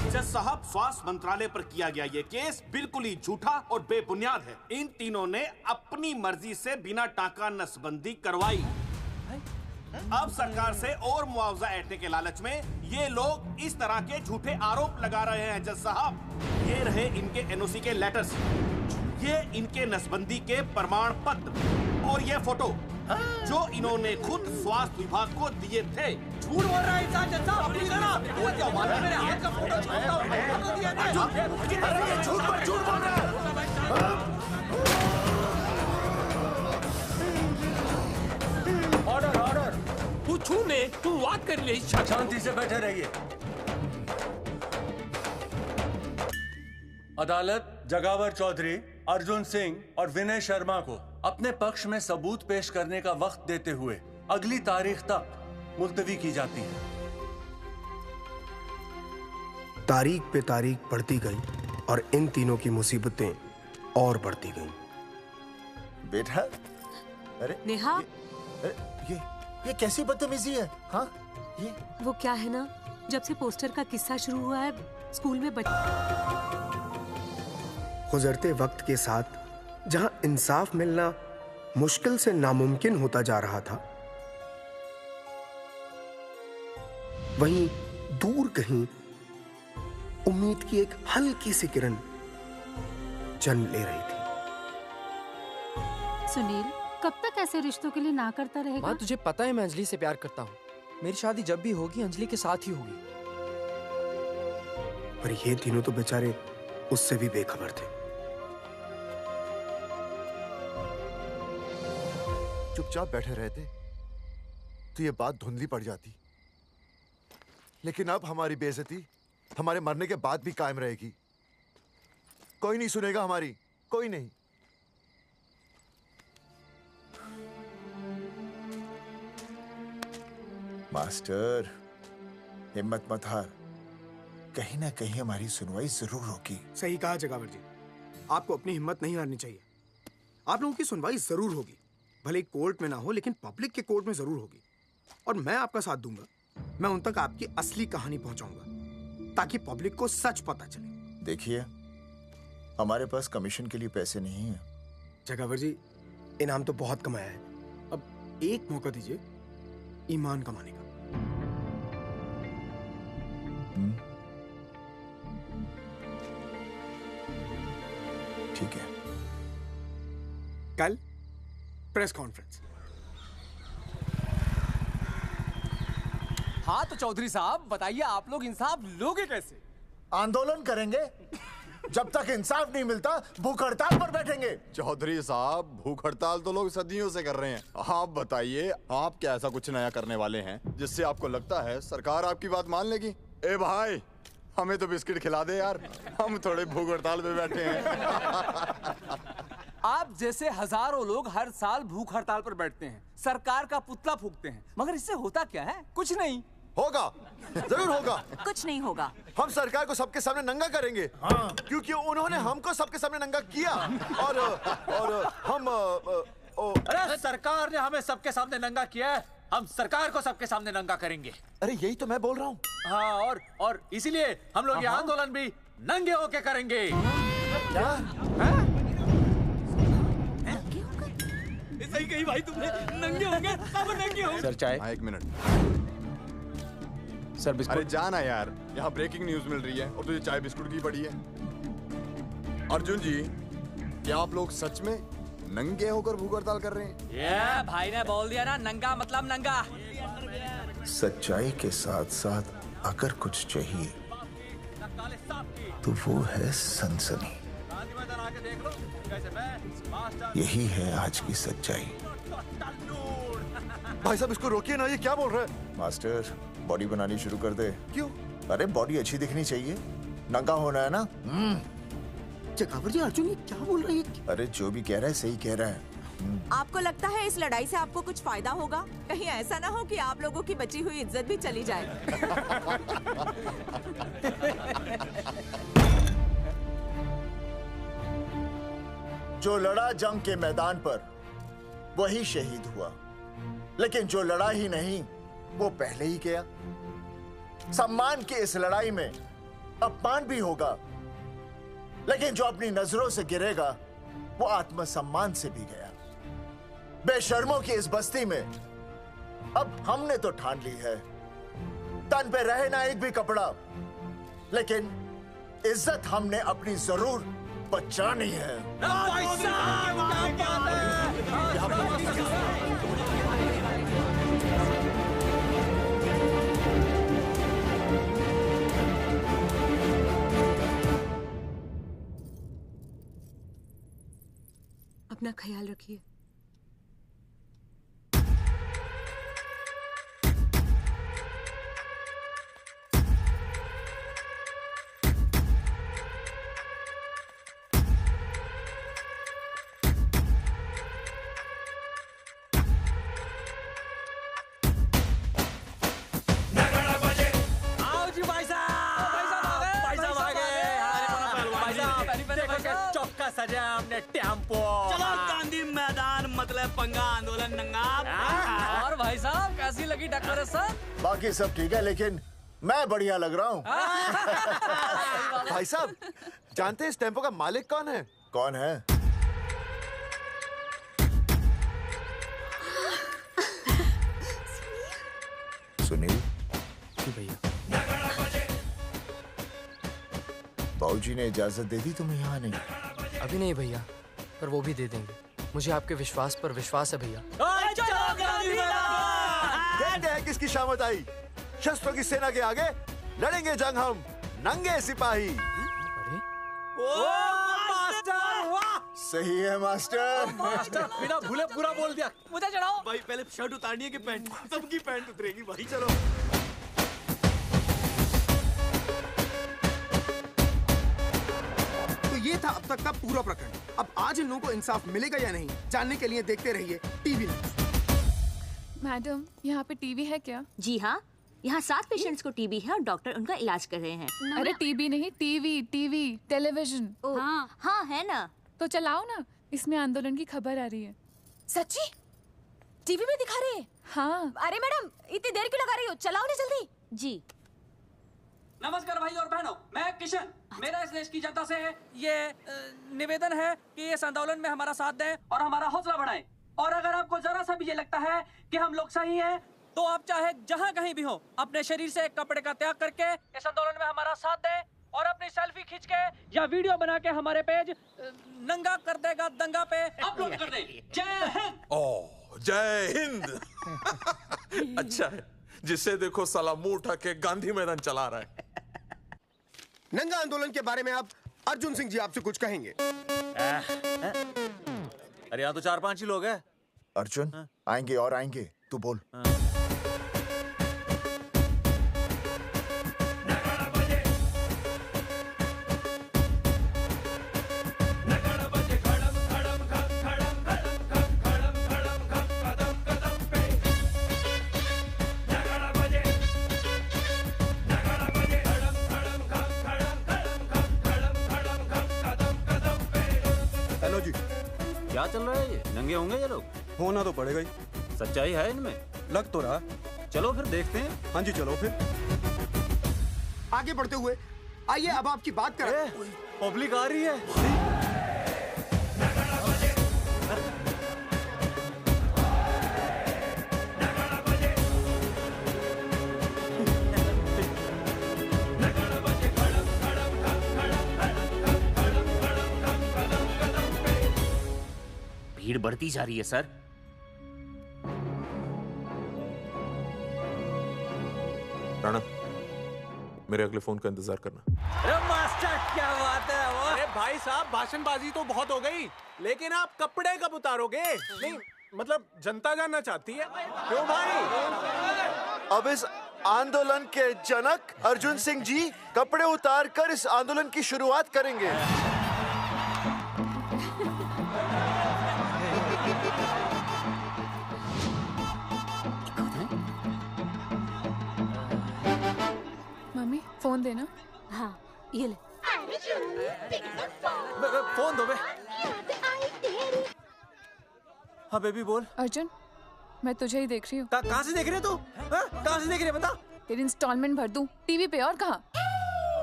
जज साहब, स्वास्थ्य मंत्रालय पर किया गया ये केस बिल्कुल ही झूठा और बेबुनियाद है। इन तीनों ने अपनी मर्जी से बिना टाका नसबंदी करवाई। अब सरकार से और मुआवजा ऐंठने के लालच में ये लोग इस तरह के झूठे आरोप लगा रहे हैं। जज साहब, ये रहे इनके एनओसी के लेटर्स, ये इनके नसबंदी के प्रमाण पत्र और ये फोटो जो इन्होंने खुद स्वास्थ्य विभाग को दिए थे। झूठ बोल रहा है इंसान। जज साहब, अपनी जरा वो क्या मालूम है, मेरे हाथ का फोटो छोड़ता हूं, फोटो दिया था। अरे ये झूठ बोल रहा है। ऑर्डर, तू छूने, तू बात कर ले। शांति से बैठे रहिए। अदालत जगावर चौधरी, अर्जुन सिंह और विनय शर्मा को अपने पक्ष में सबूत पेश करने का वक्त देते हुए अगली तारीख तक मुलतवी की जाती है। तारीख पे तारीख बढ़ती गई और इन तीनों की मुसीबतें और बढ़ती गईं। बेटा, अरे नेहा, ये कैसी बदतमीजी है? हाँ, ये वो क्या है ना, जब से पोस्टर का किस्सा शुरू हुआ है स्कूल में गुजरते वक्त के साथ जहां इंसाफ मिलना मुश्किल से नामुमकिन होता जा रहा था, वहीं दूर कहीं उम्मीद की एक हल्की सी किरण जन्म ले रही थी। सुनील, कब तक ऐसे रिश्तों के लिए ना करता रहेगा? माँ, तुझे पता है मैं अंजलि से प्यार करता हूँ। मेरी शादी जब भी होगी अंजलि के साथ ही होगी। पर ये तीनों तो बेचारे उससे भी बेखबर थे। चुपचाप बैठे रहते तो ये बात धुंधली पड़ जाती, लेकिन अब हमारी बेइज्जती हमारे मरने के बाद भी कायम रहेगी। कोई नहीं सुनेगा हमारी, कोई नहीं। मास्टर, हिम्मत मत हार, कहीं ना कहीं हमारी सुनवाई जरूर होगी। सही कहा जगावर जी, आपको अपनी हिम्मत नहीं हारनी चाहिए। आप लोगों की सुनवाई जरूर होगी, भले कोर्ट में ना हो लेकिन पब्लिक के कोर्ट में जरूर होगी। और मैं आपका साथ दूंगा, मैं उन तक आपकी असली कहानी पहुंचाऊंगा ताकि पब्लिक को सच पता चले। देखिए, हमारे पास कमीशन के लिए पैसे नहीं है। जगावर जी, इनाम तो बहुत कमाया है, अब एक मौका दीजिए ईमान कमाने का। ठीक है, कल प्रेस कॉन्फ्रेंस। हाँ तो चौधरी साहब बताइए, आप लोग इंसाफ लोगे कैसे? आंदोलन करेंगे, जब तक इंसाफ नहीं मिलता भूख हड़ताल पर बैठेंगे। चौधरी साहब, भूख हड़ताल तो लोग सदियों से कर रहे हैं। आप बताइए, आप क्या ऐसा कुछ नया करने वाले हैं जिससे आपको लगता है सरकार आपकी बात मान लेगी? ए भाई, हमें तो बिस्किट खिला दे यार, हम थोड़े भूख हड़ताल पे बैठे हैं। आप जैसे हजारों लोग हर साल भूख हड़ताल पर बैठते हैं, सरकार का पुतला फूंकते हैं, मगर इससे होता क्या है? कुछ नहीं होगा, जरूर होगा। कुछ नहीं होगा। हम सरकार को सबके सामने नंगा करेंगे। हाँ। क्योंकि उन्होंने हमको सबके सामने नंगा किया और हम अरे सरकार ने हमें सबके सामने नंगा किया है, हम सरकार को सबके सामने नंगा करेंगे। अरे यही तो मैं बोल रहा हूँ। हाँ, और इसीलिए हम लोग ये आंदोलन भी नंगे होके करेंगे। क्या? सही कही भाई तुमने, नंगे होंगे, सब नंगे होंगे। सर चाय? एक मिनट सर, बिस्कुट। अरे जाना यार, यहाँ ब्रेकिंग न्यूज मिल रही है और तुझे चाय बिस्कुट की पड़ी है। अर्जुन जी, क्या आप लोग सच में नंगे होकर भूख हड़ताल कर रहे हैं? ये भाई ने बोल दिया ना, नंगा मतलब नंगा। सच्चाई के साथ साथ अगर कुछ चाहिए तो वो है सनसनी। यही है आज की सच्चाई। भाई साहब इसको रोकिए ना, ये क्या बोल रहा है? मास्टर, बॉडी बनानी शुरू कर दे। क्यों? अरे बॉडी अच्छी दिखनी चाहिए, नंगा होना है ना। चकावर जी, अर्जुन ये क्या बोल रही है? अरे जो भी कह रहा है सही कह रहा है। आपको लगता है इस लड़ाई से आपको कुछ फायदा होगा? कहीं ऐसा ना हो कि आप लोगों की बची हुई इज्जत भी चली जाए। जो लड़ा जंग के मैदान पर वही शहीद हुआ, लेकिन जो लड़ा ही नहीं वो पहले ही गया। सम्मान की इस लड़ाई में अपमान भी होगा, लेकिन जो अपनी नजरों से गिरेगा वो आत्मसम्मान से भी गया। बेशर्मों की इस बस्ती में अब हमने तो ठान ली है, तन पे रहे ना एक भी कपड़ा, लेकिन इज्जत हमने अपनी जरूर बचानी है। अपना ख्याल रखिए। सजा हमने टेम्पो। चलो गांधी मैदान, मतलब पंगा, आंदोलन नंगा। और भाई साहब कैसी लगी डेकोरेशन? बाकी सब ठीक है, लेकिन मैं बढ़िया लग रहा हूँ। भाई साहब, जानते हैं इस टेम्पो का मालिक कौन है? कौन है? सुनील। जी भैया। बाबूजी ने इजाजत दे दी तुम्हें यहाँ आने की? अभी नहीं भैया, पर वो भी दे देंगे। मुझे आपके विश्वास पर विश्वास है भैया। कहते हैं किसकी शामत आई, शस्त्रों की सेना के आगे लड़ेंगे जंग हम नंगे सिपाही। सही है मास्टर। मास्टर बिना भूले पूरा बोल दिया। मुझे चढ़ाओ भाई, पहले शर्ट उतारनी है कि पैंट? सबकी पैंट उतरेगी भाई। चलो ये था अब तक का पूरा प्रकरण। अब आज इन लोगों को इंसाफ मिलेगा या नहीं, जानने के लिए देखते रहिए टीवी न्यूज़। मैडम, यहाँ पे टीवी है क्या? जी हाँ, यहाँ 7 पेशेंट्स को टीबी है और डॉक्टर उनका इलाज कर रहे हैं। अरे टीबी नहीं, टीवी, टेलीविजन। हाँ हाँ है ना। तो चलाओ ना, इसमें आंदोलन की खबर आ रही है। सच्ची? टीवी में दिखा रहे हैं? हाँ। अरे मैडम, इतनी देर क्यों लगा रही हो, चलाओ ना जल्दी। जी। नमस्कार भाई और बहनों, मैं किशन। मेरा इस देश की जनता से ये निवेदन है कि इस आंदोलन में हमारा साथ दें और हमारा हौसला बढ़ाएं। है कि हम लोग सही हैं, तो आप चाहे जहाँ कहीं भी हो अपने शरीर से एक कपड़े का त्याग करके इस आंदोलन में हमारा साथ दें और अपनी सेल्फी खींच के या वीडियो बना के हमारे पेज नंगा कर देगा दंगा पे अपलोड कर दे। जय हिंद। ओह जय हिंद। अच्छा है, जिसे देखो साला मुंह उठा के गांधी मैदान चला रहा है। नंगा आंदोलन के बारे में आप अर्जुन सिंह जी आपसे कुछ कहेंगे। अरे यहाँ तो 4-5 ही लोग हैं। अर्जुन आएंगे और आएंगे, तू बोल। हेलो जी, क्या चल रहा है ये? नंगे होंगे ये लोग? होना तो पड़ेगा ही। सच्चाई है इनमें? लग तो रहा। चलो फिर देखते हैं। हाँ जी चलो फिर। आगे बढ़ते हुए आइए अब आपकी बात करें। पब्लिक आ रही है। भीड़ बढ़ती जा रही है सर। राणा, मेरे अगले फोन का इंतजार करना। अरे मास्टर क्या बात है वो। अरे भाई साहब, भाषणबाजी तो बहुत हो गई, लेकिन आप कपड़े कब उतारोगे? नहीं मतलब जनता जानना चाहती है। क्यों भाई? अब इस आंदोलन के जनक अर्जुन सिंह जी कपड़े उतार कर इस आंदोलन की शुरुआत करेंगे। मम्मी फोन देना। हाँ ये ले। फोन दो बे। हाँ बेबी बोल। अर्जुन मैं तुझे ही देख रही हूँ। कहाँ से देख रहे तू? कहाँ से देख रही है बता? तेरी इंस्टॉलमेंट भर दूं टीवी पे और कहाँ?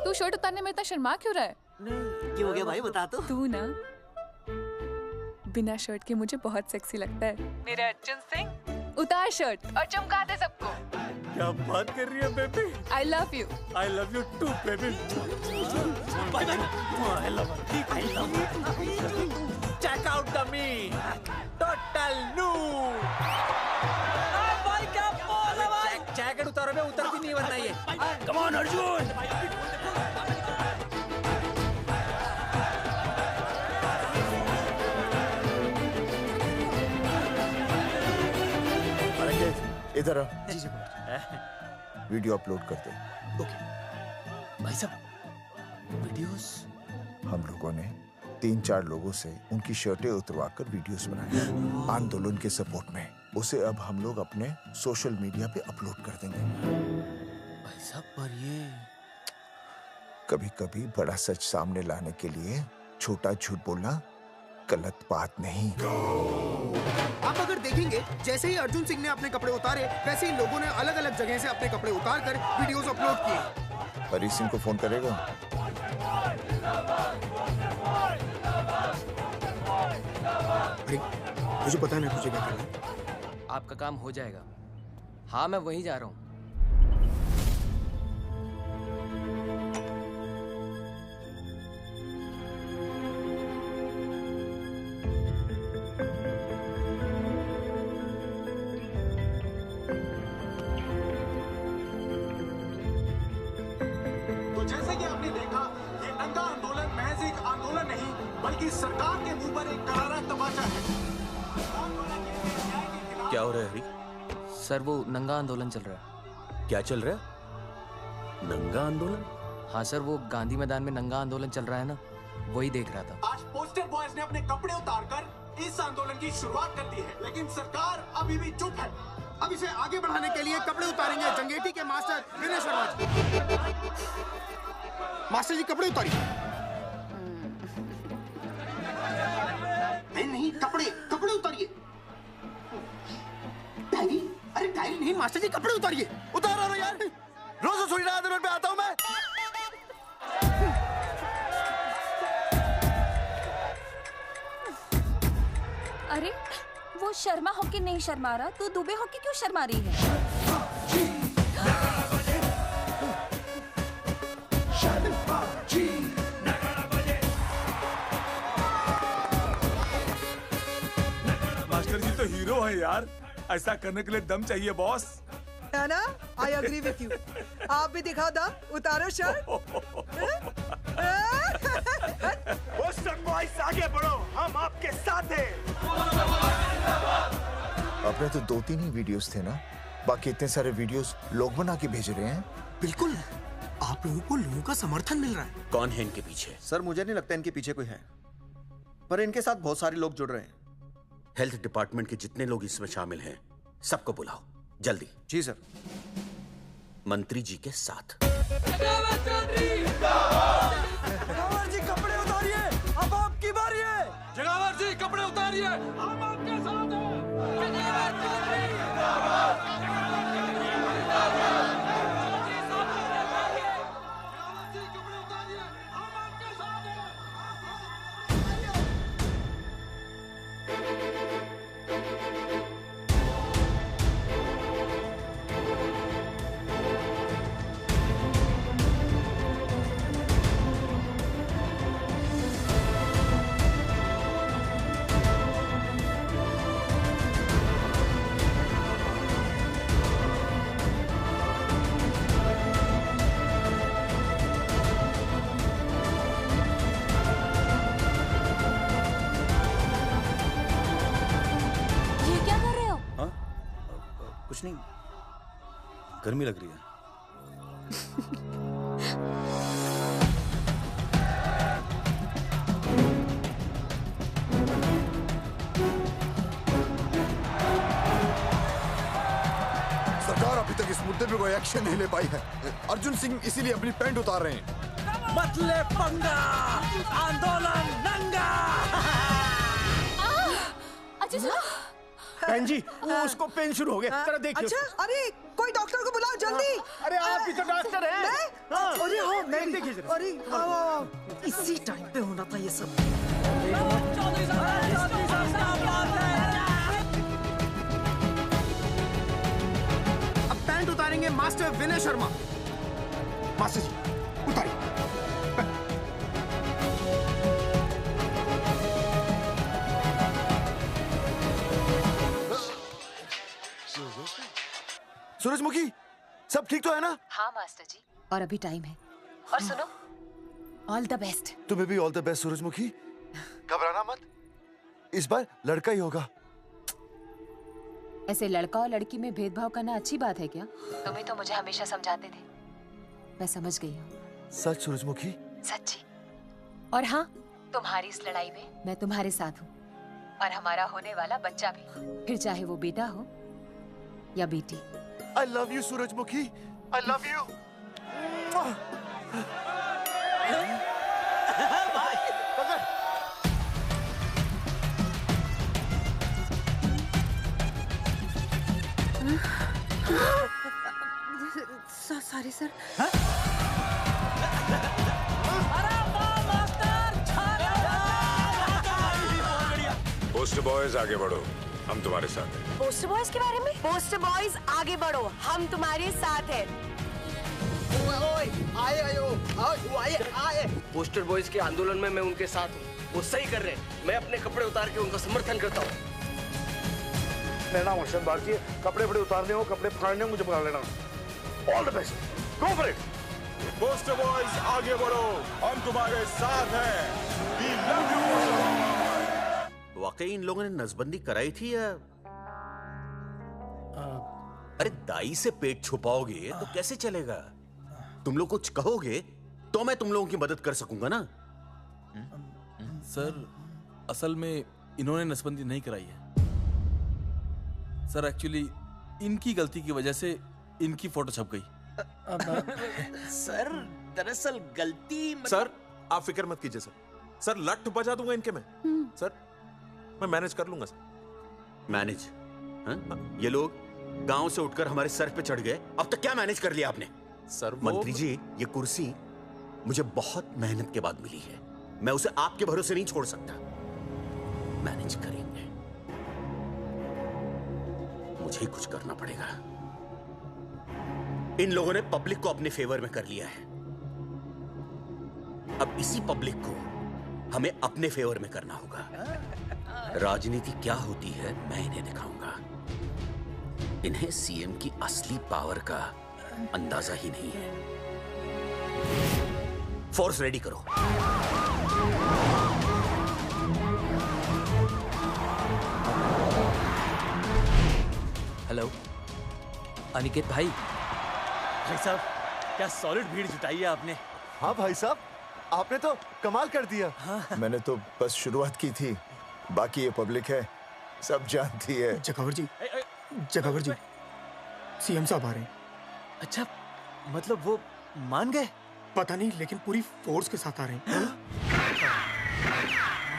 तू शर्ट उतारने में इतना शर्मा क्यों रहा है? क्यों हो गया भाई, बता तो। तू ना बिना शर्ट के मुझे बहुत सेक्सी लगता है। मेरे अर्जुन सिंह उतार शर्ट और चमका दे सबको। क्या बात कर रही है baby? I love you. I love you too baby. Bye bye. I love you. I love you. Check out the me. Total new. भाई क्या बोल रहा भाई? जैकेट उतारो बे, उतरती नहीं वरना ये। Come on Arjun. इधर आ। वीडियो अपलोड करते। भाई साहब वीडियोस? हम लोगों ने 3-4 लोगों से उनकी शर्टें उतरवाकर वीडियोस बनाए आंदोलन के सपोर्ट में। उसे अब हम लोग अपने सोशल मीडिया पे अपलोड कर देंगे। भाई साहब पर ये कभी-कभी बड़ा सच सामने लाने के लिए छोटा झूठ बोलना गलत बात नहीं। आप अगर देखेंगे जैसे ही अर्जुन सिंह ने अपने कपड़े उतारे, वैसे ही लोगों ने अलग अलग जगह से अपने कपड़े उतार कर वीडियोस अपलोड किए। हरी सिंह को फोन करेगा? अरे मुझे पता नहीं तुझे क्या करना है। आपका काम हो जाएगा। हाँ मैं वहीं जा रहा हूँ। तो जैसे कि आपने देखा, ये नंगा आंदोलन महज एक आंदोलन नहीं, बल्कि सरकार के मुंह पर एक करारा तमाचा है। क्या हो रहा है हरी? सर वो नंगा आंदोलन चल रहा है। क्या चल रहा है? नंगा आंदोलन? हाँ सर वो गांधी मैदान में नंगा आंदोलन चल रहा है ना, वही देख रहा था। आज पोस्टर बॉयज ने अपने कपड़े उतारकर इस आंदोलन की शुरुआत कर दी है, लेकिन सरकार अभी भी चुप है। अब इसे आगे बढ़ाने के लिए कपड़े उतारेंगे जंगेटी के मास्टर विनय शर्मा जी। मास्टर जी कपड़े उतारिए। नहीं कपड़े कपड़े उतारिए। डायरी? अरे डायरी नहीं मास्टर जी, कपड़े उतारिए। उतारो ना यार, रोज रसोई आंदोलन पे आता हूँ मैं। अरे वो शर्मा होके नहीं शर्मा रहा, तू दुबे होके क्यों शर्मा रही है? मास्टर जी तो हीरो है यार, ऐसा करने के लिए दम चाहिए बॉस। है ना? I agree with you. आप भी दिखाओ दम, उतारो शर्ट। बॉयज आगे बढ़ो, हम आपके साथ हैं। अपने तो 2-3 ही वीडियोस थे ना, बाकी इतने सारे वीडियोस लोग बना के भेज रहे हैं। बिल्कुल, आप लोगों को लोगों का समर्थन मिल रहा है। कौन है इनके पीछे? सर मुझे नहीं लगता इनके पीछे कोई है, पर इनके साथ बहुत सारे लोग जुड़ रहे हैं। हेल्थ डिपार्टमेंट के जितने लोग इसमें शामिल हैं, सबको बुलाओ जल्दी। जी सर। मंत्री जी के साथ। जगावर जी कपड़े उतारिए, अब आपकी बारी है। जगावर जी कपड़े उतारिए, हम आपके साथ हैं। जगावर चौधरी कुछ नहीं, गर्मी लग रही है। सरकार अभी तक इस मुद्दे पे कोई एक्शन नहीं ले पाई है। अर्जुन सिंह इसीलिए अपनी पैंट उतार रहे हैं। मत ले पंगा, आंदोलन नंगा। अच्छा सुनो। बहन जी, वो उसको पेन शुरू हो गया, जरा देखिए। अच्छा, अरे कोई डॉक्टर को बुलाओ जल्दी। अरे आप भी तो डॉक्टर हैं। अरे हाँ, मैं देखिए जरा। अरे आओ, इसी टाइम पे होना था ये सब। अब पैंट उतारेंगे मास्टर विनय शर्मा। मास्टर जी उतारिए। सूरजमुखी, सब ठीक तो है ना? हाँ मास्टर जी, और अभी टाइम है। और सुनो, ऑल द बेस्ट। तुम्हें भी ऑल द बेस्ट सूरजमुखी। घबराना मत, इस बार लड़का ही होगा। ऐसे लड़का और लड़की में भेदभाव करना अच्छी बात है क्या? तुम ही तो मुझे हमेशा समझाते थे। मैं समझ गई हूँ। सच सूरजमुखी? सच्ची। और हाँ, तुम्हारी इस लड़ाई में मैं तुम्हारे साथ हूँ, और हमारा होने वाला बच्चा भी, फिर चाहे वो बेटा हो या बेटी। I love you, सूरजमुखी। I love you. Sorry sir. Post boys आगे बढ़ो, हम तुम्हारे साथ हैं। पोस्टर बॉयज के बारे में? पोस्टर बॉयज आगे बढ़ो, हम तुम्हारे साथ हैं। आए। पोस्टर बॉयज के आंदोलन में मैं उनके साथ हूँ, वो सही कर रहे हैं। मैं अपने कपड़े उतार के उनका समर्थन करता हूँ। मेरा नाम अर्शद बागची है। कपड़े उतारने हो, कपड़े फाड़ने हो, मुझे बुला लेना। All the best, go for it. Poster boys आगे बढ़ो, हम तुम्हारे साथ हैं। We love you। वाकई इन लोगों ने नसबंदी कराई थी या? अरे दाई से पेट छुपाओगे तो कैसे चलेगा? तुम लोग कुछ कहोगे तो मैं तुम लोगों की मदद कर सकूंगा ना। सर, असल में इन्होंने नसबंदी नहीं कराई है सर। एक्चुअली इनकी गलती की वजह से इनकी फोटो छप गई। सर दरअसल गलती सर आप फिक्र मत कीजिए सर। सर लट बजा दूंगा इनके में। सर मैं मैनेज कर लूंगा सर। मैनेज? ये लोग गांव से उठकर हमारे सर पे चढ़ गए, अब तक क्या मैनेज कर लिया आपने? सर मंत्री जी, ये कुर्सी मुझे बहुत मेहनत के बाद मिली है, मैं उसे आपके भरोसे नहीं छोड़ सकता। मैनेज करेंगे। मुझे ही कुछ करना पड़ेगा। इन लोगों ने पब्लिक को अपने फेवर में कर लिया है। अब इसी पब्लिक को हमें अपने फेवर में करना होगा। राजनीति क्या होती है मैं इन्हें दिखाऊंगा। इन्हें सीएम की असली पावर का अंदाजा ही नहीं है। फोर्स रेडी करो। हेलो अनिकेत भाई। भाई साहब क्या सॉलिड भीड़ जुटाई है आपने। हाँ भाई साहब, आपने तो कमाल कर दिया। मैंने तो बस शुरुआत की थी, बाकी ये पब्लिक है, सब जानती है। जगावर जी, जगावर जी, सीएम साहब आ रहे हैं। अच्छा, मतलब वो मान गए? पता नहीं, लेकिन पूरी फोर्स के साथ आ रहे हैं।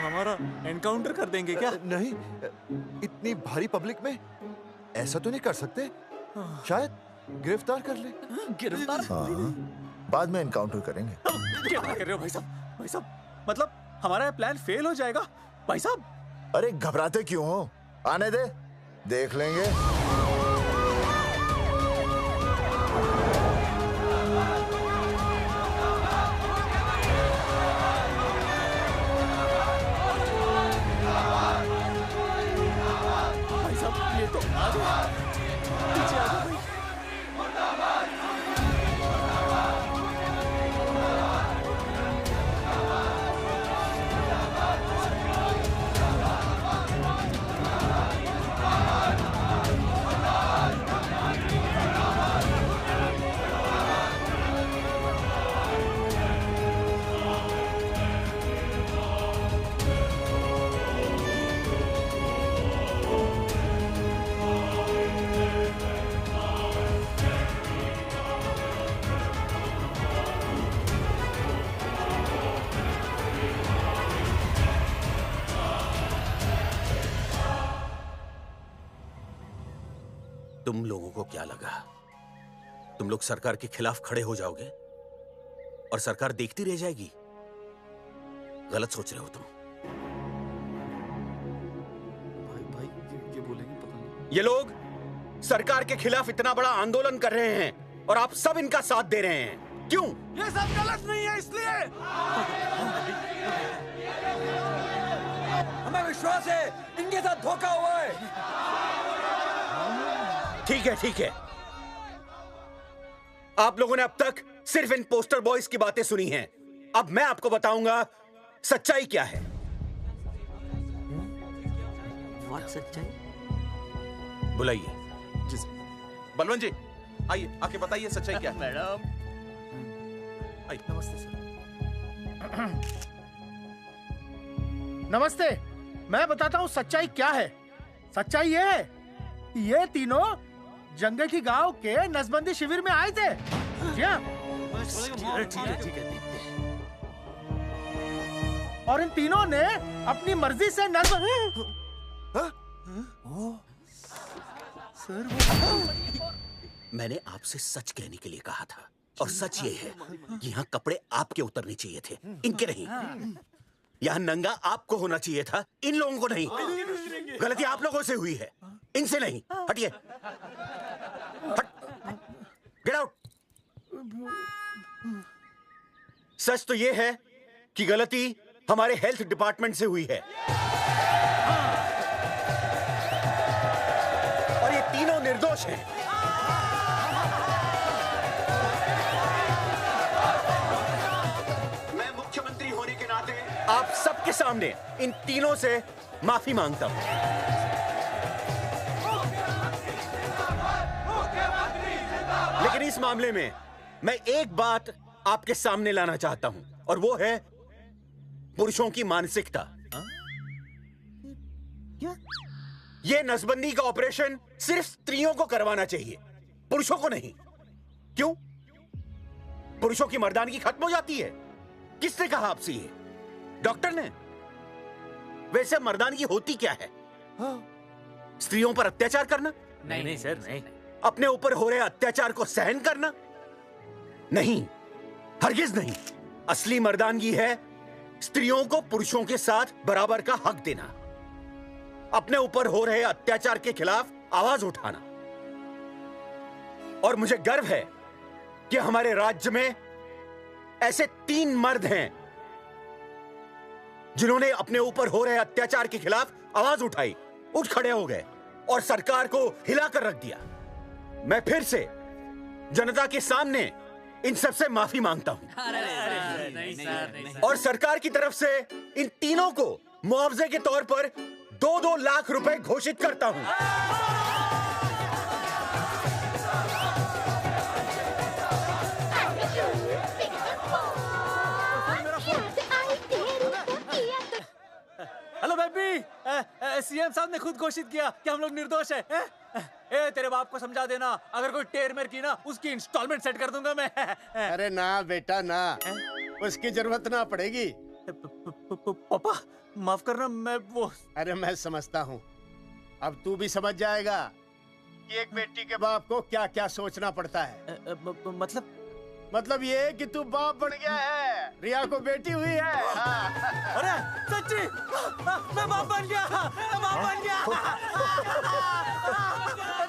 हमारा एनकाउंटर कर देंगे क्या? नहीं, इतनी भारी पब्लिक में ऐसा तो नहीं कर सकते। शायद गिरफ्तार कर ले। गिरफ्तार? हाँ, बाद में एनकाउंटर करेंगे। क्या कर रहे हो भाई साहब? भाई साहब मतलब हमारा प्लान फेल हो जाएगा भाई साहब? अरे घबराते क्यों हो, आने दे, देख लेंगे। भाई साहब ये तो आ गया, पीछे आ जाओ भाई। तुम लोगों को क्या लगा तुम लोग सरकार के खिलाफ खड़े हो जाओगे और सरकार देखती रह जाएगी? गलत सोच रहे हो तुम। भाई ये बोलेंगे पता नहीं। ये लोग सरकार के खिलाफ इतना बड़ा आंदोलन कर रहे हैं और आप सब इनका साथ दे रहे हैं, क्यों? ये सब गलत नहीं है इसलिए। हमें विश्वास है इनके साथ धोखा हुआ है। ठीक है, ठीक है। आप लोगों ने अब तक सिर्फ इन पोस्टर बॉयज की बातें सुनी हैं। अब मैं आपको बताऊंगा सच्चाई क्या है। सच्चाई? बुलाइए। जी सर। बलवंत जी आइए, आके बताइए सच्चाई क्या है। मैडम आइए। नमस्ते सर। नमस्ते, मैं बताता हूँ सच्चाई क्या है। सच्चाई ये है, ये तीनों जंगे की गांव के नसबंदी शिविर में आए थे। जी हाँ। ठीक है। और इन तीनों ने अपनी मर्जी से मैंने आपसे सच कहने के लिए कहा था और सच ये है कि यहाँ कपड़े आपके उतरने चाहिए थे, इनके नहीं। यहाँ नंगा आपको होना चाहिए था, इन लोगों को नहीं। गलती आप लोगों से हुई है, इनसे नहीं। हटिए, हट, गेट आउट। सच तो ये है कि गलती हमारे हेल्थ डिपार्टमेंट से हुई है और ये तीनों निर्दोष हैं। मैं मुख्यमंत्री होने के नाते आप सबके सामने इन तीनों से माफी मांगता हूं। लेकिन इस मामले में मैं एक बात आपके सामने लाना चाहता हूं और वो है पुरुषों की मानसिकता। क्या? ये नसबंदी का ऑपरेशन सिर्फ स्त्रियों को करवाना चाहिए, पुरुषों को नहीं। क्यों? पुरुषों की मर्दानगी खत्म हो जाती है। किसने कहा आपसे ये? डॉक्टर ने? वैसे मर्दानगी होती क्या है? स्त्रियों पर अत्याचार करना? नहीं सर, नहीं। अपने ऊपर हो रहे अत्याचार को सहन करना? नहीं, हरगिज नहीं। असली मर्दानगी है स्त्रियों को पुरुषों के साथ बराबर का हक देना। अपने ऊपर हो रहे अत्याचार के खिलाफ आवाज उठाना। और मुझे गर्व है कि हमारे राज्य में ऐसे 3 मर्द हैं जिन्होंने अपने ऊपर हो रहे अत्याचार के खिलाफ आवाज उठाई, उठ खड़े हो गए और सरकार को हिलाकर रख दिया। मैं फिर से जनता के सामने इन सबसे माफी मांगता हूं और सरकार की तरफ से इन तीनों को मुआवजे के तौर पर 2-2 लाख रुपए घोषित करता हूं। हेलो बेबी, सीएम साहब ने खुद घोषित किया कि हम लोग निर्दोष हैं। ए, तेरे बाप को समझा देना, अगर कोई टेर मेर की ना, उसकी इंस्टॉलमेंट सेट कर दूंगा मैं। अरे ना बेटा ना, उसकी जरूरत ना पड़ेगी। पापा माफ करना, मैं वो। अरे मैं समझता हूँ, अब तू भी समझ जाएगा कि एक बेटी के बाप को क्या क्या सोचना पड़ता है। मतलब ये कि तू बाप बन गया है, रिया को बेटी हुई है। अरे सच्ची, मैं बाप बन गया, मैं बाप बन गया,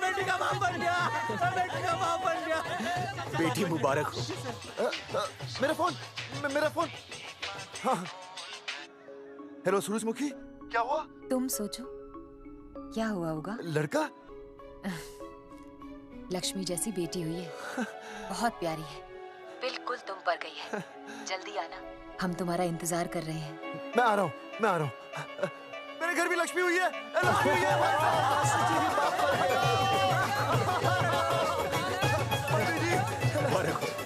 बेटी का बाप बन गया, बेटी का बाप बन गया। बेटी मुबारक हो। मेरा फोन, मेरा फोन। हाँ। हेलो सूरजमुखी, क्या हुआ? तुम सोचो क्या हुआ होगा। लड़का? लक्ष्मी जैसी बेटी हुई है, बहुत प्यारी है, बिल्कुल तुम पर गई है। जल्दी आना, हम तुम्हारा इंतजार कर रहे हैं। मैं आ रहा हूँ, मैं आ रहा हूँ। मेरे घर भी लक्ष्मी हुई है, लक्ष्मी हुई है।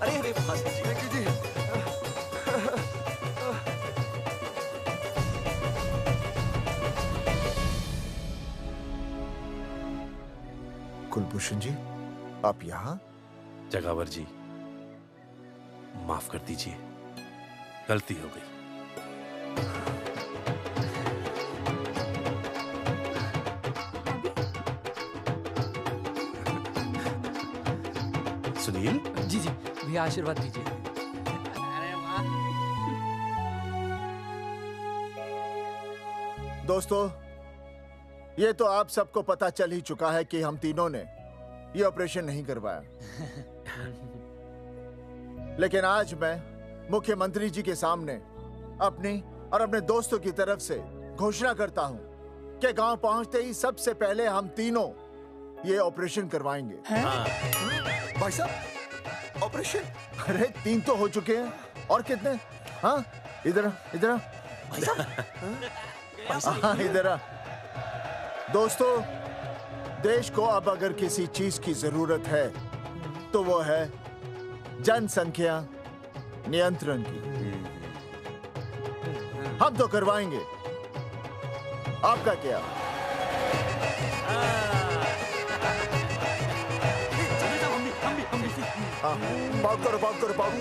अरे अरे कुलभूषण जी, आप यहाँ? जगावर जी, माफ कर दीजिए, गलती हो गई। सुनील जी जी भैया, आशीर्वाद दीजिए। दोस्तों, ये तो आप सबको पता चल ही चुका है कि हम तीनों ने ये ऑपरेशन नहीं करवाया। लेकिन आज मैं मुख्यमंत्री जी के सामने अपनी और अपने दोस्तों की तरफ से घोषणा करता हूं कि गांव पहुंचते ही सबसे पहले हम तीनों ये ऑपरेशन करवाएंगे। भाई साहब, ऑपरेशन? अरे 3 तो हो चुके हैं, और कितने? हाँ, इधर इधर हाँ, इधर। दोस्तों, देश को अब अगर किसी चीज की जरूरत है तो वो है जनसंख्या नियंत्रण की। हम तो करवाएंगे, आपका क्या? बात करो, बात करो, बात।